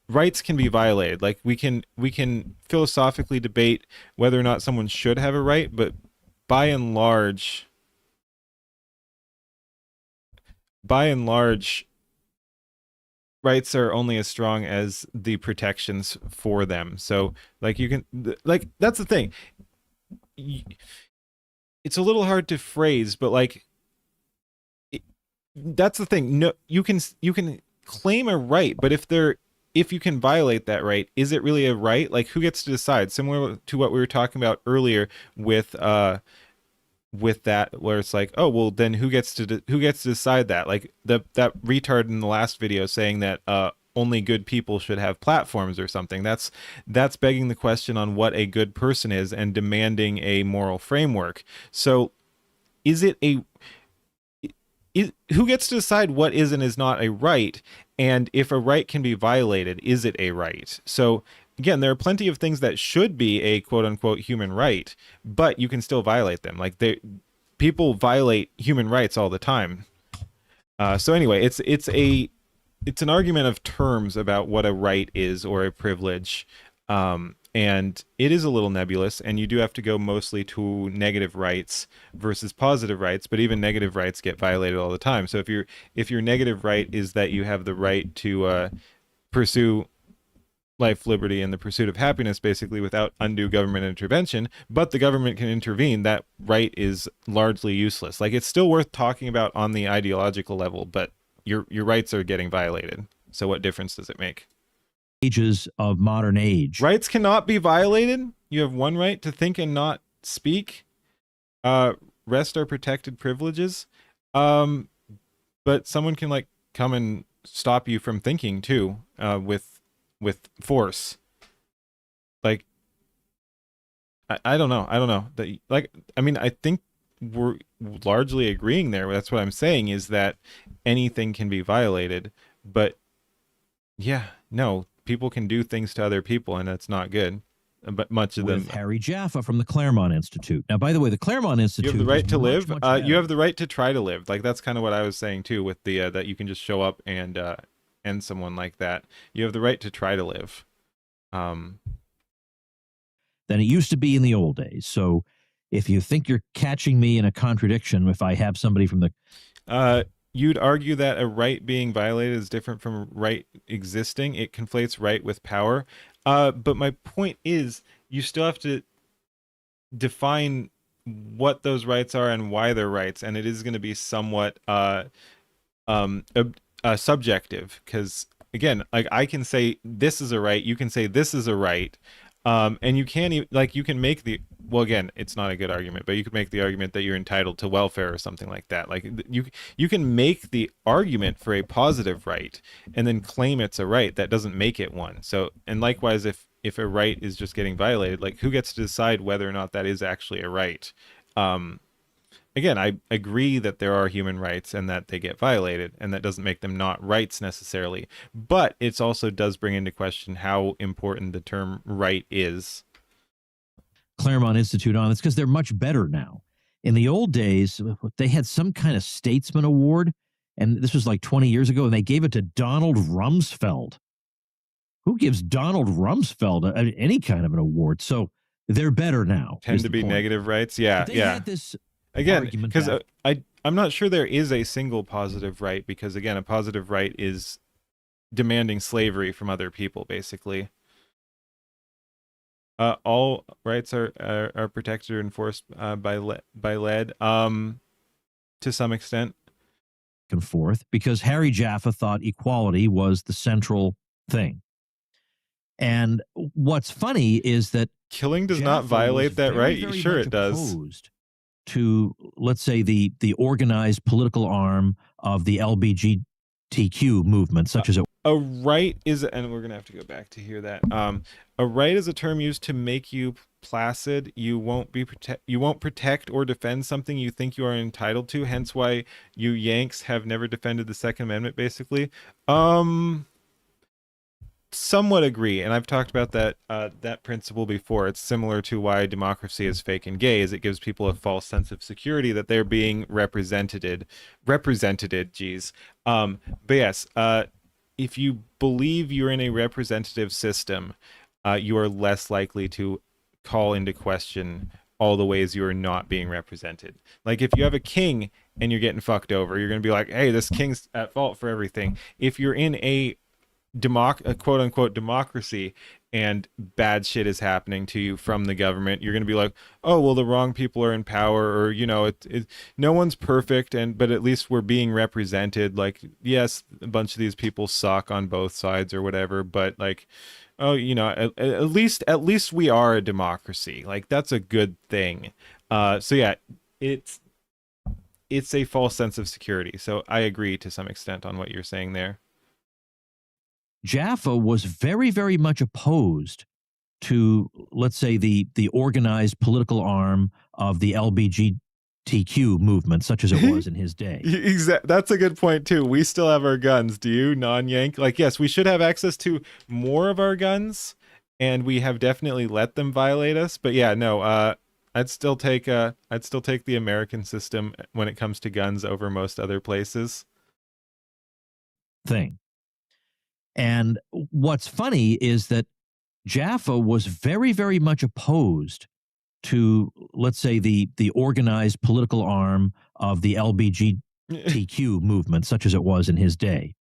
Rights can be violated. Like we can philosophically debate whether or not someone should have a right, but by and large, rights are only as strong as the protections for them. So like you can, like, that's the thing. It's a little hard to phrase, but like that's the thing. No, you can claim a right, but if you can violate that right, is it really a right? Like, who gets to decide? Similar to what we were talking about earlier with that, where it's like, oh well, then who gets to decide that? Like that retard in the last video saying that only good people should have platforms or something. That's begging the question on what a good person is and demanding a moral framework. So, who gets to decide what is and is not a right? And if a right can be violated, is it a right? So again, there are plenty of things that should be a quote unquote human right, but you can still violate them. Like people violate human rights all the time. So anyway, it's an argument of terms about what a right is or a privilege. And it is a little nebulous, and you do have to go mostly to negative rights versus positive rights, but even negative rights get violated all the time. So if your negative right is that you have the right to pursue life, liberty, and the pursuit of happiness, basically without undue government intervention, but the government can intervene, that right is largely useless. Like, it's still worth talking about on the ideological level, but your rights are getting violated. So what difference does it make? Ages of modern age. Rights cannot be violated. You have one right to think and not speak. Rest are protected privileges. But someone can like come and stop you from thinking too, with force. Like, I don't know. I think we're largely agreeing there. That's what I'm saying, is that anything can be violated, but yeah, no, people can do things to other people, and that's not good. But much of them. Harry Jaffa from the Claremont Institute. Now, by the way, the Claremont Institute. You have the right to live. Much you have the right to try to live. Like, that's kind of what I was saying too, with the that you can just show up and end someone like that. You have the right to try to live. Than it used to be in the old days. So, if you think you're catching me in a contradiction, if I have somebody from the you'd argue that a right being violated is different from right existing. It conflates right with power. But my point is, you still have to define what those rights are and why they're rights, and it is going to be somewhat subjective, because again, like, I can say this is a right, you can say this is a right, and you can't even, like, you can make the, well, again, it's not a good argument, but you could make the argument that you're entitled to welfare or something like that. Like, you can make the argument for a positive right and then claim it's a right. That doesn't make it one. So, and likewise, if a right is just getting violated, like, who gets to decide whether or not that is actually a right? Again, I agree that there are human rights and that they get violated, and that doesn't make them not rights necessarily. But it also does bring into question how important the term right is. Claremont Institute on. It's because they're much better now. In the old days, they had some kind of statesman award, and this was like 20 years ago, and they gave it to Donald Rumsfeld. Who gives Donald Rumsfeld any kind of an award? So they're better now. Tend to be negative rights. Yeah, yeah. Had this again, because I'm not sure there is a single positive right, because again, a positive right is demanding slavery from other people, basically. All rights are protected or enforced by lead, to some extent, and forth because Harry Jaffa thought equality was the central thing. And what's funny is that killing does Jaffa not violate was that very, right. very Sure, much it does. opposed to, let's say, the organized political arm of the LGBTQ movement, such as it. A right is, and we're gonna have to go back to hear that. A right is a term used to make you placid. You won't protect or defend something you think you are entitled to. Hence, why you Yanks have never defended the Second Amendment. Basically, somewhat agree, and I've talked about that principle before. It's similar to why democracy is fake and gay, is it gives people a false sense of security that they're being represented. Geez, but yes, if you believe you're in a representative system, you are less likely to call into question all the ways you are not being represented. Like if you have a king and you're getting fucked over, you're going to be like, hey, this king's at fault for everything. If you're in a quote unquote democracy and bad shit is happening to you from the government, you're going to be like, oh, well, the wrong people are in power, or, you know, no one's perfect, but at least we're being represented. Like, yes, a bunch of these people suck on both sides or whatever, but like, oh, you know, at least we are a democracy. Like, that's a good thing. So yeah, it's a false sense of security. So I agree to some extent on what you're saying there. Jaffa was very, very much opposed to, let's say, the organized political arm of the LGBTQ movement, such as it was in his day. Exactly. That's a good point too. We still have our guns. Do you, non-Yank? Like, yes, we should have access to more of our guns, and we have definitely let them violate us. But yeah, no. I'd still take the American system when it comes to guns over most other places. Thing. And what's funny is that Jaffa was very, very much opposed to, let's say, the organized political arm of the LGBTQ movement, such as it was in his day.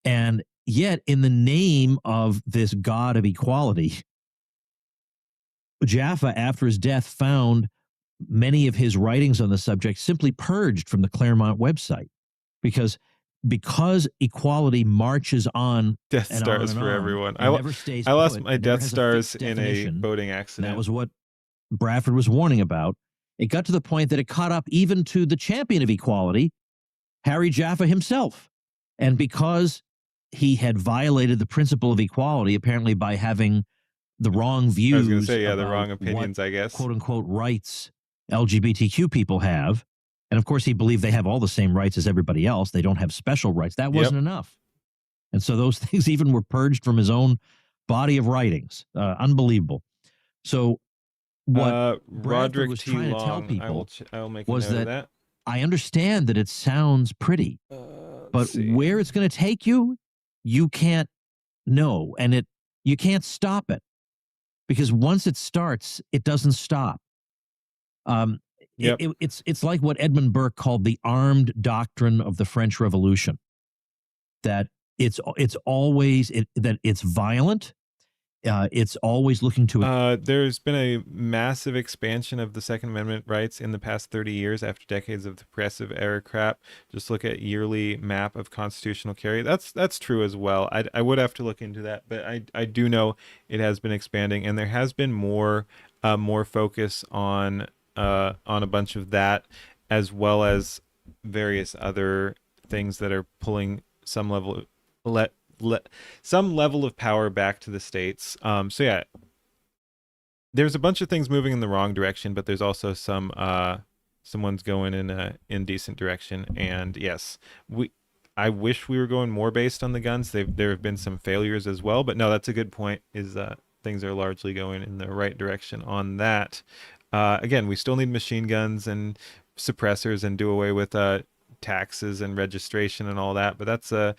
And yet, in the name of this god of equality, Jaffa, after his death, found many of his writings on the subject simply purged from the Claremont website because equality marches on. Death Stars for everyone. I lost my Death Stars in a boating accident. That was what Bradford was warning about. It got to the point that it caught up even to the champion of equality, Harry Jaffa himself. And because he had violated the principle of equality, apparently by having the wrong views. I was going to say, yeah, the wrong opinions, I guess. Quote unquote rights LGBTQ people have. And of course, he believed they have all the same rights as everybody else. They don't have special rights. That wasn't enough. And so those things even were purged from his own body of writings. Unbelievable. So what Bradford was trying to tell people was that I understand that it sounds pretty, but where it's going to take you, you can't know. And you can't stop it. Because once it starts, it doesn't stop. It's like what Edmund Burke called the armed doctrine of the French Revolution. That it's always that it's violent. It's always looking to. There's been a massive expansion of the Second Amendment rights in the past 30 years after decades of oppressive era crap. Just look at yearly map of constitutional carry. That's true as well. I would have to look into that, but I do know it has been expanding, and there has been more focus on a bunch of that, as well as various other things that are pulling some level of power back to the states. So yeah, there's a bunch of things moving in the wrong direction, but there's also someone's going in a indecent direction. And yes, I wish we were going more based on the guns. There have been some failures as well, but no, that's a good point. Is things are largely going in the right direction on that. Again, we still need machine guns and suppressors and do away with taxes and registration and all that, but that's a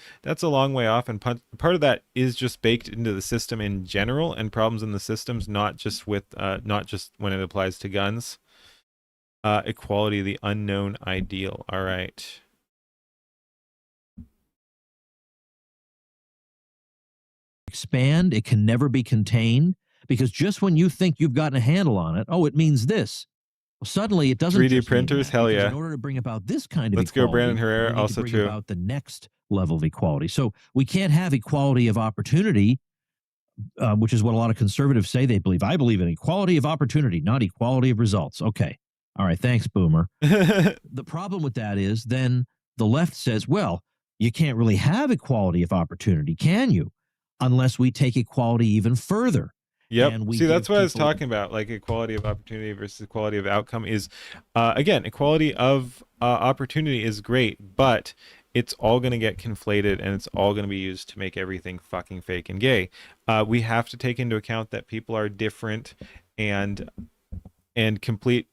long way off, and part of that is just baked into the system in general, and problems in the systems, not just when it applies to guns. Equality, the unknown ideal. All right. Expand, it can never be contained, because just when you think you've gotten a handle on it, oh, it means this. Suddenly, it doesn't 3D just mean printers, that, hell because yeah. in order to bring about this kind of Let's go, equality, Brandon Herrera, we need also to bring true. about the next level of equality. So we can't have equality of opportunity, which is what a lot of conservatives say they believe. I believe in equality of opportunity, not equality of results. Okay. All right. Thanks, Boomer. The problem with that is then the left says, well, you can't really have equality of opportunity, can you? Unless we take equality even further. Yep. And we See, that's give what I was people- talking about. Like equality of opportunity versus equality of outcome is, again, equality of opportunity is great, but it's all going to get conflated and it's all going to be used to make everything fucking fake and gay. We have to take into account that people are different and complete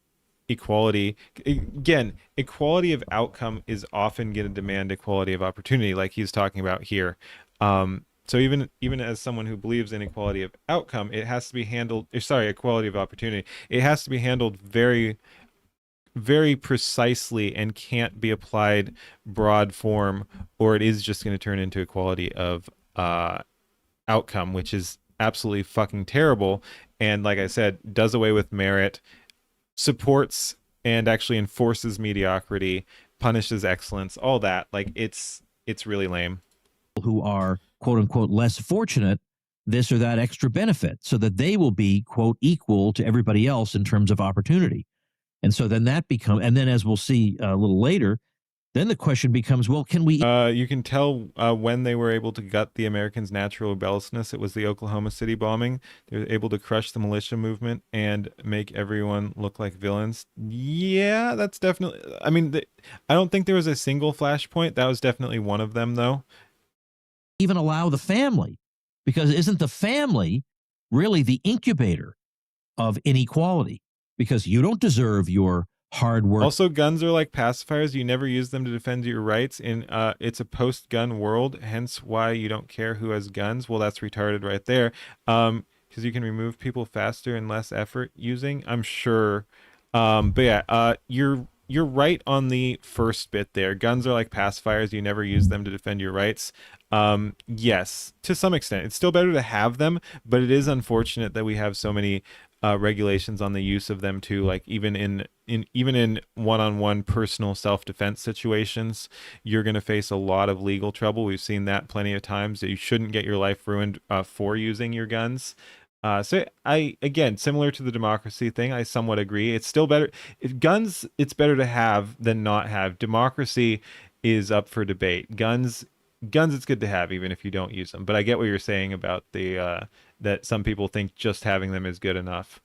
equality. Again, equality of outcome is often going to demand equality of opportunity, like he's talking about here. So even as someone who believes in equality of outcome, it has to be handled, equality of opportunity. It has to be handled very, very precisely and can't be applied broad form, or it is just going to turn into equality of outcome, which is absolutely fucking terrible. And like I said, does away with merit, supports and actually enforces mediocrity, punishes excellence, all that. Like it's really lame. Who are quote unquote less fortunate this or that extra benefit so that they will be quote equal to everybody else in terms of opportunity. And so then that becomes, and then as we'll see a little later, then the question becomes, well, can we you can tell when they were able to gut the Americans' natural rebelliousness. It was the Oklahoma City bombing. They were able to crush the militia movement and make everyone look like villains. Yeah, that's definitely, I mean, I don't think there was a single flashpoint. That was definitely one of them, though. even allow the family? Because isn't the family really the incubator of inequality? Because you don't deserve your hard work. Also, guns are like pacifiers. You never use them to defend your rights. It's a post-gun world, hence why you don't care who has guns. Well, that's retarded right there. Because you can remove people faster and less effort using, I'm sure. But yeah, you're right on the first bit there. Guns are like pacifiers. You never use them to defend your rights. Yes, to some extent. It's still better to have them, but it is unfortunate that we have so many regulations on the use of them too. Like even in one-on-one personal self-defense situations, you're going to face a lot of legal trouble. We've seen that plenty of times. That you shouldn't get your life ruined for using your guns. So again, similar to the democracy thing, I somewhat agree. It's still better. Guns, it's better to have than not have. Democracy is up for debate. Guns, it's good to have even if you don't use them. But I get what you're saying about the that some people think just having them is good enough.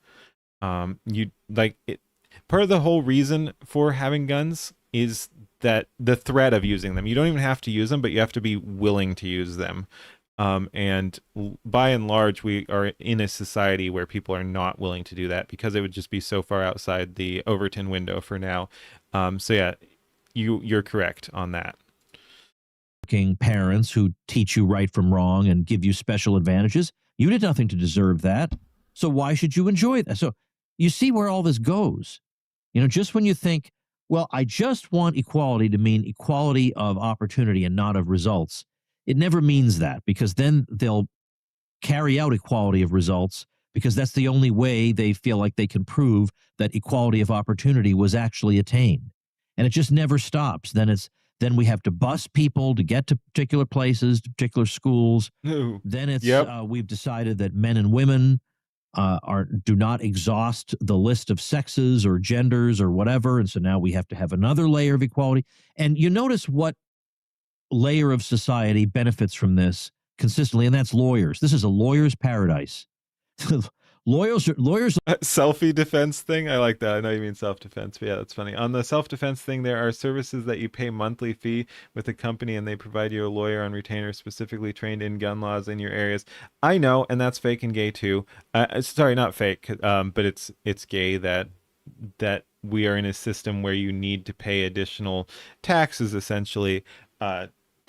Part of the whole reason for having guns is that the threat of using them. You don't even have to use them, but you have to be willing to use them. And by and large, we are in a society where people are not willing to do that because it would just be so far outside the Overton window for now. So yeah, you're correct on that. Parents who teach you right from wrong and give you special advantages. You did nothing to deserve that. So why should you enjoy that? So you see where all this goes. You know, just when you think, well, I just want equality to mean equality of opportunity and not of results. It never means that, because then they'll carry out equality of results because that's the only way they feel like they can prove that equality of opportunity was actually attained. And it just never stops. Then we have to bus people to get to particular places, to particular schools. Ooh. Then it's we've decided that men and women do not exhaust the list of sexes or genders or whatever. And so now we have to have another layer of equality. And you notice what layer of society benefits from this consistently, and that's lawyers. This is a lawyer's paradise. Lawyers selfie defense thing. I like that. I know you mean self-defense, but yeah, that's funny. On the self-defense thing, there are services that you pay monthly fee with a company and they provide you a lawyer on retainer specifically trained in gun laws in your areas. I know, and that's fake and gay too. Sorry, not fake, but it's gay that we are in a system where you need to pay additional taxes essentially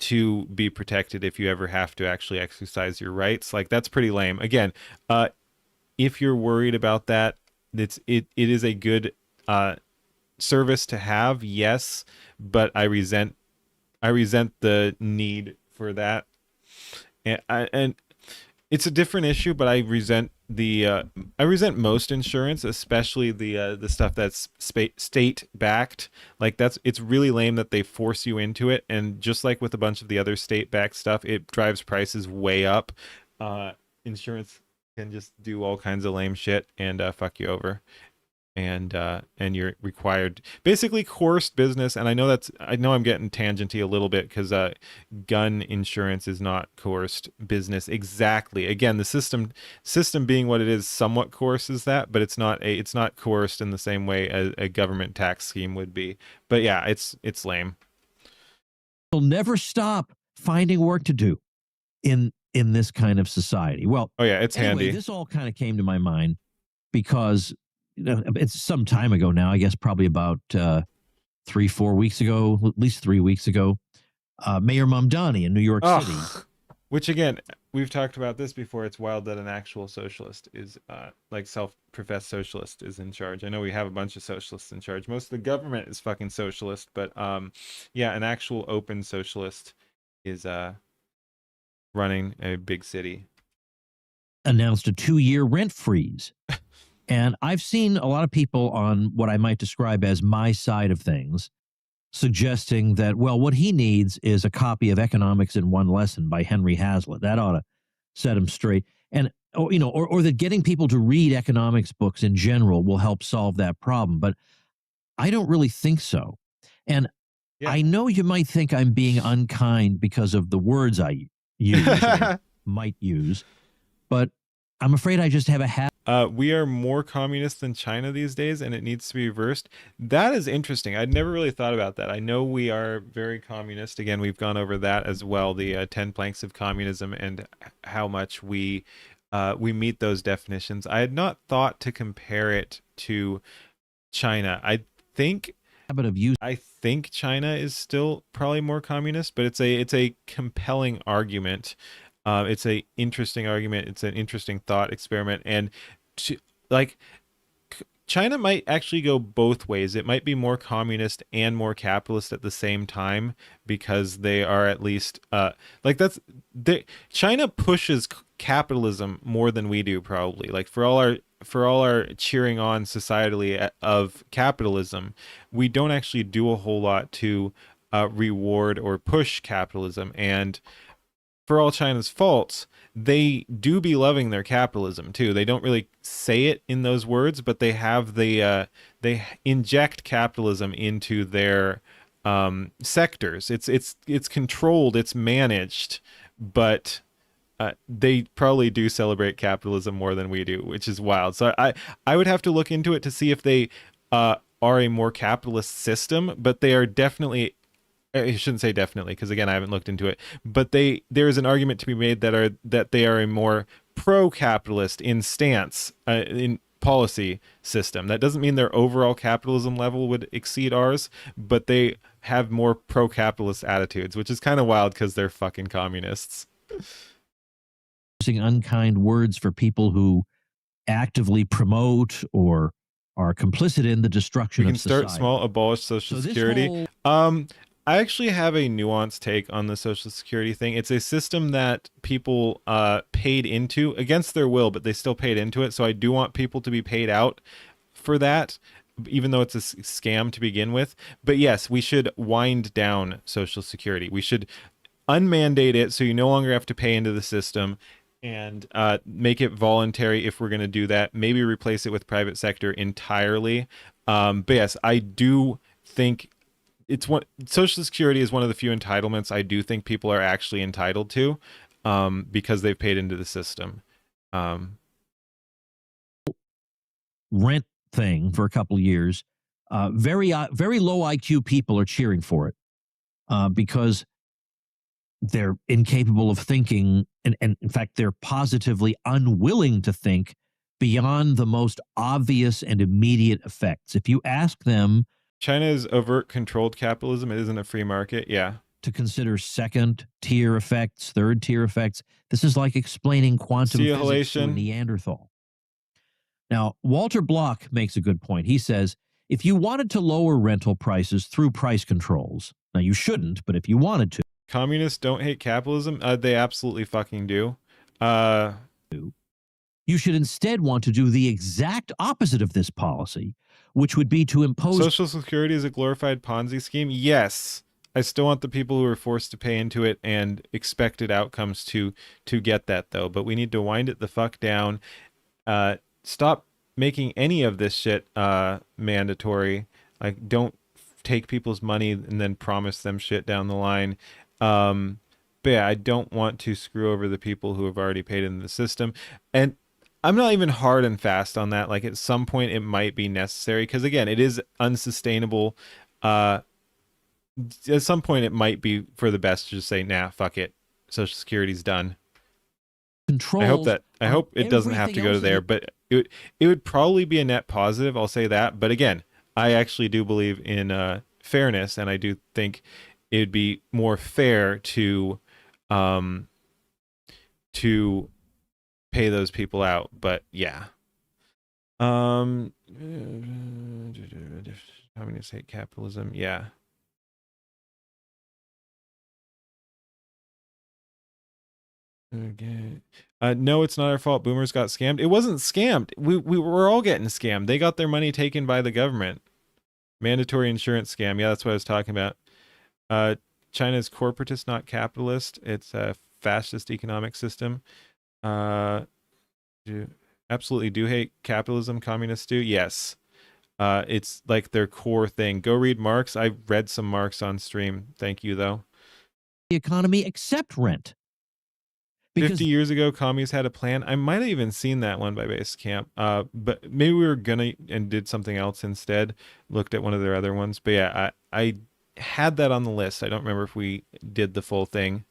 to be protected if you ever have to actually exercise your rights. Like, that's pretty lame. Again, if you're worried about that, it is a good service to have, yes, but I resent the need for that, and it's a different issue, but I resent I resent most insurance, especially the stuff that's state backed. Like it's really lame that they force you into it, and just like with a bunch of the other state backed stuff, it drives prices way up. Insurance can just do all kinds of lame shit and fuck you over. And you're required, basically coerced business. And I know I'm getting tangenty a little bit because gun insurance is not coerced business exactly. Again, the system being what it is somewhat coerces that, but it's not coerced in the same way as a government tax scheme would be. But yeah, it's lame. We'll never stop finding work to do in this kind of society. Well, oh yeah, it's anyway, handy. This all kind of came to my mind because it's some time ago now, I guess probably about 3-4 weeks ago, at least 3 weeks ago, Mayor Mamdani in New York City. Which again, we've talked about this before. It's wild that an actual socialist is like self-professed socialist is in charge. I know we have a bunch of socialists in charge. Most of the government is fucking socialist, but yeah, an actual open socialist is running a big city. Announced a 2-year rent freeze. And I've seen a lot of people on what I might describe as my side of things suggesting that, well, what he needs is a copy of Economics in One Lesson by Henry Hazlitt. That ought to set him straight. And, or that getting people to read economics books in general will help solve that problem. But I don't really think so. And I know you might think I'm being unkind because of the words I use, or might use, but I'm afraid I just have a habit. We are more communist than China these days, and it needs to be reversed. That is interesting. I'd never really thought about that. I know we are very communist. Again, we've gone over that as well, the 10 planks of communism and how much we meet those definitions. I had not thought to compare it to China. I think China is still probably more communist, but it's a compelling argument. It's a interesting argument. It's an interesting thought experiment, and China might actually go both ways. It might be more communist and more capitalist at the same time because they are at least China pushes capitalism more than we do probably. Like for all our cheering on societally of capitalism, we don't actually do a whole lot to reward or push capitalism. And for all China's faults, they do be loving their capitalism too. They don't really say it in those words, but they have they inject capitalism into their sectors. It's controlled, it's managed, but they probably do celebrate capitalism more than we do, which is wild. So I would have to look into it to see if they are a more capitalist system, but they are definitely. I shouldn't say definitely, because again, I haven't looked into it, but there is an argument to be made that they are a more pro-capitalist in stance, in policy system. That doesn't mean their overall capitalism level would exceed ours, but they have more pro-capitalist attitudes, which is kind of wild because they're fucking communists. Using unkind words for people who actively promote or are complicit in the destruction of society. We can start small, abolish Social Security. I actually have a nuanced take on the Social Security thing. It's a system that people paid into against their will, but they still paid into it. So I do want people to be paid out for that, even though it's a scam to begin with. But yes, we should wind down Social Security. We should unmandate it so you no longer have to pay into the system, and make it voluntary if we're going to do that. Maybe replace it with private sector entirely. But yes, I do think Social Security is one of the few entitlements I do think people are actually entitled to, because they've paid into the system. Rent thing for a couple of years. Very low IQ people are cheering for it because they're incapable of thinking, and in fact, they're positively unwilling to think beyond the most obvious and immediate effects. If you ask them, China is overt controlled capitalism. It isn't a free market. Yeah. To consider second-tier effects, third-tier effects. This is like explaining quantum physics to a Neanderthal. Now, Walter Block makes a good point. He says, if you wanted to lower rental prices through price controls, now you shouldn't, but if you wanted to. Communists don't hate capitalism. They absolutely fucking do. You should instead want to do the exact opposite of this policy, which would be to impose Social Security is a glorified Ponzi scheme. Yes, I still want the people who are forced to pay into it and expected outcomes to get that, though. But we need to wind it the fuck down. Stop making any of this shit mandatory. Like, don't take people's money and then promise them shit down the line. But yeah, I don't want to screw over the people who have already paid into the system. And I'm not even hard and fast on that. Like, at some point it might be necessary, because again, it is unsustainable. At some point it might be for the best to just say, nah, fuck it, Social Security's done. I hope it doesn't have to go to there, but it would probably be a net positive, I'll say that. But again, I actually do believe in fairness, and I do think it'd be more fair to pay those people out. But yeah. Communist hate capitalism, yeah. Okay. No, it's not our fault. Boomers got scammed. It wasn't scammed. We were all getting scammed. They got their money taken by the government. Mandatory insurance scam. Yeah, that's what I was talking about. China's corporatist, not capitalist. It's a fascist economic system. Absolutely do hate capitalism. Communists do. Yes. It's like their core thing. Go read Marx. I read some Marx on stream. Thank you, though. The economy except rent. 50 years ago, commies had a plan. I might have even seen that one by Basecamp. But maybe we were gonna and did something else instead. Looked at one of their other ones. But yeah, I had that on the list. I don't remember if we did the full thing.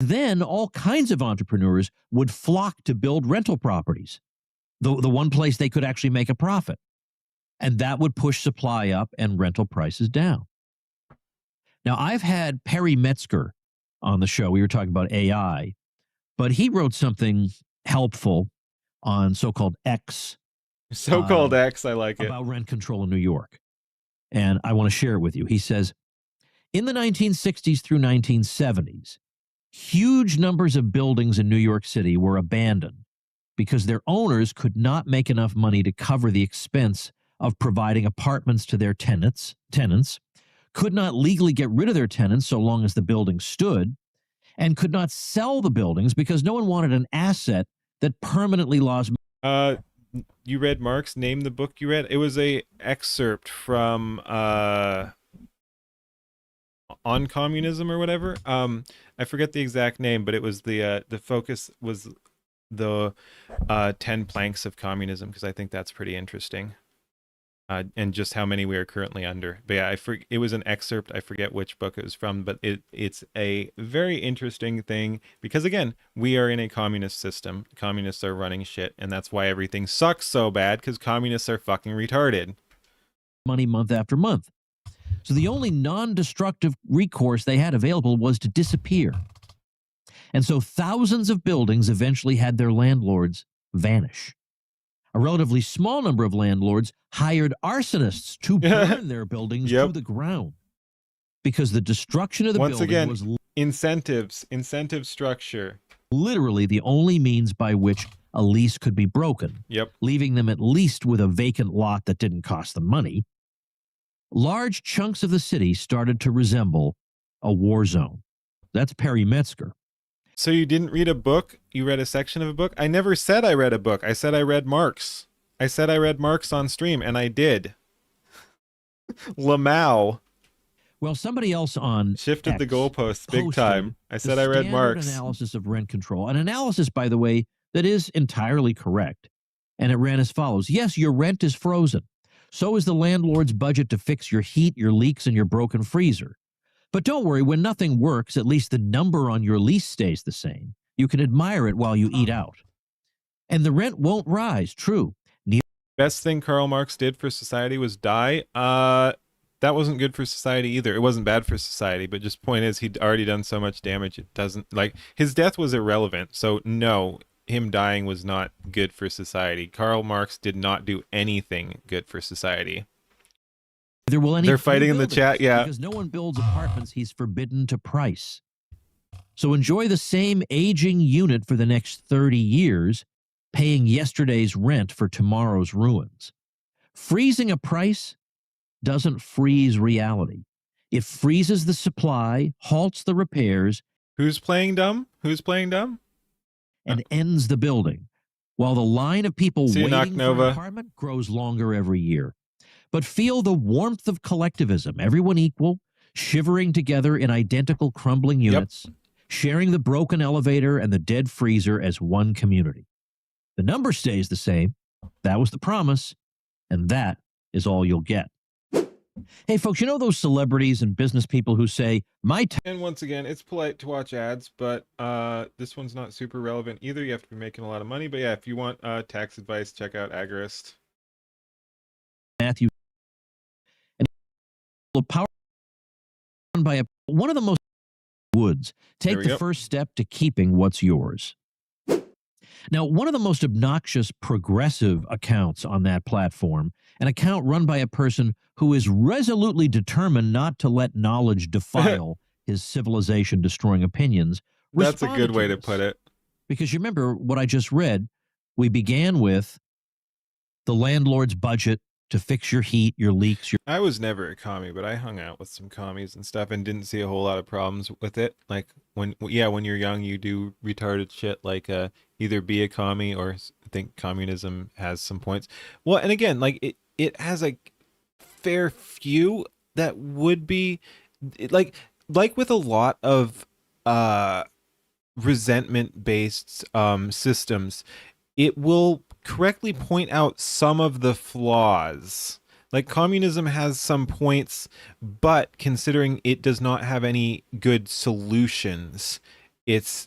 Then all kinds of entrepreneurs would flock to build rental properties, the one place they could actually make a profit. And that would push supply up and rental prices down. Now, I've had Perry Metzger on the show. We were talking about AI. But he wrote something helpful on so-called X. So-called X, I like it. About rent control in New York. And I want to share it with you. He says, in the 1960s through 1970s, huge numbers of buildings in New York City were abandoned because their owners could not make enough money to cover the expense of providing apartments to their tenants, could not legally get rid of their tenants so long as the building stood, and could not sell the buildings because no one wanted an asset that permanently lost. You read Marx? Name the book you read. It was a excerpt from On Communism or whatever. I forget the exact name, but it was the focus was the 10 planks of communism, because I think that's pretty interesting. And just how many we are currently under. But yeah, it was an excerpt. I forget which book it was from, but it's a very interesting thing, because again, we are in a communist system. Communists are running shit, and that's why everything sucks so bad, because communists are fucking retarded. Money month after month. So the only non-destructive recourse they had available was to disappear. And so thousands of buildings eventually had their landlords vanish. A relatively small number of landlords hired arsonists to burn their buildings to the ground, because the destruction of the building was incentive structure. Literally the only means by which a lease could be broken, leaving them at least with a vacant lot that didn't cost them money. Large chunks of the city started to resemble a war zone. That's Perry Metzger. So you didn't read a book? You read a section of a book? I never said I read a book. I said I read Marx. I said I read Marx on stream, and I did. Lamau. Well, somebody else on shifted X the goalposts big time. I said I read Marx. Analysis of rent control. An analysis, by the way, that is entirely correct. And it ran as follows. Yes, your rent is frozen. So is the landlord's budget to fix your heat, your leaks, and your broken freezer. But don't worry, when nothing works, at least the number on your lease stays the same. You can admire it while you eat out. And the rent won't rise, true. Best thing Karl Marx did for society was die. That wasn't good for society either. It wasn't bad for society, but just point is, he'd already done so much damage. It doesn't, like, his death was irrelevant. So no, him dying was not good for society. Karl Marx did not do anything good for society. They're fighting in the chat, yeah. Because no one builds apartments he's forbidden to price. So enjoy the same aging unit for the next 30 years, paying yesterday's rent for tomorrow's ruins. Freezing a price doesn't freeze reality. It freezes the supply, halts the repairs. Who's playing dumb? Who's playing dumb? And ends the building, while the line of people See you, waiting for Nova. an apartment grows longer every year. But feel the warmth of collectivism, everyone equal, shivering together in identical crumbling units, sharing the broken elevator and the dead freezer as one community. The number stays the same. That was the promise, and that is all you'll get. Hey, folks, you know those celebrities and business people who say, And once again, it's polite to watch ads, but this one's not super relevant either. You have to be making a lot of money. But yeah, if you want tax advice, check out Agorist. Matthew, and power by one of the most woods. Take the first step to keeping what's yours. Now, one of the most obnoxious progressive accounts on that platform, an account run by a person who is resolutely determined not to let knowledge defile his civilization-destroying opinions. That's a good way to put it. Because you remember what I just read, we began with the landlord's budget to fix your heat, your leaks. I was never a commie, but I hung out with some commies and stuff and didn't see a whole lot of problems with it. Like when you're young, you do retarded shit like either be a commie or I think communism has some points. Well, and again, like it has a fair few that would be like with a lot of resentment based systems, it will correctly point out some of the flaws. Like communism has some points, but considering it does not have any good solutions, it's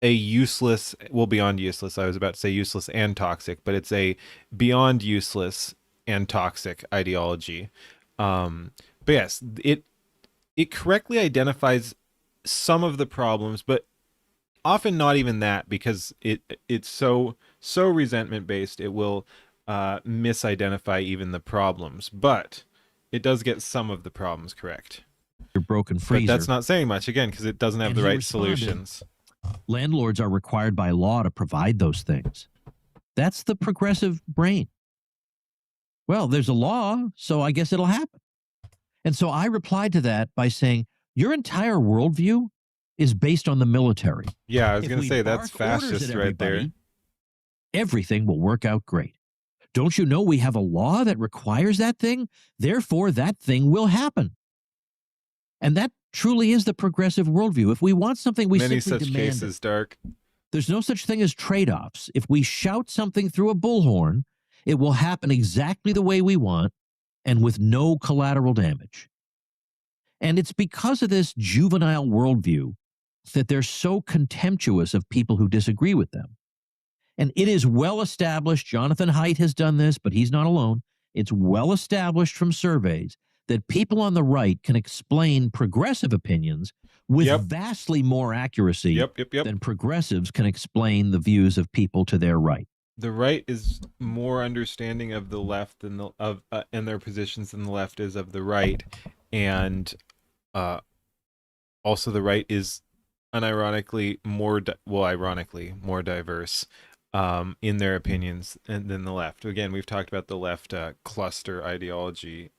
a useless, well, beyond useless. I was about to say useless and toxic, but it's a beyond useless and toxic ideology. But yes, it correctly identifies some of the problems, but often not even that, because it's so resentment based, it will misidentify even the problems, but it does get some of the problems correct. Your broken freezer. But that's not saying much, again, because it doesn't have the right solutions. Landlords are required by law to provide those things. That's the progressive brain. Well, there's a law, so I guess it'll happen. And so I replied to that by saying, your entire worldview is based on the military. Yeah, I was going to say, that's fascist right there. Everything will work out great. Don't you know we have a law that requires that thing? Therefore, that thing will happen. And that truly is the progressive worldview. If we want something, we Many simply such demand cases, it. Dark. There's no such thing as trade-offs. If we shout something through a bullhorn, it will happen exactly the way we want and with no collateral damage. And it's because of this juvenile worldview that they're so contemptuous of people who disagree with them. And it is well established, Jonathan Haidt has done this, but he's not alone. It's well established from surveys that people on the right can explain progressive opinions with vastly more accuracy than progressives can explain the views of people to their right. The right is more understanding of the left than and their positions than the left is of the right, and also the right is unironically ironically more diverse in their opinions than the left. Again, we've talked about the left cluster ideology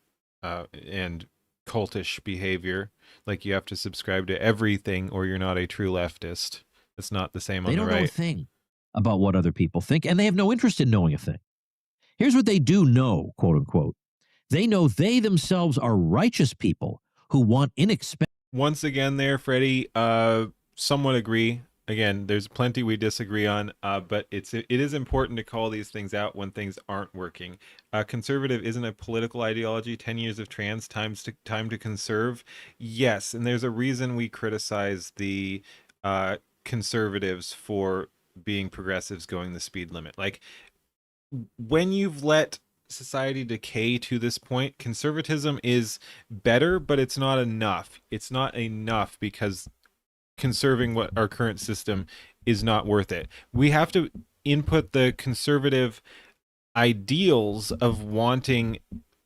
and cultish behavior, like you have to subscribe to everything or you're not a true leftist. It's not the same on the right. They don't know a thing about what other people think, and they have no interest in knowing a thing. Here's what they do know, quote unquote. They know they themselves are righteous people who want inexpensive. Once again there, Freddie, somewhat agree. Again, there's plenty we disagree on, but it is important to call these things out when things aren't working. Conservative isn't a political ideology. 10 years of trans, time to conserve. Yes, and there's a reason we criticize the conservatives for being progressives going the speed limit. Like, when you've let society decay to this point, conservatism is better, but it's not enough. It's not enough because conserving what our current system is not worth it. We have to input the conservative ideals of wanting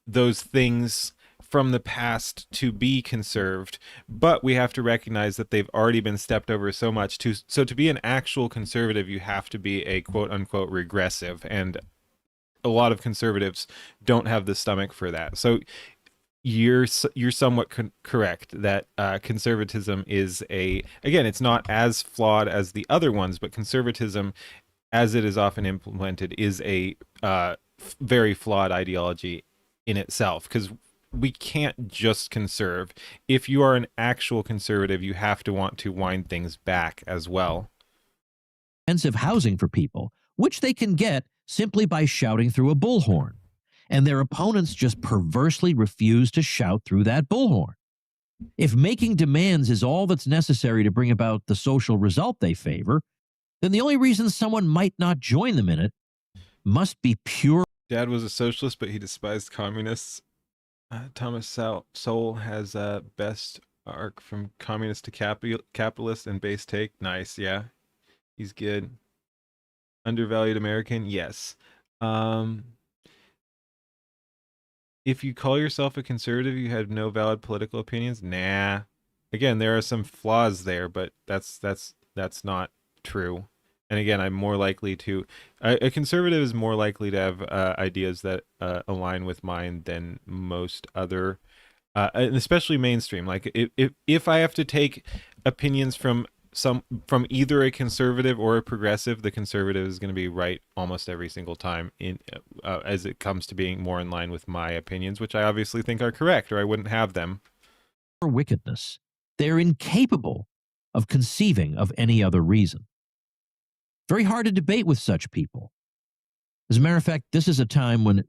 those things from the past to be conserved, but we have to recognize that they've already been stepped over so much. So to be an actual conservative, you have to be a quote unquote regressive, and a lot of conservatives don't have the stomach for that. So you're somewhat correct that conservatism is again, it's not as flawed as the other ones, but conservatism, as it is often implemented, is a very flawed ideology in itself, because we can't just conserve. If you are an actual conservative, you have to want to wind things back as well. Expensive housing for people, which they can get simply by shouting through a bullhorn. And their opponents just perversely refuse to shout through that bullhorn. If making demands is all that's necessary to bring about the social result they favor, then the only reason someone might not join them in it must be pure. Dad was a socialist, but he despised communists. Thomas Sowell has best arc from communist to capitalist and base take. Nice, yeah. He's good. Undervalued American, yes. If you call yourself a conservative, you have no valid political opinions. Nah. Again, there are some flaws there, but that's not true. And again, I'm more likely to a conservative is more likely to have ideas that align with mine than most other, and especially mainstream. Like if I have to take opinions from either a conservative or a progressive, the conservative is going to be right almost every single time in as it comes to being more in line with my opinions, which I obviously think are correct, or I wouldn't have them. Wickedness. They're incapable of conceiving of any other reason. Very hard to debate with such people. As a matter of fact, this is a time when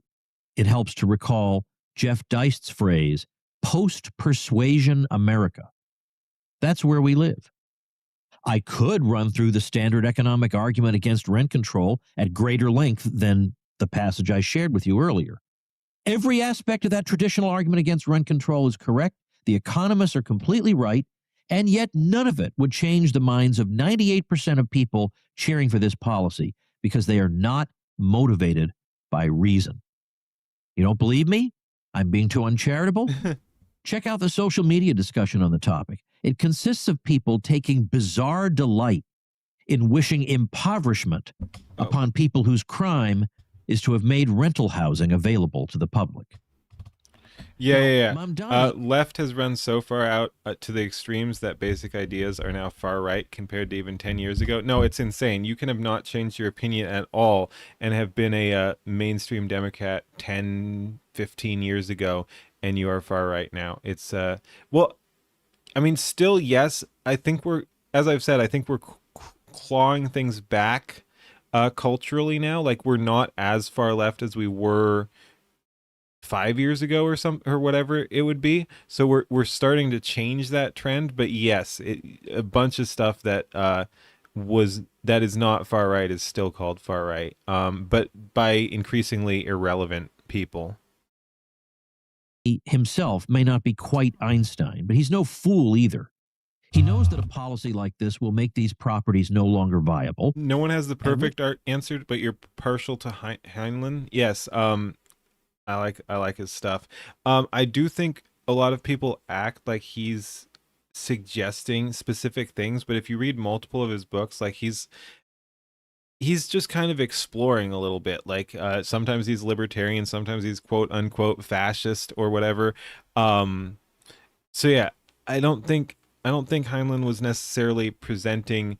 it helps to recall Jeff Deist's phrase, post-persuasion America. That's where we live. I could run through the standard economic argument against rent control at greater length than the passage I shared with you earlier. Every aspect of that traditional argument against rent control is correct. The economists are completely right, and yet none of it would change the minds of 98% of people cheering for this policy because they are not motivated by reason. You don't believe me? I'm being too uncharitable? Check out the social media discussion on the topic. It consists of people taking bizarre delight in wishing impoverishment upon people whose crime is to have made rental housing available to the public. Yeah. Left has run so far out to the extremes that basic ideas are now far right compared to even 10 years ago. No, it's insane. You can have not changed your opinion at all and have been a mainstream Democrat 10, 15 years ago, and you are far right now. It's, well, I mean, still, yes, I think as I've said, I think we're clawing things back culturally now. Like, we're not as far left as we were 5 years ago or whatever it would be. So we're starting to change that trend. But yes, a bunch of stuff that is not far right is still called far right, but by increasingly irrelevant people. He himself may not be quite Einstein, but he's no fool either. He knows that a policy like this will make these properties no longer viable. No one has the perfect answer, but you're partial to Heinlein. Yes, I like his stuff. I do think a lot of people act like he's suggesting specific things, but if you read multiple of his books, like he's just kind of exploring a little bit. Like sometimes he's libertarian, sometimes he's quote unquote fascist or whatever. So yeah, I don't think Heinlein was necessarily presenting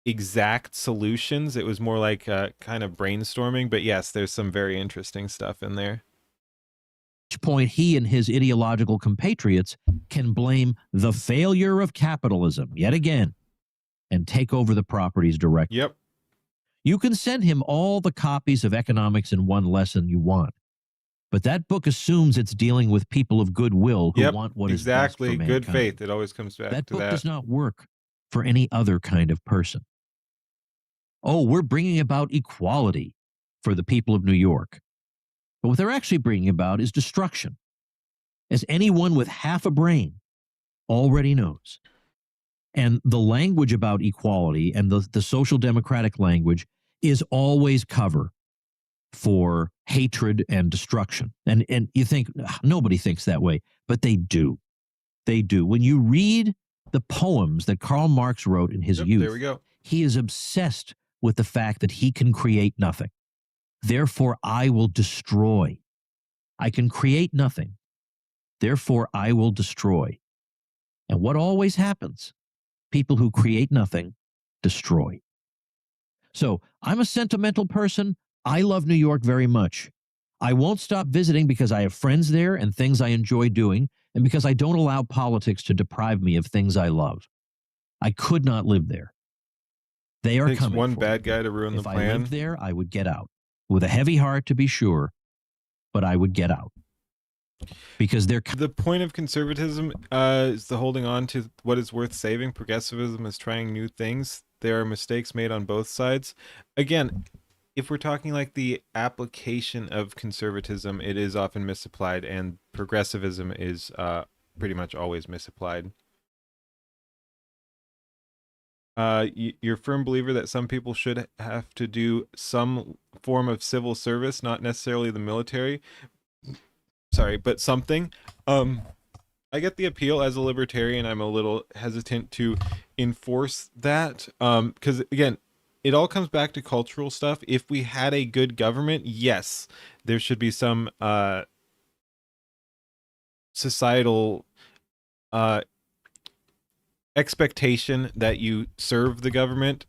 exact solutions. It was more like kind of brainstorming, but yes, there's some very interesting stuff in there. At which point he and his ideological compatriots can blame the failure of capitalism yet again and take over the properties directly. Yep. You can send him all the copies of Economics in One Lesson you want, but that book assumes it's dealing with people of goodwill who want what is best for mankind. Good faith. It always comes back to that. That book does not work for any other kind of person. Oh, we're bringing about equality for the people of New York. But what they're actually bringing about is destruction, as anyone with half a brain already knows. And the language about equality and the social democratic language is always cover for hatred and destruction. And you think nobody thinks that way, but they do. They do. When you read the poems that Karl Marx wrote in his youth, there we go. He is obsessed with the fact that he can create nothing. Therefore, I will destroy. I can create nothing. Therefore, I will destroy. And what always happens? People who create nothing destroy. So I'm a sentimental person. I love New York very much. I won't stop visiting because I have friends there and things I enjoy doing, and because I don't allow politics to deprive me of things I love. I could not live there. They are Takes coming. one for bad me. guy to ruin the If I plan. lived there, I would get out. With a heavy heart, to be sure, but I would get out. Because they're the point of conservatism is the holding on to what is worth saving. Progressivism is trying new things. There are mistakes made on both sides. Again, if we're talking like the application of conservatism, it is often misapplied, and progressivism is pretty much always misapplied. You're a firm believer that some people should have to do some form of civil service, not necessarily the military. Sorry, but something. I get the appeal as a libertarian. I'm a little hesitant to enforce that because, again, it all comes back to cultural stuff. If we had a good government, yes, there should be some societal expectation that you serve the government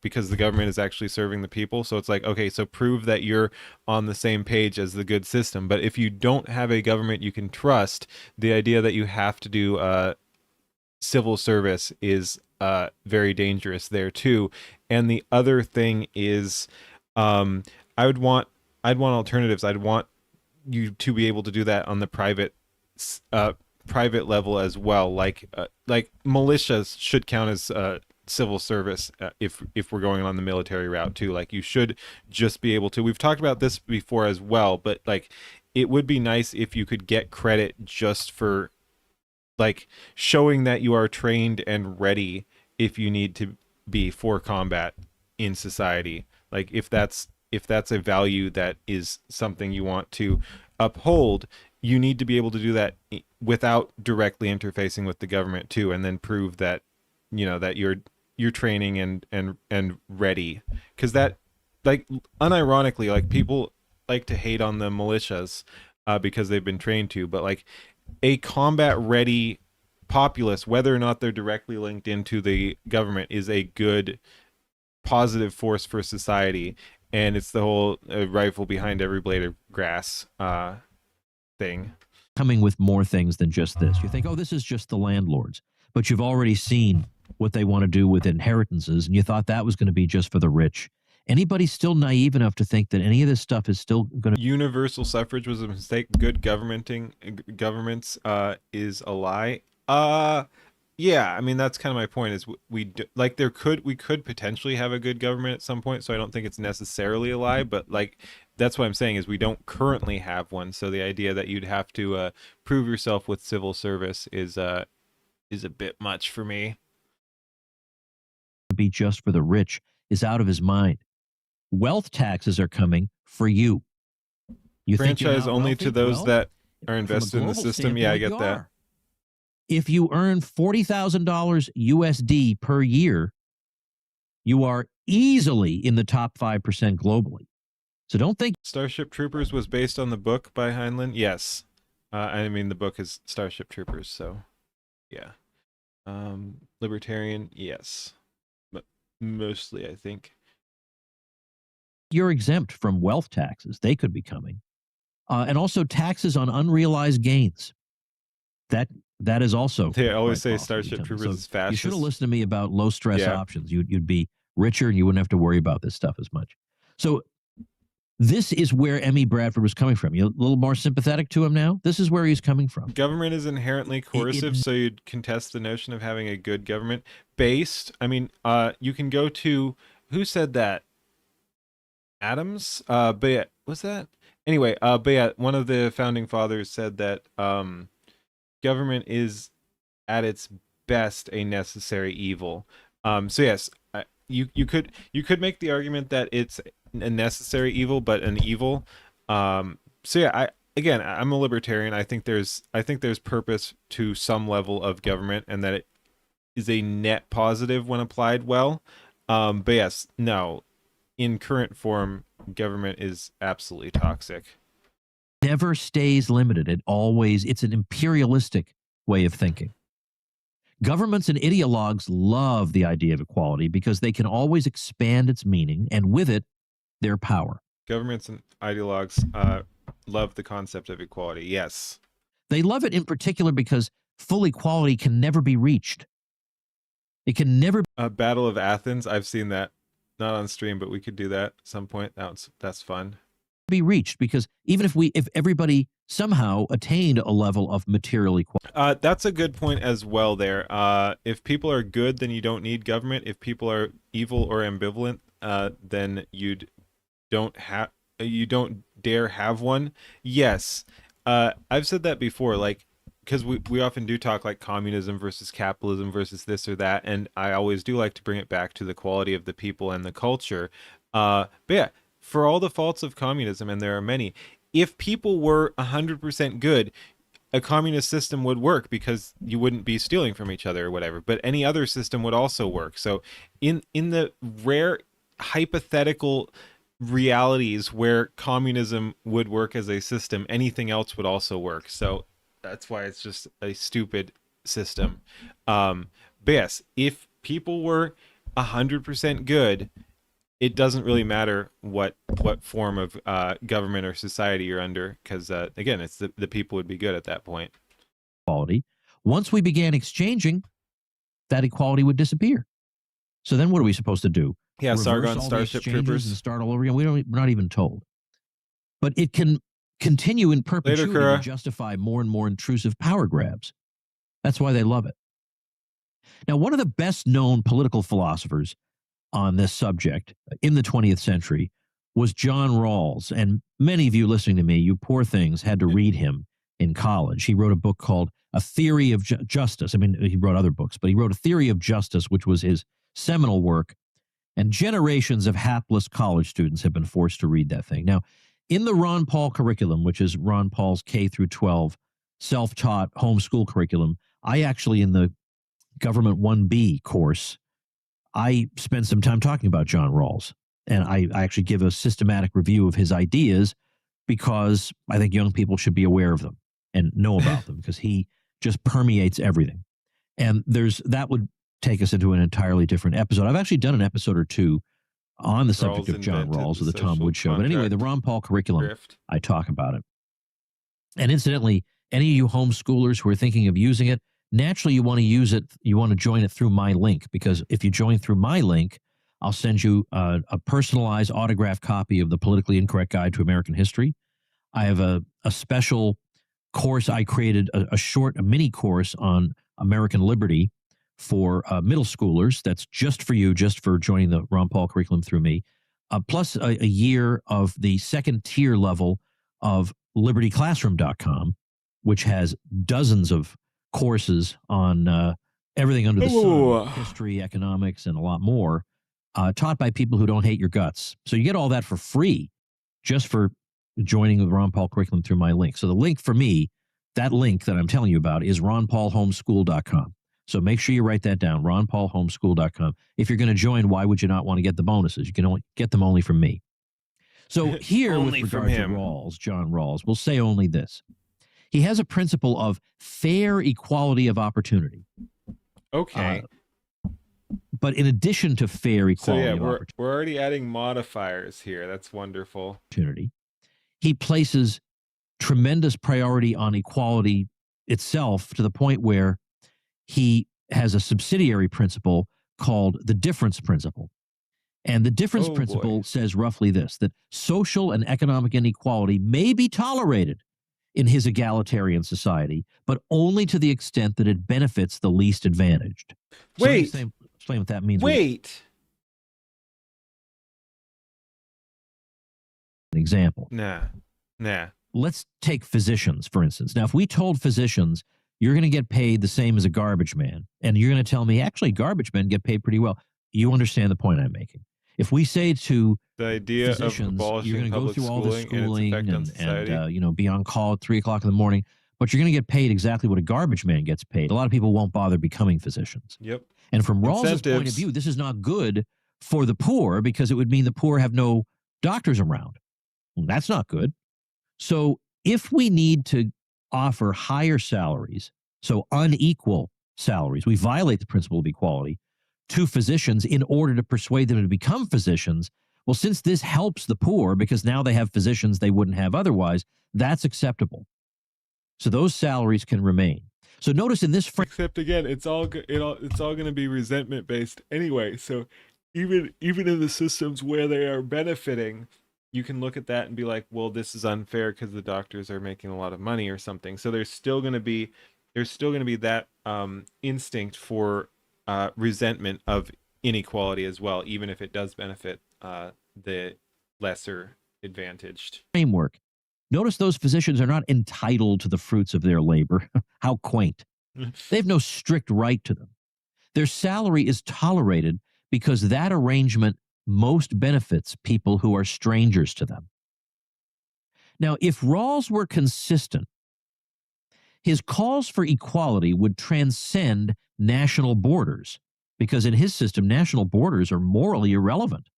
because the government is actually serving the people. So it's like, okay, so prove that you're on the same page as the good system. But if you don't have a government you can trust, the idea that you have to do civil service is very dangerous there too. And the other thing is I'd want alternatives. I'd want you to be able to do that on the private level as well. Like militias should count as civil service if we're going on the military route too. Like you should just be able to. We've talked about this before as well, but like it would be nice if you could get credit just for like showing that you are trained and ready if you need to be for combat in society. Like if that's a value that is something you want to uphold, you need to be able to do that without directly interfacing with the government too, and then prove that that you're training and ready. Because that, like, unironically, like people like to hate on the militias because they've been trained to, but like a combat ready populace, whether or not they're directly linked into the government, is a good positive force for society. And it's the whole rifle behind every blade of grass thing. Coming with more things than just this. You think, oh, this is just the landlords. But you've already seen what they want to do with inheritances, and you thought that was going to be just for the rich. Anybody still naive enough to think that any of this stuff is still going to... Universal suffrage was a mistake. Good governments is a lie. Yeah, I mean, that's kind of my point, is we could potentially have a good government at some point, so I don't think it's necessarily a lie, but like that's what I'm saying, is we don't currently have one. So the idea that you'd have to prove yourself with civil service is a bit much for me. Be just for the rich is out of his mind. Wealth taxes are coming for you. You franchise only to those that are invested in the system. Yeah, I get that. If you earn $40,000 USD per year, you are easily in the top 5% globally. So don't think Starship Troopers was based on the book by Heinlein. Yes. I mean, the book is Starship Troopers, so yeah. Libertarian, yes. But mostly, I think. You're exempt from wealth taxes. They could be coming. And also taxes on unrealized gains. That is also... They always say Starship Troopers is fascist. You should have listened to me about low-stress options. You'd be richer and you wouldn't have to worry about this stuff as much. So this is where Emmy Bradford was coming from. You're a little more sympathetic to him now? This is where he's coming from. Government is inherently coercive, so you'd contest the notion of having a good government. Based, I mean, you can go to... Who said that? Adams? But yeah, was that? Anyway, but yeah, one of the founding fathers said that government is at its best a necessary evil. So yes, you could make the argument that it's a necessary evil, but an evil. So yeah, I'm a libertarian. I think there's purpose to some level of government, and that it is a net positive when applied well. But yes, no, in current form, government is absolutely toxic. Never stays limited. It's an imperialistic way of thinking. Governments and ideologues love the idea of equality because they can always expand its meaning, and with it, their power. Governments and ideologues love the concept of equality, yes. They love it in particular because full equality can never be reached. It can never Battle of Athens, I've seen that. Not on stream, but we could do that at some point. That's fun. Be reached, because even if everybody somehow attained a level of material equality. That's a good point as well there. If people are good, then you don't need government. If people are evil or ambivalent, then you don't dare have one. Yes. I've said that before, like, because we often do talk like communism versus capitalism versus this or that, and I always do like to bring it back to the quality of the people and the culture. But yeah, for all the faults of communism, and there are many, if people were 100% good, a communist system would work because you wouldn't be stealing from each other or whatever, but any other system would also work. So in the rare hypothetical realities where communism would work as a system, anything else would also work. So that's why it's just a stupid system. But yes, if people were 100% good, it doesn't really matter what form of government or society you're under, because again, it's the people would be good at that point. Equality. Once we began exchanging, that equality would disappear. So then what are we supposed to do? Yeah, Reverse Sargon all the Starship exchanges Troopers. and start all over again? We're not even told. But it can continue in perpetuity Kura. to justify more and more intrusive power grabs. That's why they love it. Now, one of the best known political philosophers on this subject in the 20th century was John Rawls. And many of you listening to me, you poor things, had to read him in college. He wrote a book called A Theory of Justice. I mean, he wrote other books, but he wrote A Theory of Justice, which was his seminal work. And generations of hapless college students have been forced to read that thing. Now, in the Ron Paul curriculum, which is Ron Paul's K through 12 self-taught homeschool curriculum, I actually, in the Government 1B course, I spend some time talking about John Rawls, and I actually give a systematic review of his ideas because I think young people should be aware of them and know about them, because he just permeates everything. And that would take us into an entirely different episode. I've actually done an episode or two on the subject of John Rawls of the Tom Wood Show. But anyway, the Ron Paul curriculum, I talk about it. And incidentally, any of you homeschoolers who are thinking of using it, naturally, you want to use it. You want to join it through my link, because if you join through my link, I'll send you a personalized autographed copy of the Politically Incorrect Guide to American History. I have a special course I created, a mini course on American liberty for middle schoolers. That's just for you, just for joining the Ron Paul curriculum through me, plus a year of the second tier level of libertyclassroom.com, which has dozens of courses on everything under the sun, history, economics, and a lot more, taught by people who don't hate your guts. So you get all that for free just for joining the Ron Paul curriculum through my link. So the link for me, that link that I'm telling you about, is ronpaulhomeschool.com. So make sure you write that down, ronpaulhomeschool.com. If you're going to join, why would you not want to get the bonuses? You can only get them only from me. So here, with regard to Rawls, John Rawls, we'll say only this. He has a principle of fair equality of opportunity. Okay. But in addition to fair equality of we're already adding modifiers here. That's wonderful. Opportunity, he places tremendous priority on equality itself, to the point where he has a subsidiary principle called the difference principle. And the difference principle says roughly this, that social and economic inequality may be tolerated in his egalitarian society, but only to the extent that it benefits the least advantaged. So Wait. Explain what that means. Wait. An example. Nah. Let's take physicians, for instance. Now, if we told physicians, you're going to get paid the same as a garbage man, and you're going to tell me, actually, garbage men get paid pretty well, you understand the point I'm making. If we say to the idea of physicians, you're abolishing going to go public through all this schooling and its schooling effect on and society. you know, be on call at 3 o'clock in the morning, but you're going to get paid exactly what a garbage man gets paid. A lot of people won't bother becoming physicians. Yep. And from Rawls's point of Incentives. view, this is not good for the poor because it would mean the poor have no doctors around. Well, that's not good. So if we need to offer higher salaries, so unequal salaries, we violate the principle of equality to physicians in order to persuade them to become physicians. Well, since this helps the poor because now they have physicians they wouldn't have otherwise, that's acceptable. So those salaries can remain. So notice in this Except again, it's all going to be resentment based anyway. So even in the systems where they are benefiting, you can look at that and be like, well, this is unfair because the doctors are making a lot of money or something. So there's still going to be that instinct for resentment of inequality as well, even if it does benefit the lesser advantaged. framework. Notice those physicians are not entitled to the fruits of their labor. How quaint. They have no strict right to them. Their salary is tolerated because that arrangement most benefits people who are strangers to them. Now, if Rawls were consistent, his calls for equality would transcend national borders because in his system, national borders are morally irrelevant.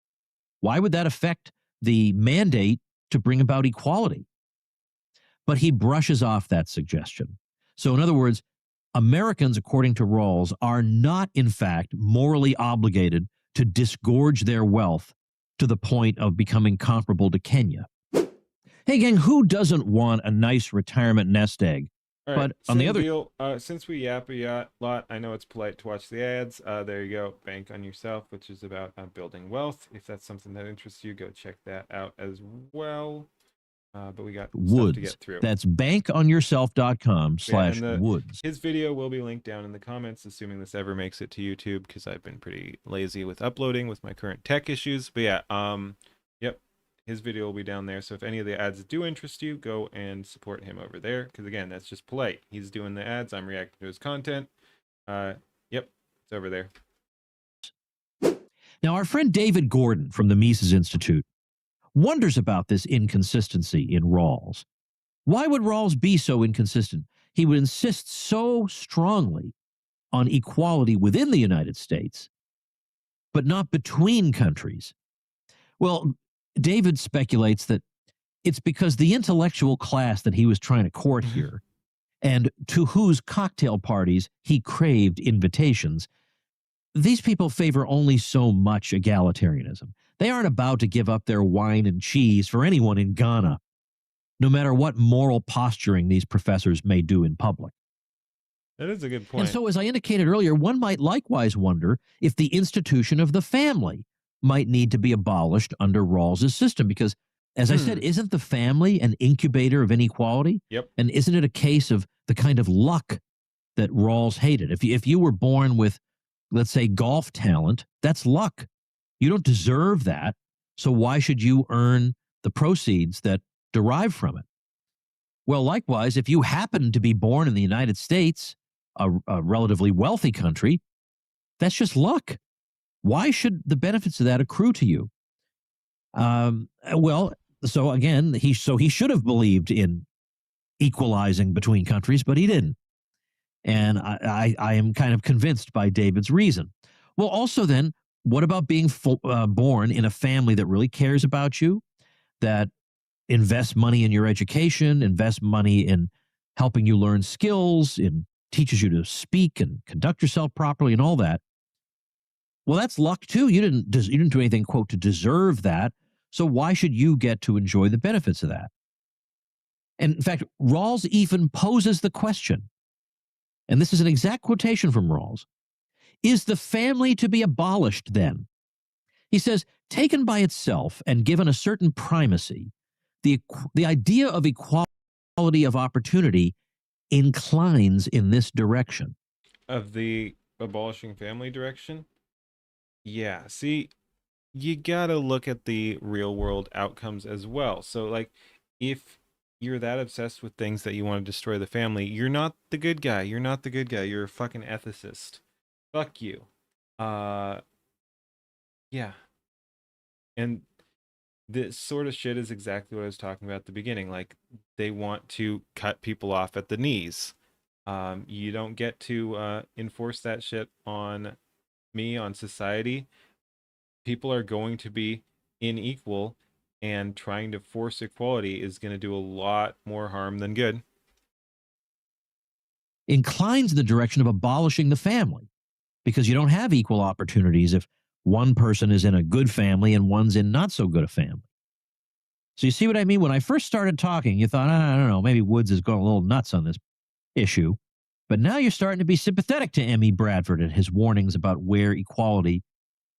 Why would that affect the mandate to bring about equality? But he brushes off that suggestion. So in other words, Americans, according to Rawls, are not, in fact, morally obligated to disgorge their wealth to the point of becoming comparable to Kenya. Hey, gang, who doesn't want a nice retirement nest egg? All right, But on the same other deal, since we yap a lot, I know it's polite to watch the ads. There you go, Bank on Yourself, which is about building wealth. If that's something that interests you, go check that out as well. But we got stuff to get through. That's bankonyourself.com/woods. His video will be linked down in the comments, assuming this ever makes it to YouTube, because I've been pretty lazy with uploading with my current tech issues. But yeah, yep, his video will be down there. So if any of the ads do interest you, go and support him over there. Because again, that's just polite. He's doing the ads. I'm reacting to his content. Yep, it's over there. Now, our friend David Gordon from the Mises Institute wonders about this inconsistency in Rawls. Why would Rawls be so inconsistent? He would insist so strongly on equality within the United States, but not between countries. Well, David speculates that it's because the intellectual class that he was trying to court here, and to whose cocktail parties he craved invitations, these people favor only so much egalitarianism. They aren't about to give up their wine and cheese for anyone in Ghana, no matter what moral posturing these professors may do in public. That is a good point. And so, as I indicated earlier, one might likewise wonder if the institution of the family might need to be abolished under Rawls's system, because, as I said, isn't the family an incubator of inequality? Yep. And isn't it a case of the kind of luck that Rawls hated? If you were born with, let's say, golf talent, that's luck. You don't deserve that. So why should you earn the proceeds that derive from it? Well, likewise, if you happen to be born in the United States, a relatively wealthy country, that's just luck. Why should the benefits of that accrue to you? Well, so again, he should have believed in equalizing between countries, but he didn't. And I am kind of convinced by David's reason. Well, also then, what about being born in a family that really cares about you, that invests money in your education, invests money in helping you learn skills, in teaches you to speak and conduct yourself properly and all that? Well, that's luck too. You didn't do anything, quote, to deserve that. So why should you get to enjoy the benefits of that? And in fact, Rawls even poses the question, and this is an exact quotation from Rawls: is the family to be abolished then? He says, taken by itself and given a certain primacy, the idea of equality of opportunity inclines in this direction. Of the abolishing family direction? Yeah, see, you gotta look at the real world outcomes as well. So, like, if you're that obsessed with things that you want to destroy the family, you're not the good guy. You're not the good guy. You're a fucking ethicist. Fuck you. Yeah. And this sort of shit is exactly what I was talking about at the beginning. Like, they want to cut people off at the knees. You don't get to enforce that shit on me, on society. People are going to be unequal, and trying to force equality is going to do a lot more harm than good. Inclines in the direction of abolishing the family, because you don't have equal opportunities if one person is in a good family and one's in not so good a family. So you see what I mean? When I first started talking, you thought, I don't know, maybe Woods is going a little nuts on this issue. But now you're starting to be sympathetic to M.E. Bradford and his warnings about where equality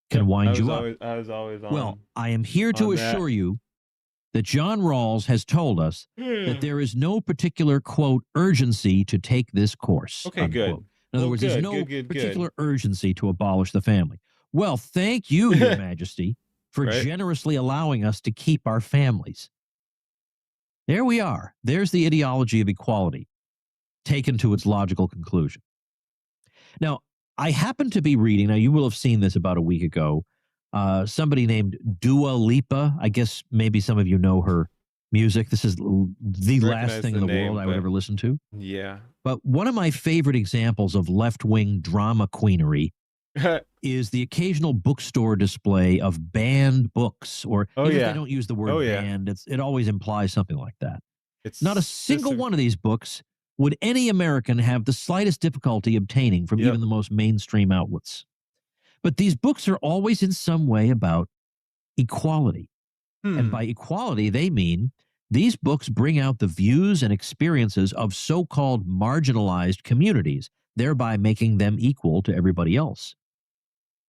can wind you up. I was always on. Well, I am here to assure you that John Rawls has told us that there is no particular, quote, urgency to take this course. Okay, unquote. good. In other words, there's no particular urgency to abolish the family. Well, thank you, Your Majesty, for generously allowing us to keep our families. There we are. There's the ideology of equality taken to its logical conclusion. Now, I happen to be reading, now you will have seen this about a week ago, somebody named Dua Lipa. I guess maybe some of you know her music. This is the last thing in the world I would ever listen to. Yeah. But one of my favorite examples of left-wing drama queenery is the occasional bookstore display of banned books, or even if they don't use the word banned, it always implies something like that. It's not a single one of these books would any American have the slightest difficulty obtaining from even the most mainstream outlets. But these books are always in some way about equality. And by equality, they mean these books bring out the views and experiences of so-called marginalized communities, thereby making them equal to everybody else.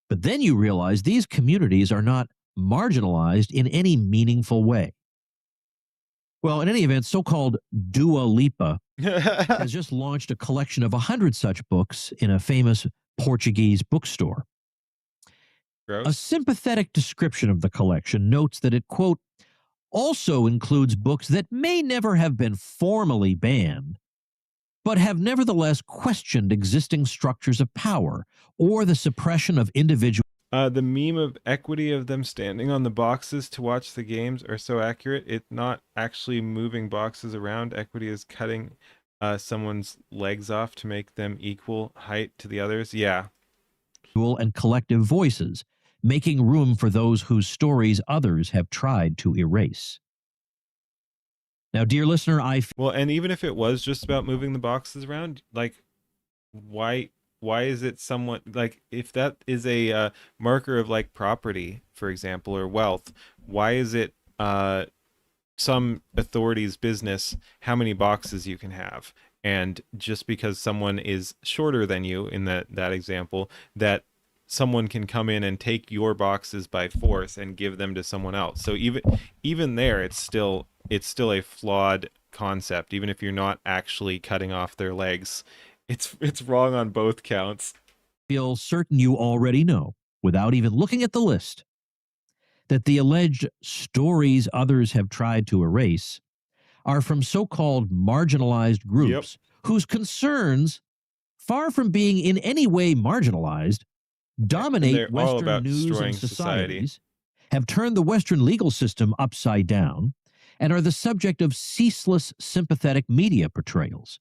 But then you realize these communities are not marginalized in any meaningful way. Well, in any event, so-called Dua Lipa has just launched a collection of 100 such books in a famous Portuguese bookstore. Gross. A sympathetic description of the collection notes that it, quote, also includes books that may never have been formally banned, but have nevertheless questioned existing structures of power or the suppression of individual. The meme of equity of them standing on the boxes to watch the games are so accurate. It's not actually moving boxes around. Equity is cutting someone's legs off to make them equal height to the others. Yeah. And collective voices, making room for those whose stories others have tried to erase. Now, dear listener, well, and even if it was just about moving the boxes around, like, why is it somewhat, like, if that is a marker of, like, property, for example, or wealth, why is it some authority's business how many boxes you can have? And just because someone is shorter than you in that example, that someone can come in and take your boxes by force and give them to someone else. So even there, it's still a flawed concept. Even if you're not actually cutting off their legs, it's wrong on both counts. Feel certain you already know, without even looking at the list, that the alleged stories others have tried to erase are from so-called marginalized groups whose concerns, far from being in any way marginalized, dominate Western news and societies, have turned the Western legal system upside down, and are the subject of ceaseless sympathetic media portrayals.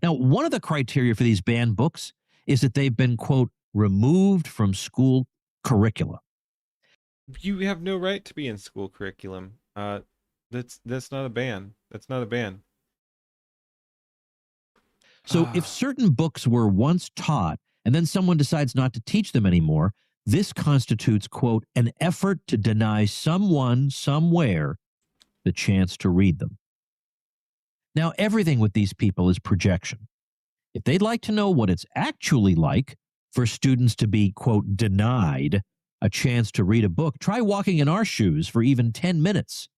Now, one of the criteria for these banned books is that they've been, quote, removed from school curricula. You have no right to be in school curriculum. That's not a ban. That's not a ban. So if certain books were once taught and then someone decides not to teach them anymore, this constitutes, quote, an effort to deny someone somewhere the chance to read them. Now, everything with these people is projection. If they'd like to know what it's actually like for students to be, quote, denied a chance to read a book, try walking in our shoes for even 10 minutes.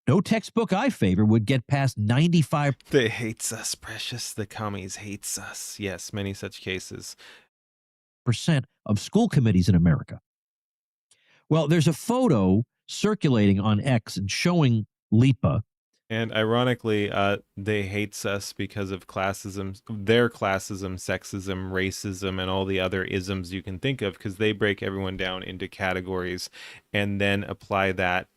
No textbook I favor would get past 95. They hates us, Precious. The commies hates us. Yes, many such cases. % of school committees in America. Well, there's a photo circulating on X and showing Lipa And ironically, they hates us because of classism, their classism, sexism, racism, and all the other isms you can think of, because they break everyone down into categories and then apply that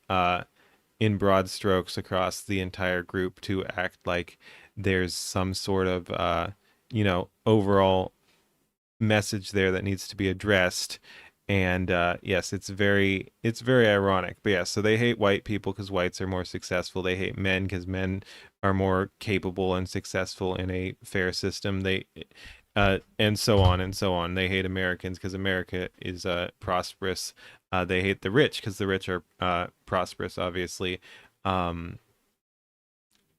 in broad strokes across the entire group to act like there's some sort of, overall message there that needs to be addressed. And yes, it's very ironic. But yeah, so they hate white people because whites are more successful. They hate men because men are more capable and successful in a fair system. They and so on and so on. They hate Americans because America is prosperous. They hate the rich because the rich are prosperous, obviously. All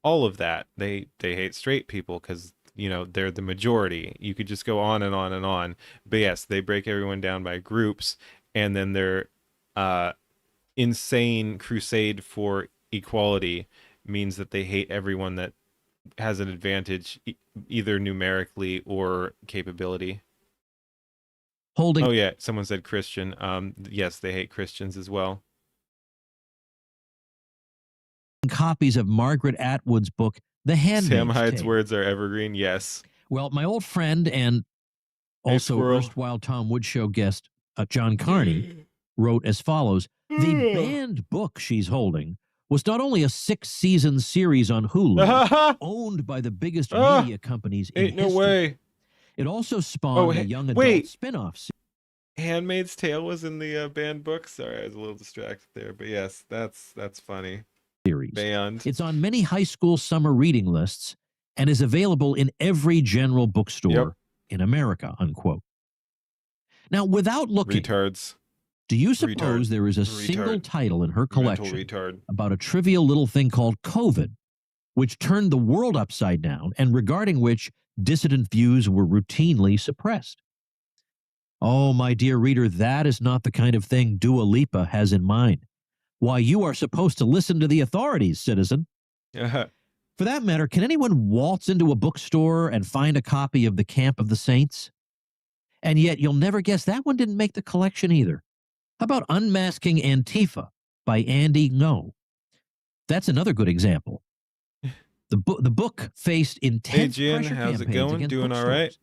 of that. They hate straight people because they're the majority. You could just go on and on and on. But yes, they break everyone down by groups, and then their insane crusade for equality means that they hate everyone that has an advantage, either numerically or capability. Holding. Oh yeah, someone said Christian. Yes, they hate Christians as well. Copies of Margaret Atwood's book, The Handmaid's Sam Hyde's Tale. words are evergreen. Yes. Well, my old friend and also erstwhile Tom Wood Show guest John Carney wrote as follows: the banned book she's holding was not only a 6-season series on Hulu, owned by the biggest media companies in history. No way. It also spawned a young adult spin-off series. Handmaid's Tale was in the banned book. Sorry, I was a little distracted there, but yes, that's funny. Banned. It's on many high school summer reading lists and is available in every general bookstore in America, unquote. Now, without looking, do you suppose there is a single title in her collection about a trivial little thing called COVID, which turned the world upside down and regarding which dissident views were routinely suppressed? Oh, my dear reader, that is not the kind of thing Dua Lipa has in mind. Why, you are supposed to listen to the authorities, citizen. For that matter, can anyone waltz into a bookstore and find a copy of The Camp of the Saints? And yet you'll never guess that one didn't make the collection either. How about Unmasking Antifa by Andy Ngo? That's another good example. The book faced intense Jen, pressure how's it campaigns going? against Doing all bookstores. right?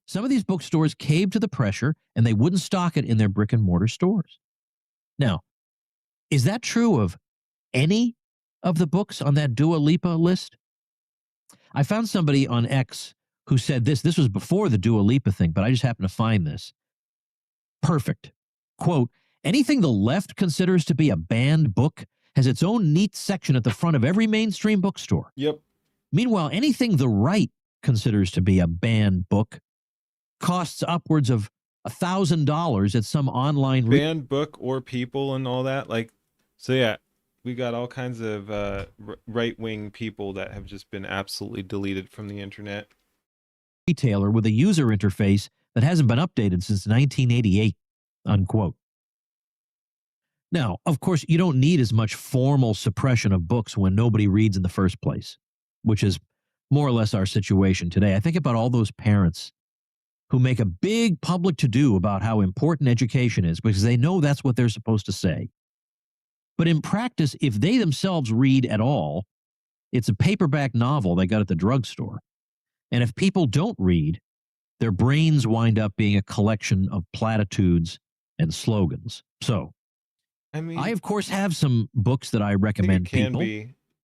Some of these bookstores caved to the pressure and they wouldn't stock it in their brick and mortar stores. Now, is that true of any of the books on that Dua Lipa list? I found somebody on X who said this. This was before the Dua Lipa thing, but I just happened to find this. Perfect. Quote, anything the left considers to be a banned book has its own neat section at the front of every mainstream bookstore. Yep. Meanwhile, anything the right considers to be a banned book costs upwards of $1,000 at some online banned book or people and all that. So yeah, we got all kinds of right-wing people that have just been absolutely deleted from the internet. Retailer with a user interface that hasn't been updated since 1988, unquote. Now, of course, you don't need as much formal suppression of books when nobody reads in the first place, which is more or less our situation today. I think about all those parents who make a big public to-do about how important education is because they know that's what they're supposed to say. But in practice, if they themselves read at all, it's a paperback novel they got at the drugstore. And if people don't read, their brains wind up being a collection of platitudes and slogans. So, I, of course, have some books that I recommend people.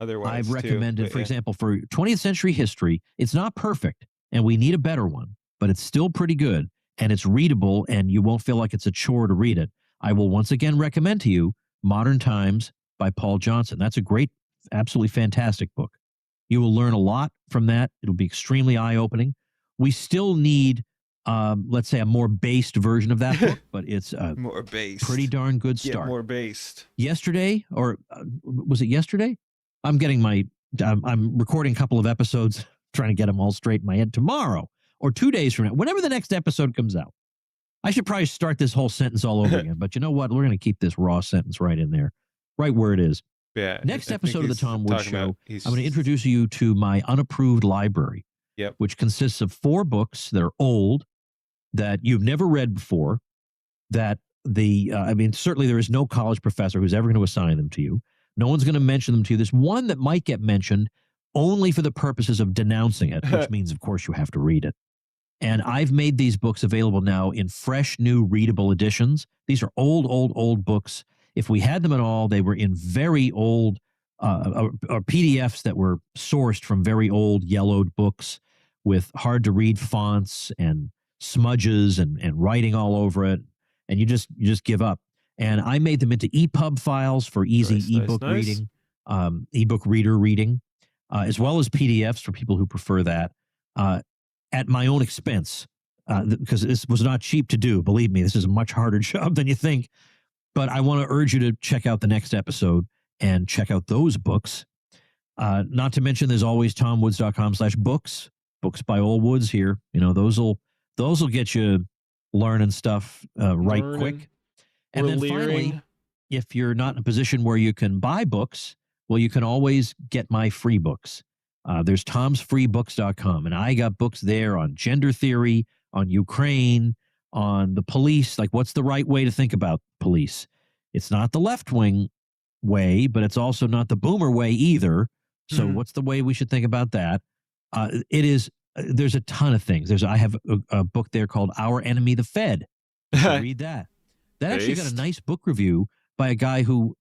I've recommended, for example, for 20th century history, it's not perfect, and we need a better one, but it's still pretty good, and it's readable, and you won't feel like it's a chore to read it. I will once again recommend to you Modern Times by Paul Johnson. That's a great, absolutely fantastic book. You will learn a lot from that. It'll be extremely eye-opening. We still need, let's say, a more based version of that book, but it's a more based, pretty darn good start. Yeah, more based. Yesterday, or was it yesterday? I'm recording a couple of episodes, trying to get them all straight in my head. Tomorrow or 2 days from now, whenever the next episode comes out. I should probably start this whole sentence all over again, but you know what? We're going to keep this raw sentence right in there, right where it is. Yeah. Next episode of the Tom Wood Show, I'm going to introduce you to my unapproved library, which consists of 4 books that are old, that you've never read before, that certainly there is no college professor who's ever going to assign them to you, No one's going to mention them to you. There's one that might get mentioned only for the purposes of denouncing it, which means, of course, you have to read it. And I've made these books available now in fresh, new, readable editions. These are old books. If we had them at all, they were in very old or PDFs that were sourced from very old yellowed books with hard-to-read fonts and smudges and writing all over it. And you just give up. And I made them into EPUB files for easy ebook reading, ebook reader reading, as well as PDFs for people who prefer that, at my own expense, because this was not cheap to do. Believe me, this is a much harder job than you think. But I want to urge you to check out the next episode and check out those books. Not to mention, there's always tomwoods.com/books, books by Old Woods here. You know, those will get you learning stuff quick. And then finally, if you're not in a position where you can buy books, well, you can always get my free books. There's tomsfreebooks.com, and I got books there on gender theory, on Ukraine, on the police. Like, what's the right way to think about police? It's not the left-wing way, but it's also not the boomer way either. So what's the way we should think about that? There's a ton of things. I have a book there called Our Enemy, the Fed. Read that. That actually got a nice book review by a guy who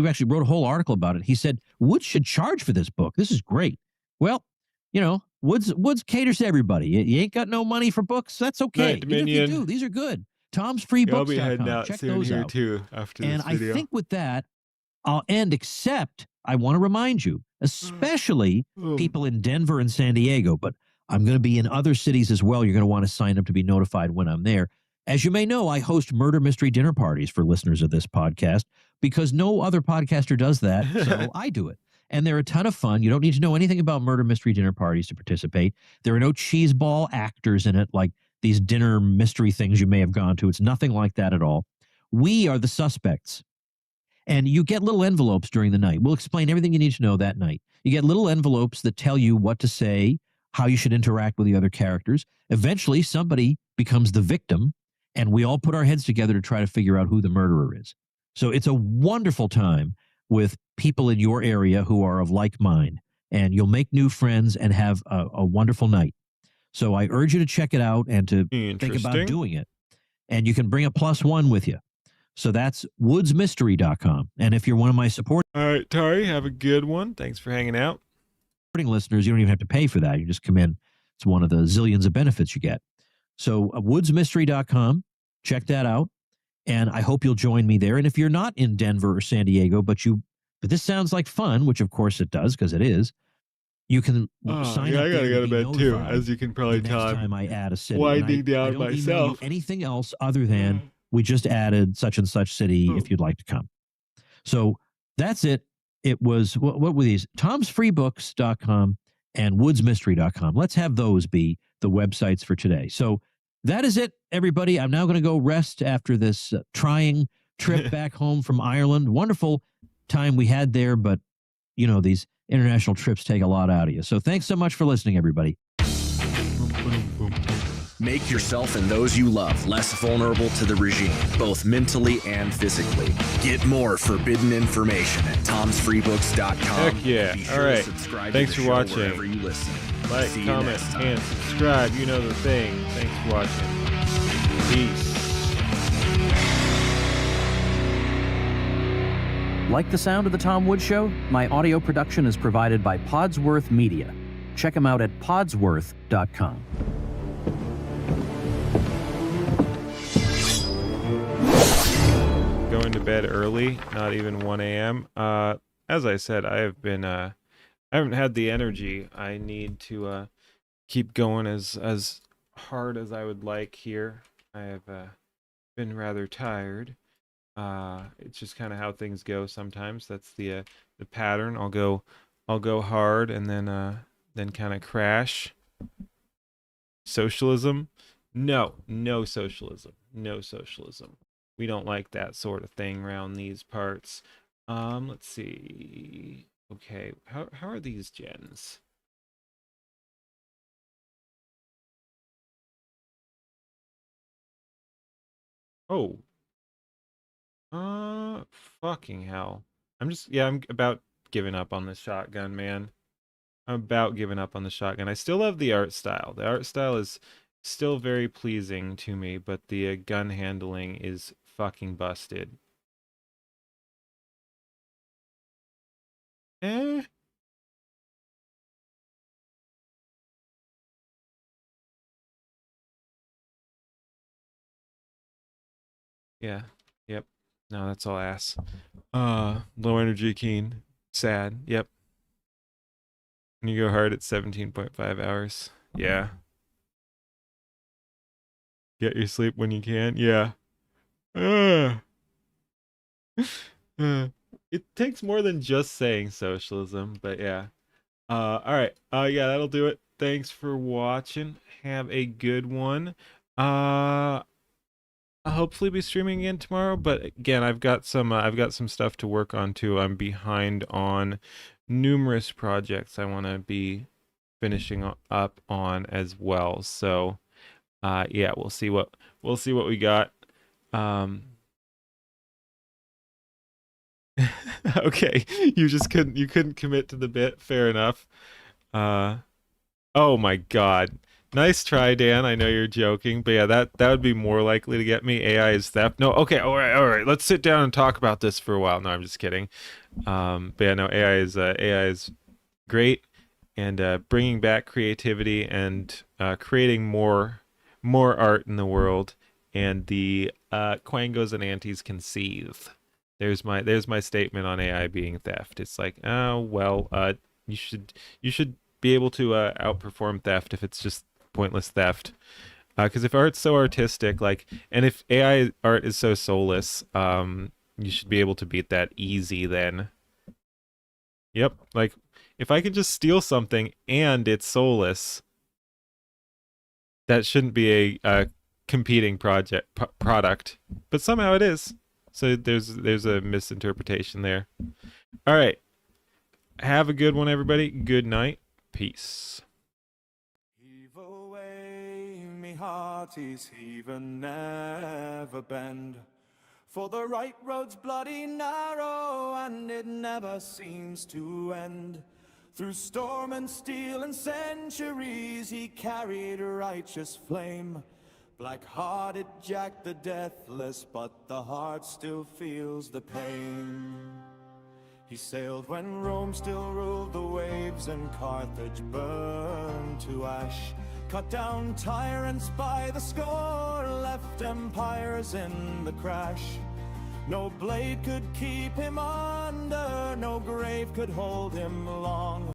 actually wrote a whole article about it. He said, Woods should charge for this book. This is great. Well, you know, Woods caters to everybody. You ain't got no money for books. That's okay. Even if you do, these are good. Tom'sFreeBooks.com. I'll be heading out Check soon those here out. too after this video. And I think with that, I'll end, except I want to remind you, especially people in Denver and San Diego, but I'm going to be in other cities as well. You're going to want to sign up to be notified when I'm there. As you may know, I host murder mystery dinner parties for listeners of this podcast because no other podcaster does that, so I do it. And they're a ton of fun. You don't need to know anything about murder mystery dinner parties to participate. There are no cheeseball actors in it like these dinner mystery things you may have gone to. It's nothing like that at all. We are the suspects. And you get little envelopes during the night. We'll explain everything you need to know that night. You get little envelopes that tell you what to say, how you should interact with the other characters. Eventually, somebody becomes the victim, and we all put our heads together to try to figure out who the murderer is. So it's a wonderful time with people in your area who are of like mind, and you'll make new friends and have a wonderful night. So I urge you to check it out and to think about doing it. And you can bring a +1 with you. So that's woodsmystery.com. And if you're one of my supporting All right, Tari, have a good one. Thanks for hanging out. listeners, you don't even have to pay for that. You just come in. It's one of the zillions of benefits you get. So woodsmystery.com, check that out. And I hope you'll join me there. And if you're not in Denver or San Diego, but this sounds like fun, which of course it does because it is, you can sign up. I gotta go to bed too, as you can probably tell. Next time I add a city. Winding down I don't email myself. you anything else other than we just added such and such city if you'd like to come. So that's it. It was, what were these? Tom'sFreeBooks.com and woodsmystery.com. Let's have those be the websites for today. So that is it, everybody. I'm now going to go rest after this trying trip back home from Ireland. Wonderful time we had there, but, you know, these international trips take a lot out of you. So thanks so much for listening, everybody. Make yourself and those you love less vulnerable to the regime, both mentally and physically. Get more forbidden information at tomsfreebooks.com. Heck yeah. Be All sure right. to subscribe Thanks to the for show watching. wherever you listen. Like, See you comment, next time. and subscribe. You know the thing. Thanks for watching. Peace. Like the sound of The Tom Woods Show? My audio production is provided by Podsworth Media. Check them out at podsworth.com. Going to bed early, not even 1 a.m. As I said, I haven't had the energy. I need to keep going as hard as I would like here. I have been rather tired. It's just kind of how things go sometimes. That's the pattern. I'll go hard and then kind of crash. Socialism? No socialism. No socialism. We don't like that sort of thing around these parts. Let's see. Okay, how are these gens? Oh. Fucking hell. I'm about giving up on the shotgun, man. I'm about giving up on the shotgun. I still love the art style. The art style is still very pleasing to me, but the gun handling is fucking busted. Yeah. Yep. No, that's all ass. Low energy keen. Sad. Yep. And you go hard at 17.5 hours. Yeah. Get your sleep when you can. Yeah. It takes more than just saying socialism, but yeah. All right. Yeah, that'll do it. Thanks for watching. Have a good one. I'll hopefully be streaming again tomorrow, but again, I've got some stuff to work on too. I'm behind on numerous projects I want to be finishing up on as well. So, yeah, we'll see what we got. Okay, you couldn't commit to the bit. Fair enough. Oh my God. Nice try, Dan. I know you're joking, but yeah, that would be more likely to get me. AI is theft. No, okay, all right. Let's sit down and talk about this for a while. No, I'm just kidding. But yeah, no, AI is great, and bringing back creativity and creating more art in the world, and the Quangos and Antis can seethe. There's my statement on AI being theft. It's like, oh well, you should be able to outperform theft if it's just pointless theft, because if art's so artistic, like, and if AI art is so soulless, you should be able to beat that easy then. Yep, like if I could just steal something and it's soulless, that shouldn't be a competing product, but somehow it is. So there's a misinterpretation there. All right, have a good one, everybody. Good night. Peace. Hearties heave and never bend, for the right road's bloody narrow and it never seems to end. Through storm and steel and centuries he carried righteous flame, black-hearted Jack the Deathless, but the heart still feels the pain. He sailed when Rome still ruled the waves and Carthage burned to ash, cut down tyrants by the score, left empires in the crash. No blade could keep him under, no grave could hold him long.